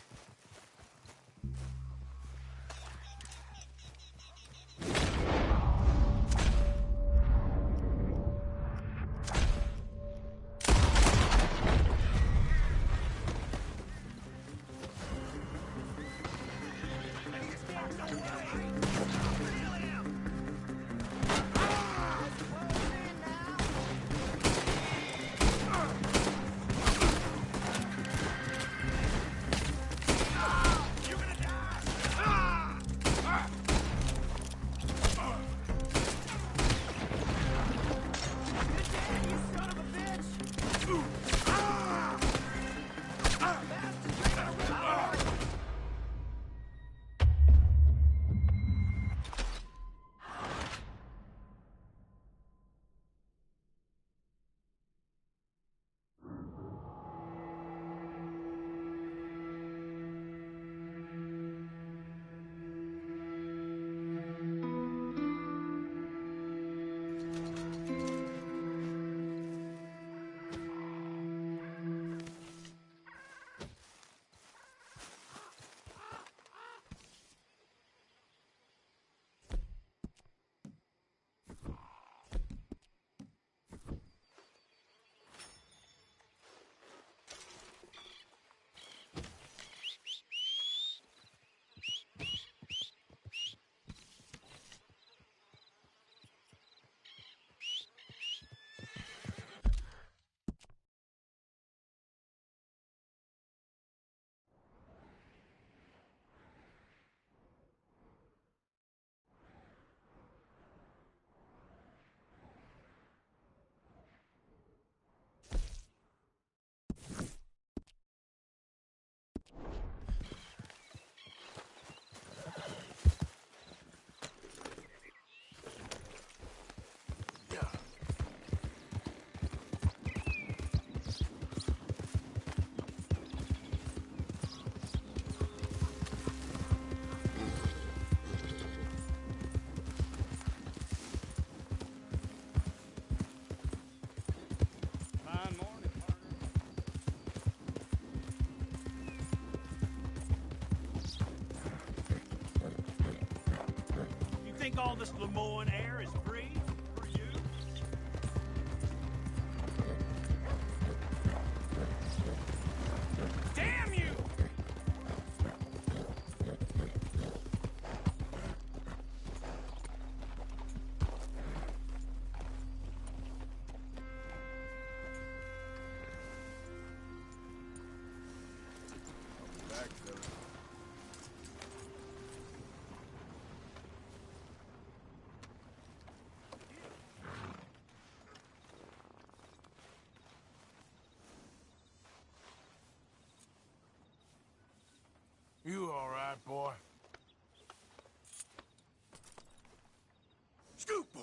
S20: Think all this Lemoyne air is free for you? Damn you!
S3: Back, fella. You all right, boy? Scoot, boy!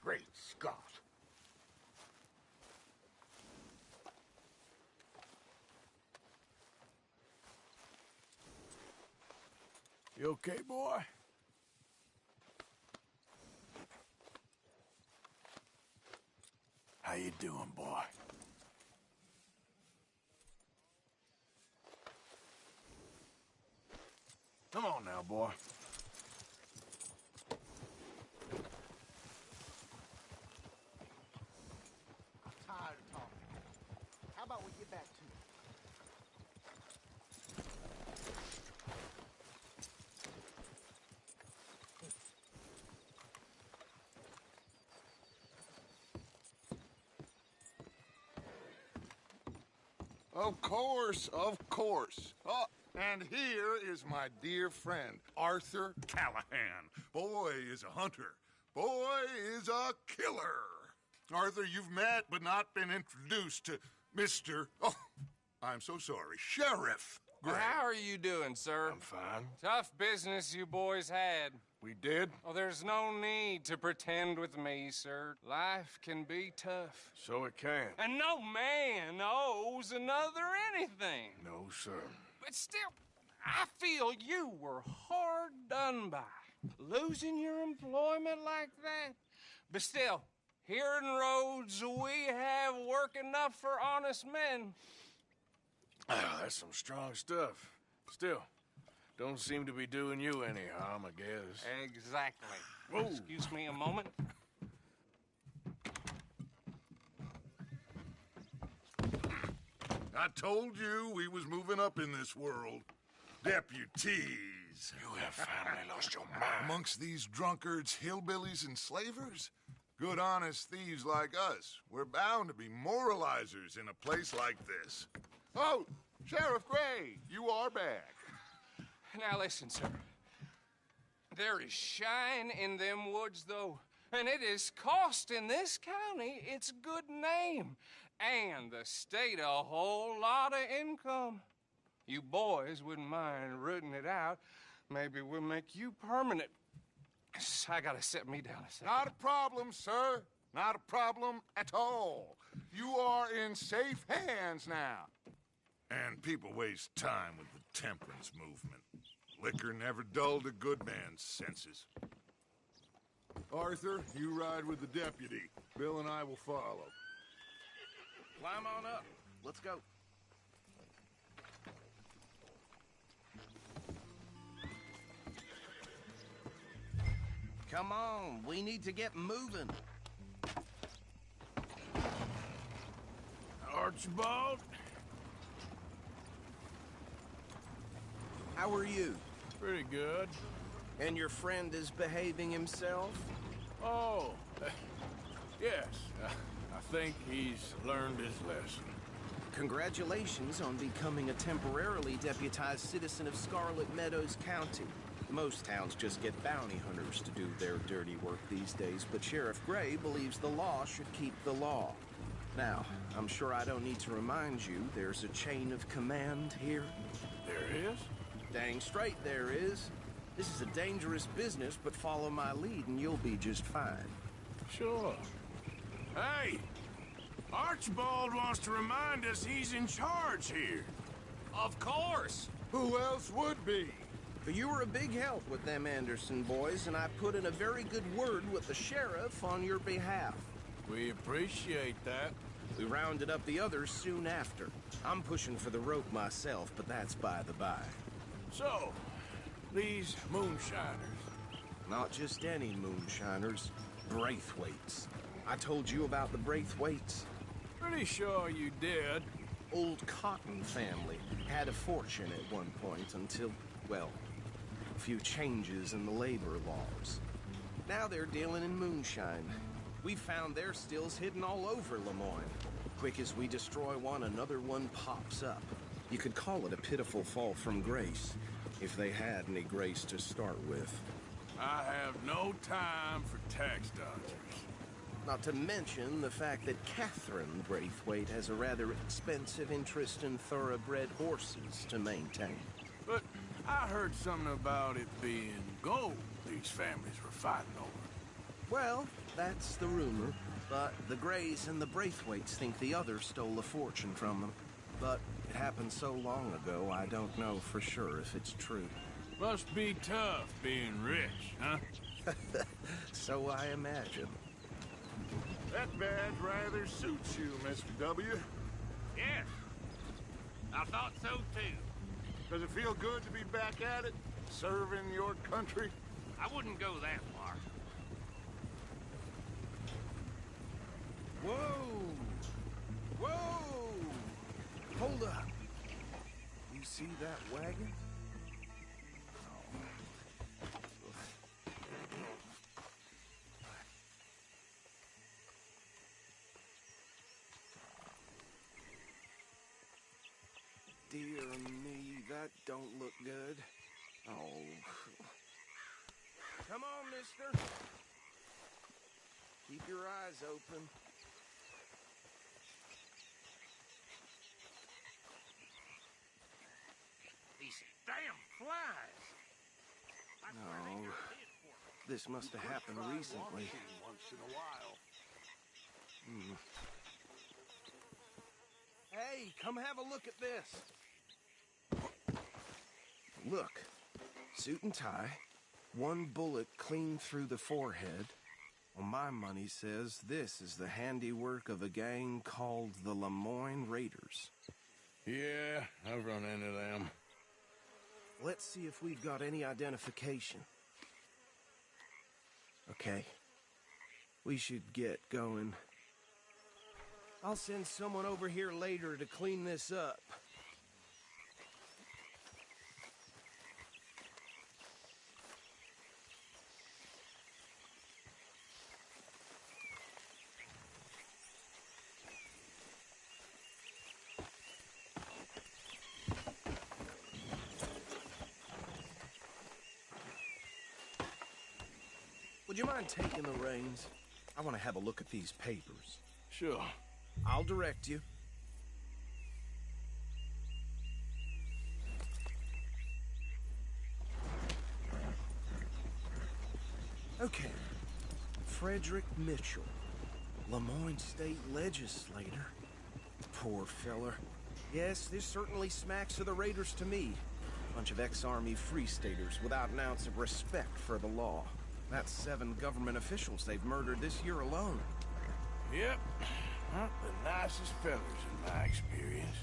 S8: Great Scott.
S3: You okay, boy? How you doing, boy? Come on now, boy.
S14: I'm tired of talking. How about we get back to it?
S8: Of course, of course. Oh, and here is my dear friend, Arthur Callahan. Boy is a hunter. Boy is a killer. Arthur, you've met but not been introduced to Mr. Oh, I'm so sorry, Sheriff Gray.
S1: How are you doing, sir?
S3: I'm fine.
S1: Tough business you boys had.
S3: We did?
S1: Oh, there's no need to pretend with me, sir. Life can be tough.
S3: So it can.
S1: And no man owes another anything.
S3: No, sir.
S1: But still, I feel you were hard done by. Losing your employment like that? But still, here in Rhodes, we have work enough for honest men.
S3: Ah, that's some strong stuff. Still, don't seem to be doing you any harm, I guess.
S1: Exactly.
S3: Whoa.
S1: Excuse me a moment.
S8: I told you we was moving up in this world. Deputies.
S18: You have finally lost your mind.
S8: Amongst these drunkards, hillbillies, and slavers? Good, honest thieves like us. We're bound to be moralizers in a place like this. Oh, Sheriff Gray, you are back.
S1: Now listen, sir. There is shine in them woods, though, and it is costing this county its good name and the state a whole lot of income. You boys wouldn't mind rooting it out. Maybe we'll make you permanent. I gotta set me down a second.
S8: Not a problem, sir. Not a problem at all. You are in safe hands now. And people waste time with the temperance movement. Liquor never dulled a good man's senses. Arthur, you ride with the deputy. Bill and I will follow.
S13: Climb on up. Let's go. Come on, we need to get moving.
S3: Archibald?
S13: How are you?
S3: Pretty good.
S13: And your friend is behaving himself?
S3: Oh, yes. I think he's learned his lesson.
S13: Congratulations on becoming a temporarily deputized citizen of Scarlet Meadows County. Most towns just get bounty hunters to do their dirty work these days, but Sheriff Gray believes the law should keep the law. Now, I'm sure I don't need to remind you there's a chain of command here.
S3: There is?
S13: Dang straight there is. This is a dangerous business, but follow my lead and you'll be just fine.
S3: Sure. Hey! Archibald wants to remind us he's in charge here.
S1: Of course.
S8: Who else would be?
S13: You were a big help with them Anderson boys, and I put in a very good word with the sheriff on your behalf.
S3: We appreciate that.
S13: We rounded up the others soon after. I'm pushing for the rope myself, but that's by the by.
S3: So, these moonshiners.
S13: Not just any moonshiners. Braithwaites. I told you about the Braithwaites.
S3: Pretty sure you did.
S13: Old Cotton family had a fortune at one point until, well, a few changes in the labor laws. Now they're dealing in moonshine. We found their stills hidden all over Lemoyne. Quick as we destroy one, another one pops up. You could call it a pitiful fall from grace, if they had any grace to start with.
S3: I have no time for tax dodgers.
S13: Not to mention the fact that Catherine Braithwaite has a rather expensive interest in thoroughbred horses to maintain.
S3: But I heard something about it being gold these families were fighting over.
S13: Well, that's the rumor. But the Grays and the Braithwaites think the other stole a fortune from them. But it happened so long ago, I don't know for sure if it's true.
S3: Must be tough being rich, huh?
S13: So I imagine.
S8: That badge rather suits you, Mr. W.
S20: Yes. I thought so, too.
S8: Does it feel good to be back at it? Serving your country?
S20: I wouldn't go that far.
S13: Whoa! Whoa! Hold up. You see that wagon? Dear me, that don't look good. Oh. Come on, mister. Keep your eyes open.
S20: These damn flies.
S13: No. This must have happened recently.
S8: Once in a while.
S13: Hey, come have a look at this. Look, suit and tie, one bullet clean through the forehead, Well, my money says this is the handiwork of a gang called the Lemoyne Raiders.
S18: Yeah, I've run into them.
S13: Let's see if we've got any identification. Okay. We should get going. I'll send someone over here later to clean this up. Would you mind taking the reins? I want to have a look at these papers.
S18: Sure.
S13: I'll direct you. Okay. Frederick Mitchell, Lemoyne State Legislator. Poor feller. Yes, this certainly smacks of the Raiders to me. Bunch of ex-Army Free Staters without an ounce of respect for the law. That's 7 government officials they've murdered this year alone.
S18: Yep. Not the nicest fellas in my experience.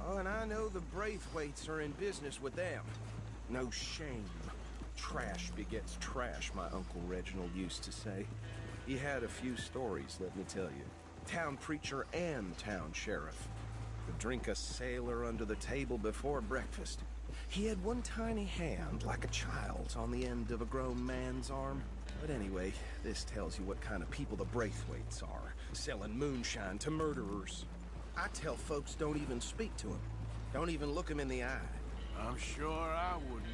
S13: Oh, and I know the Braithwaites are in business with them. No shame. Trash begets trash, my Uncle Reginald used to say. He had a few stories, let me tell you. Town preacher and town sheriff. Could drink a sailor under the table before breakfast. He had one tiny hand, like a child's, on the end of a grown man's arm. But anyway, this tells you what kind of people the Braithwaites are, selling moonshine to murderers. I tell folks don't even speak to him. Don't even look him in the eye.
S3: I'm sure I wouldn't.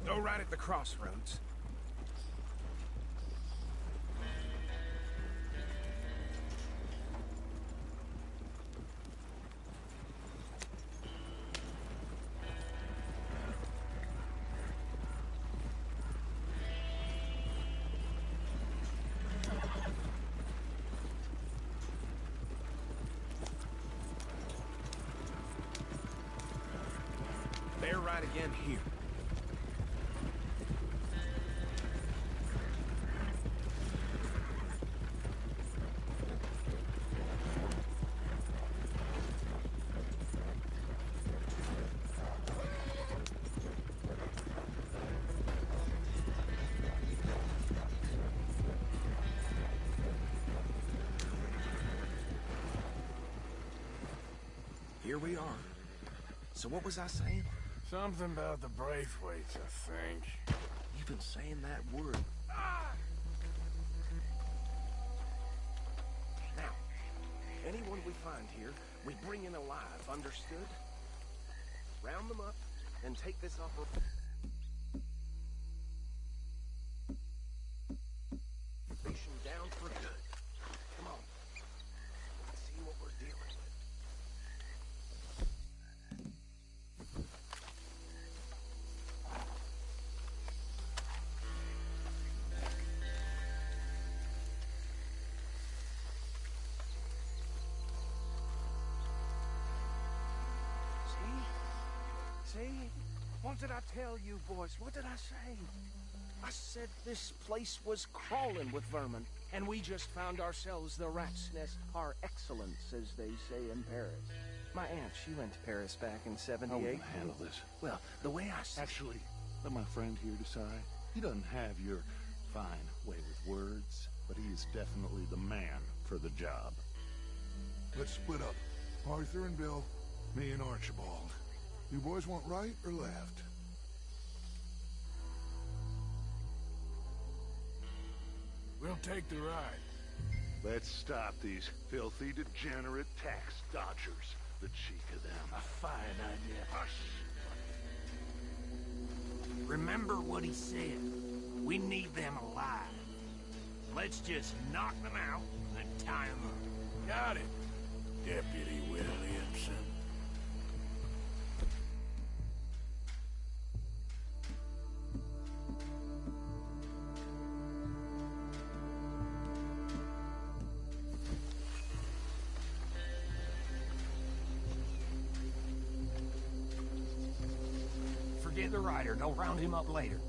S13: Go right at the crossroads. Bear right again here. Here we are. So what was I saying?
S3: Something about the Braithwaites, I think.
S13: You've been saying that word. Now, anyone we find here, we bring in alive, understood? Round them up, and take this operation down for good. Come on. Let's see what we're dealing with. See? What did I tell you, boys? What did I say? I said this place was crawling with vermin, and we just found ourselves the rat's nest par excellence, as they say in Paris. My aunt, she went to Paris back in '78.
S4: How will you handle this?
S13: Well, the way I see...
S4: Actually, let my friend here decide. He doesn't have your fine way with words, but he is definitely the man for the job.
S8: Let's split up. Arthur and Bill, me and Archibald. You boys want right or left?
S3: We'll take the ride.
S4: Let's stop these filthy, degenerate tax dodgers. The cheek of them.
S19: A fine idea.
S4: Hush!
S20: Remember what he said. We need them alive. Let's just knock them out and tie them up.
S3: Got it, Deputy Williamson.
S20: Forget the rider. Don't round him up later.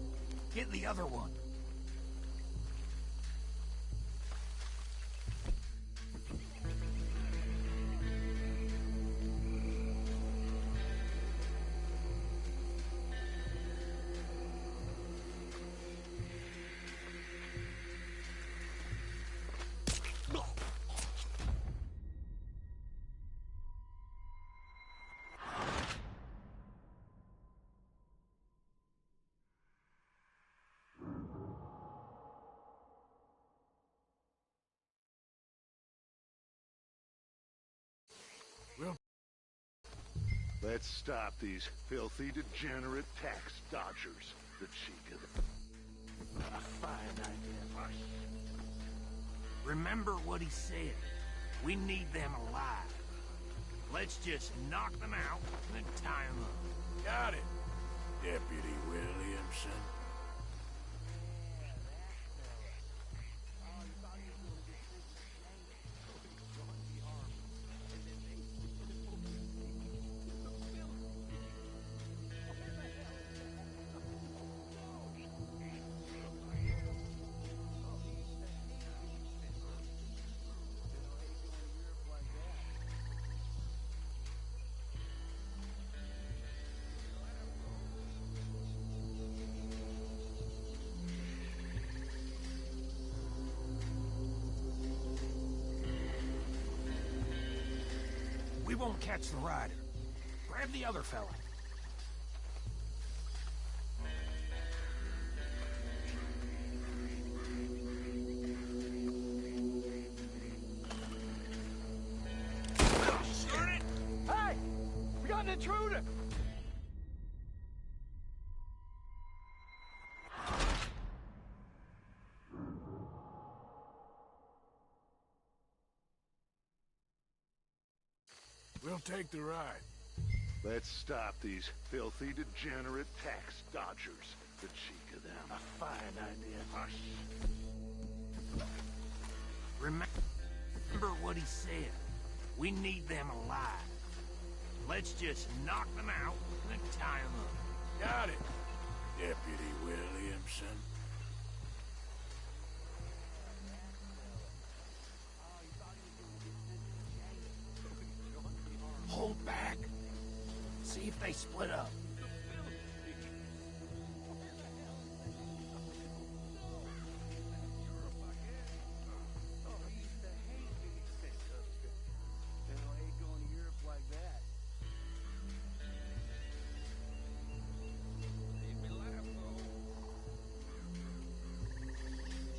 S20: Get the other one.
S4: Let's stop these filthy, degenerate tax dodgers. The cheek of them. A fine idea.
S20: Remember what he said. We need them alive. Let's just knock them out and tie them up.
S18: Got it, Deputy Williamson.
S20: We won't catch the rider. Grab the other fella.
S2: Hey! We got an intruder!
S3: We'll take the ride.
S4: Let's stop these filthy, degenerate tax dodgers. The cheek of them. A fine idea.
S20: Remember what he said. We need them alive. Let's just knock them out and tie them up.
S18: Got it, Deputy Williamson.
S20: Hold back. See if they split up.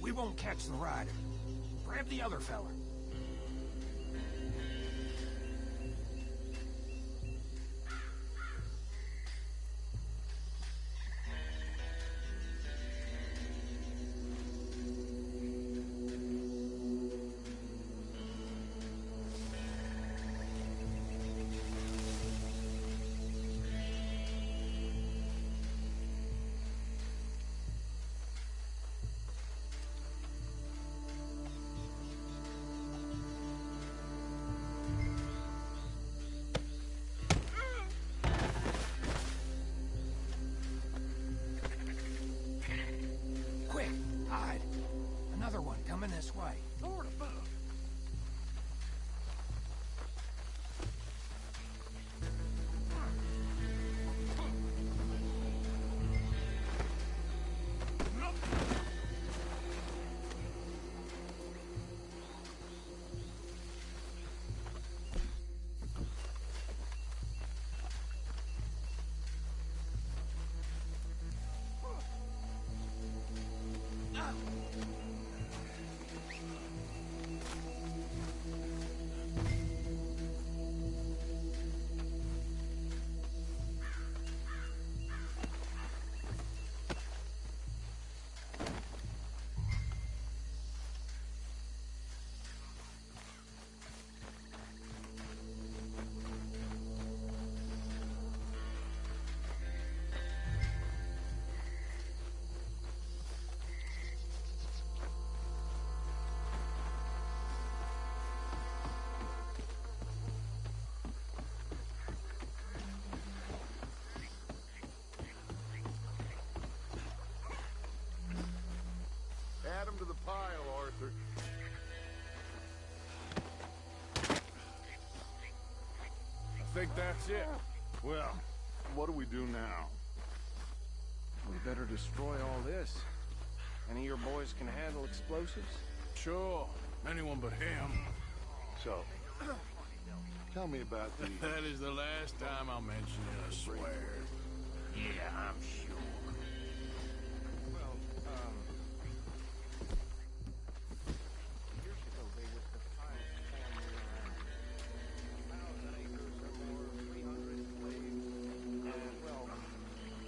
S20: We won't catch the rider. Grab the other fella.
S3: think that's it.
S8: Well, what do we do now?
S2: We better destroy all this. Any of your boys can handle explosives?
S3: Sure. Anyone but him.
S8: So, tell me about the...
S3: That is the last time I'll mention it, I swear.
S20: Yeah, I'm sure.
S2: Well, years ago they were the finest family around. 1,000 acres or more, 300 slaves, and, well,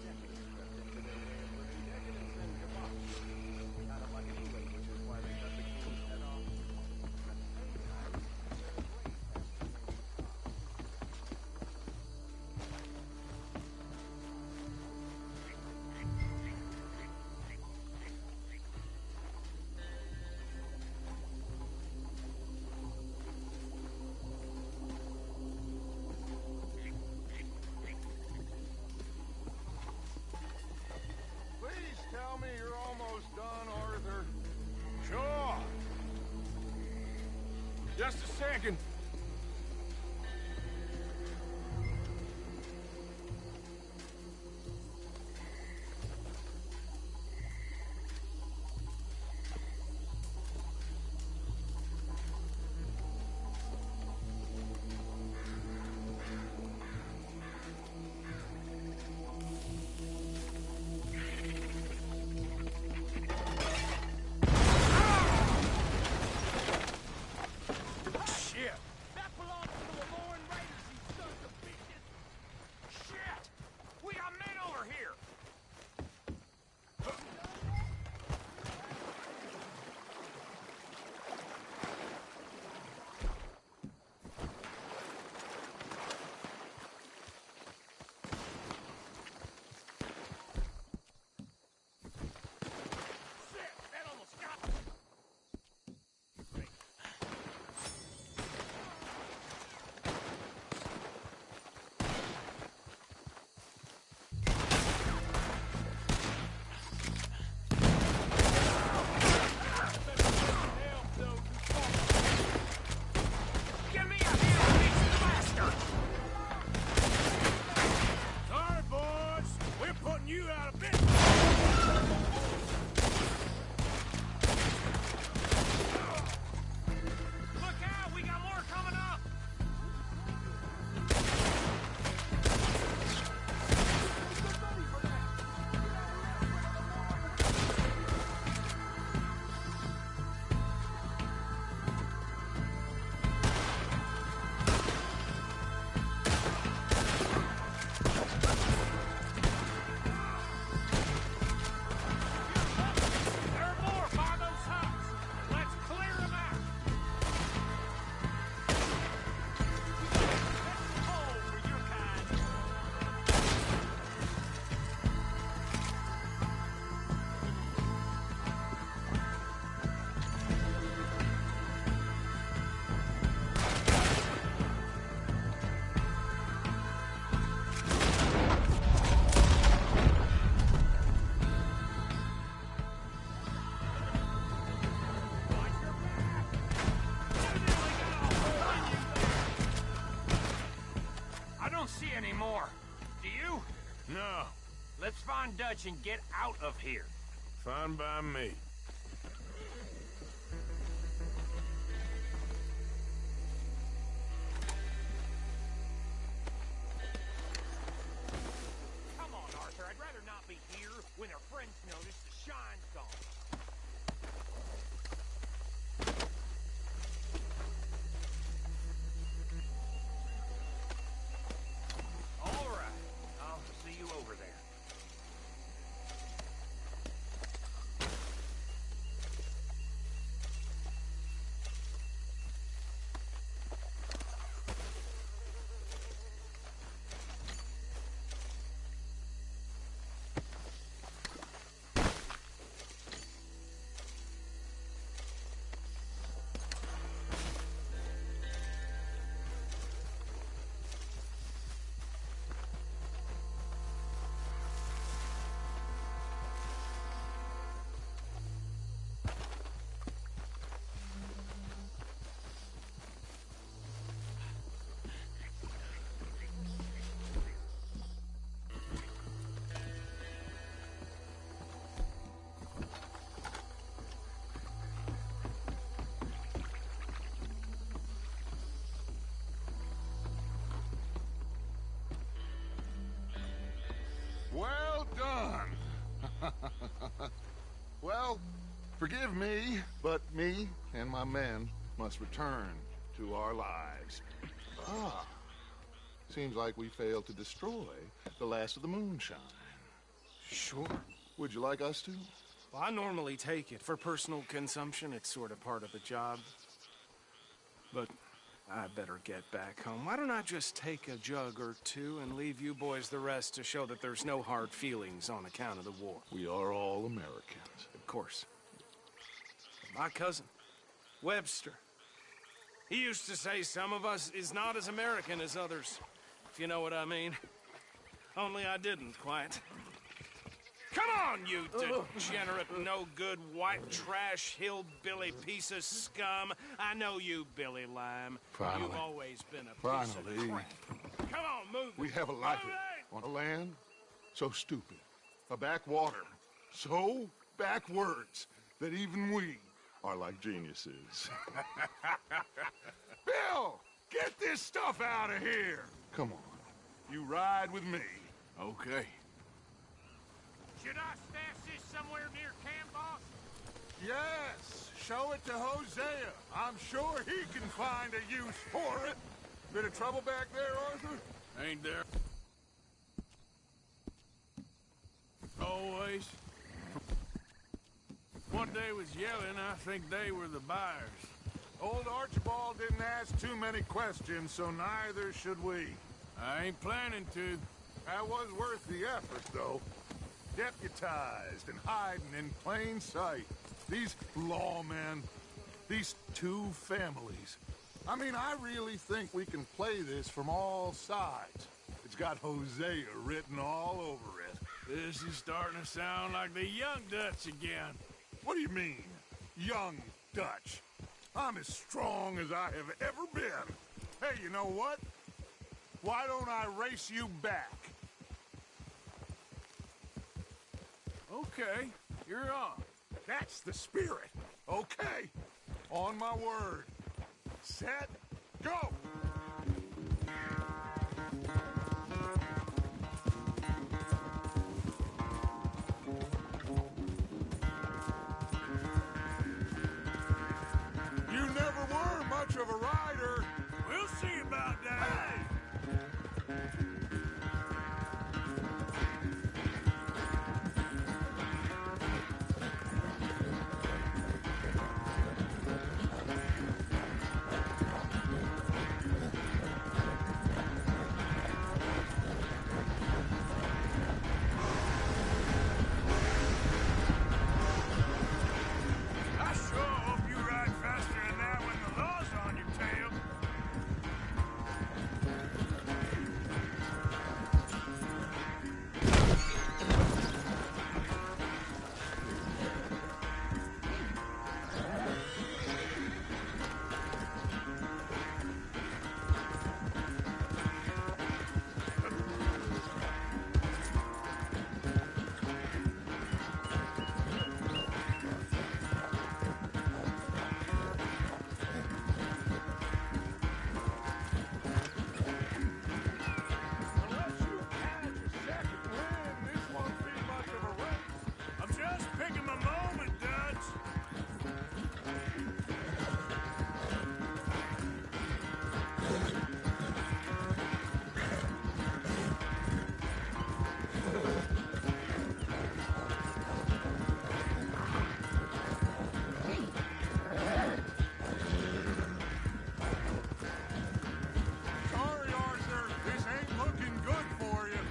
S2: decadence crept into their way of living. Decadence and debauchery. Kind of like in England, which is why they cut the king's head off.
S8: Please tell me you're almost done, Arthur.
S3: Sure. Just a second.
S20: No. Let's find Dutch and get out of here.
S3: Fine by me.
S20: Come on, Arthur. I'd rather not be here when their friends notice the shine's gone. All right. I'll see you over there.
S8: Well, forgive me, but me and my men must return to our lives. Ah. Seems like we failed to destroy the last of the moonshine.
S13: Sure.
S8: Would you like us to?
S13: Well, I normally take it. For personal consumption, it's sort of part of the job. But I better get back home. Why don't I just take a jug or two and leave you boys the rest to show that there's no hard feelings on account of the war?
S8: We are all Americans.
S13: Of course. My cousin, Webster, he used to say some of us is not as American as others, if you know what I mean. Only I didn't quite. Come on, you degenerate, no-good, white trash, hillbilly piece of scum. I know you, Billy Lime.
S8: Finally.
S13: You've always been a piece of crap. Come on, move it.
S8: We have a life on a land so stupid, a backwater so backwards that even we are like geniuses. Bill, get this stuff out of here. Come on, you ride with me.
S3: Okay.
S1: Should I stash this somewhere near camp, boss?
S8: Yes, show it to Hosea. I'm sure he can find a use for it. Bit of trouble back there, Arthur?
S3: Ain't there? Always. What they was yelling, I think they were the buyers.
S8: Old Archibald didn't ask too many questions, so neither should we.
S3: I ain't planning to.
S8: That was worth the effort, though. Deputized and hiding in plain sight. These lawmen, these two families. I mean, I really think we can play this from all sides. It's got Hosea written all over it.
S3: This is starting to sound like the Young Dutch again.
S8: What do you mean, Young Dutch? I'm as strong as I have ever been. Hey, you know what? Why don't I race you back?
S3: Okay, you're on.
S8: That's the spirit. Okay, on my word. Set, go! You never were much of a rider.
S3: We'll see about that.
S8: Hey!
S3: I sure hope you ride faster than that when the law's on your tail.
S8: Unless you catch a second wind, this won't be much of a race.
S3: I'm just picking my moment, Dutch.
S8: Sorry, Arthur, this ain't looking good for you.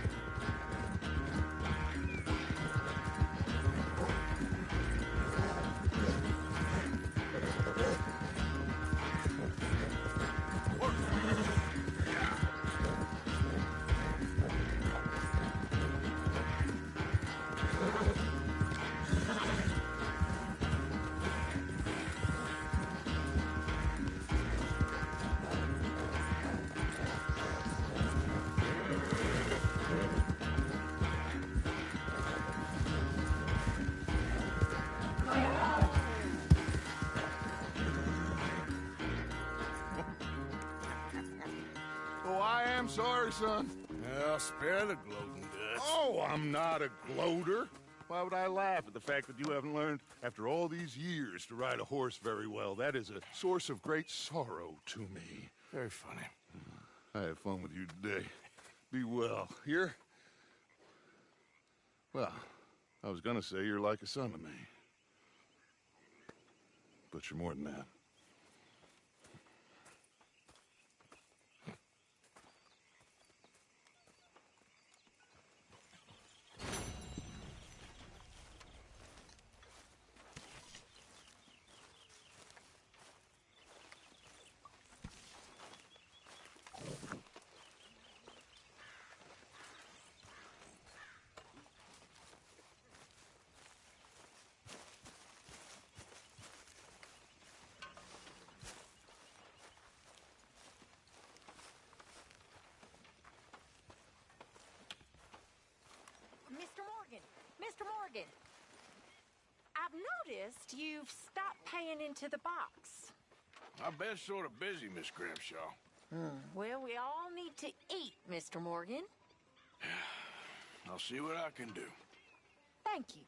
S8: Oh, I am sorry, son.
S3: Well, spare the gloating, Dutch.
S8: Oh, I'm not a gloater. Why would I laugh at the fact that you haven't learned, after all these years, to ride a horse very well? That is a source of great sorrow to me.
S3: Very funny.
S8: I had fun with you today. Be well. Here? Well, I was gonna say you're like a son to me. But you're more than that.
S11: Mr. Morgan! Mr. Morgan! I've noticed you've stopped paying into the box.
S3: I've been sort of busy, Miss Grimshaw.
S11: Well, we all need to eat, Mr. Morgan.
S3: I'll see what I can do.
S11: Thank you.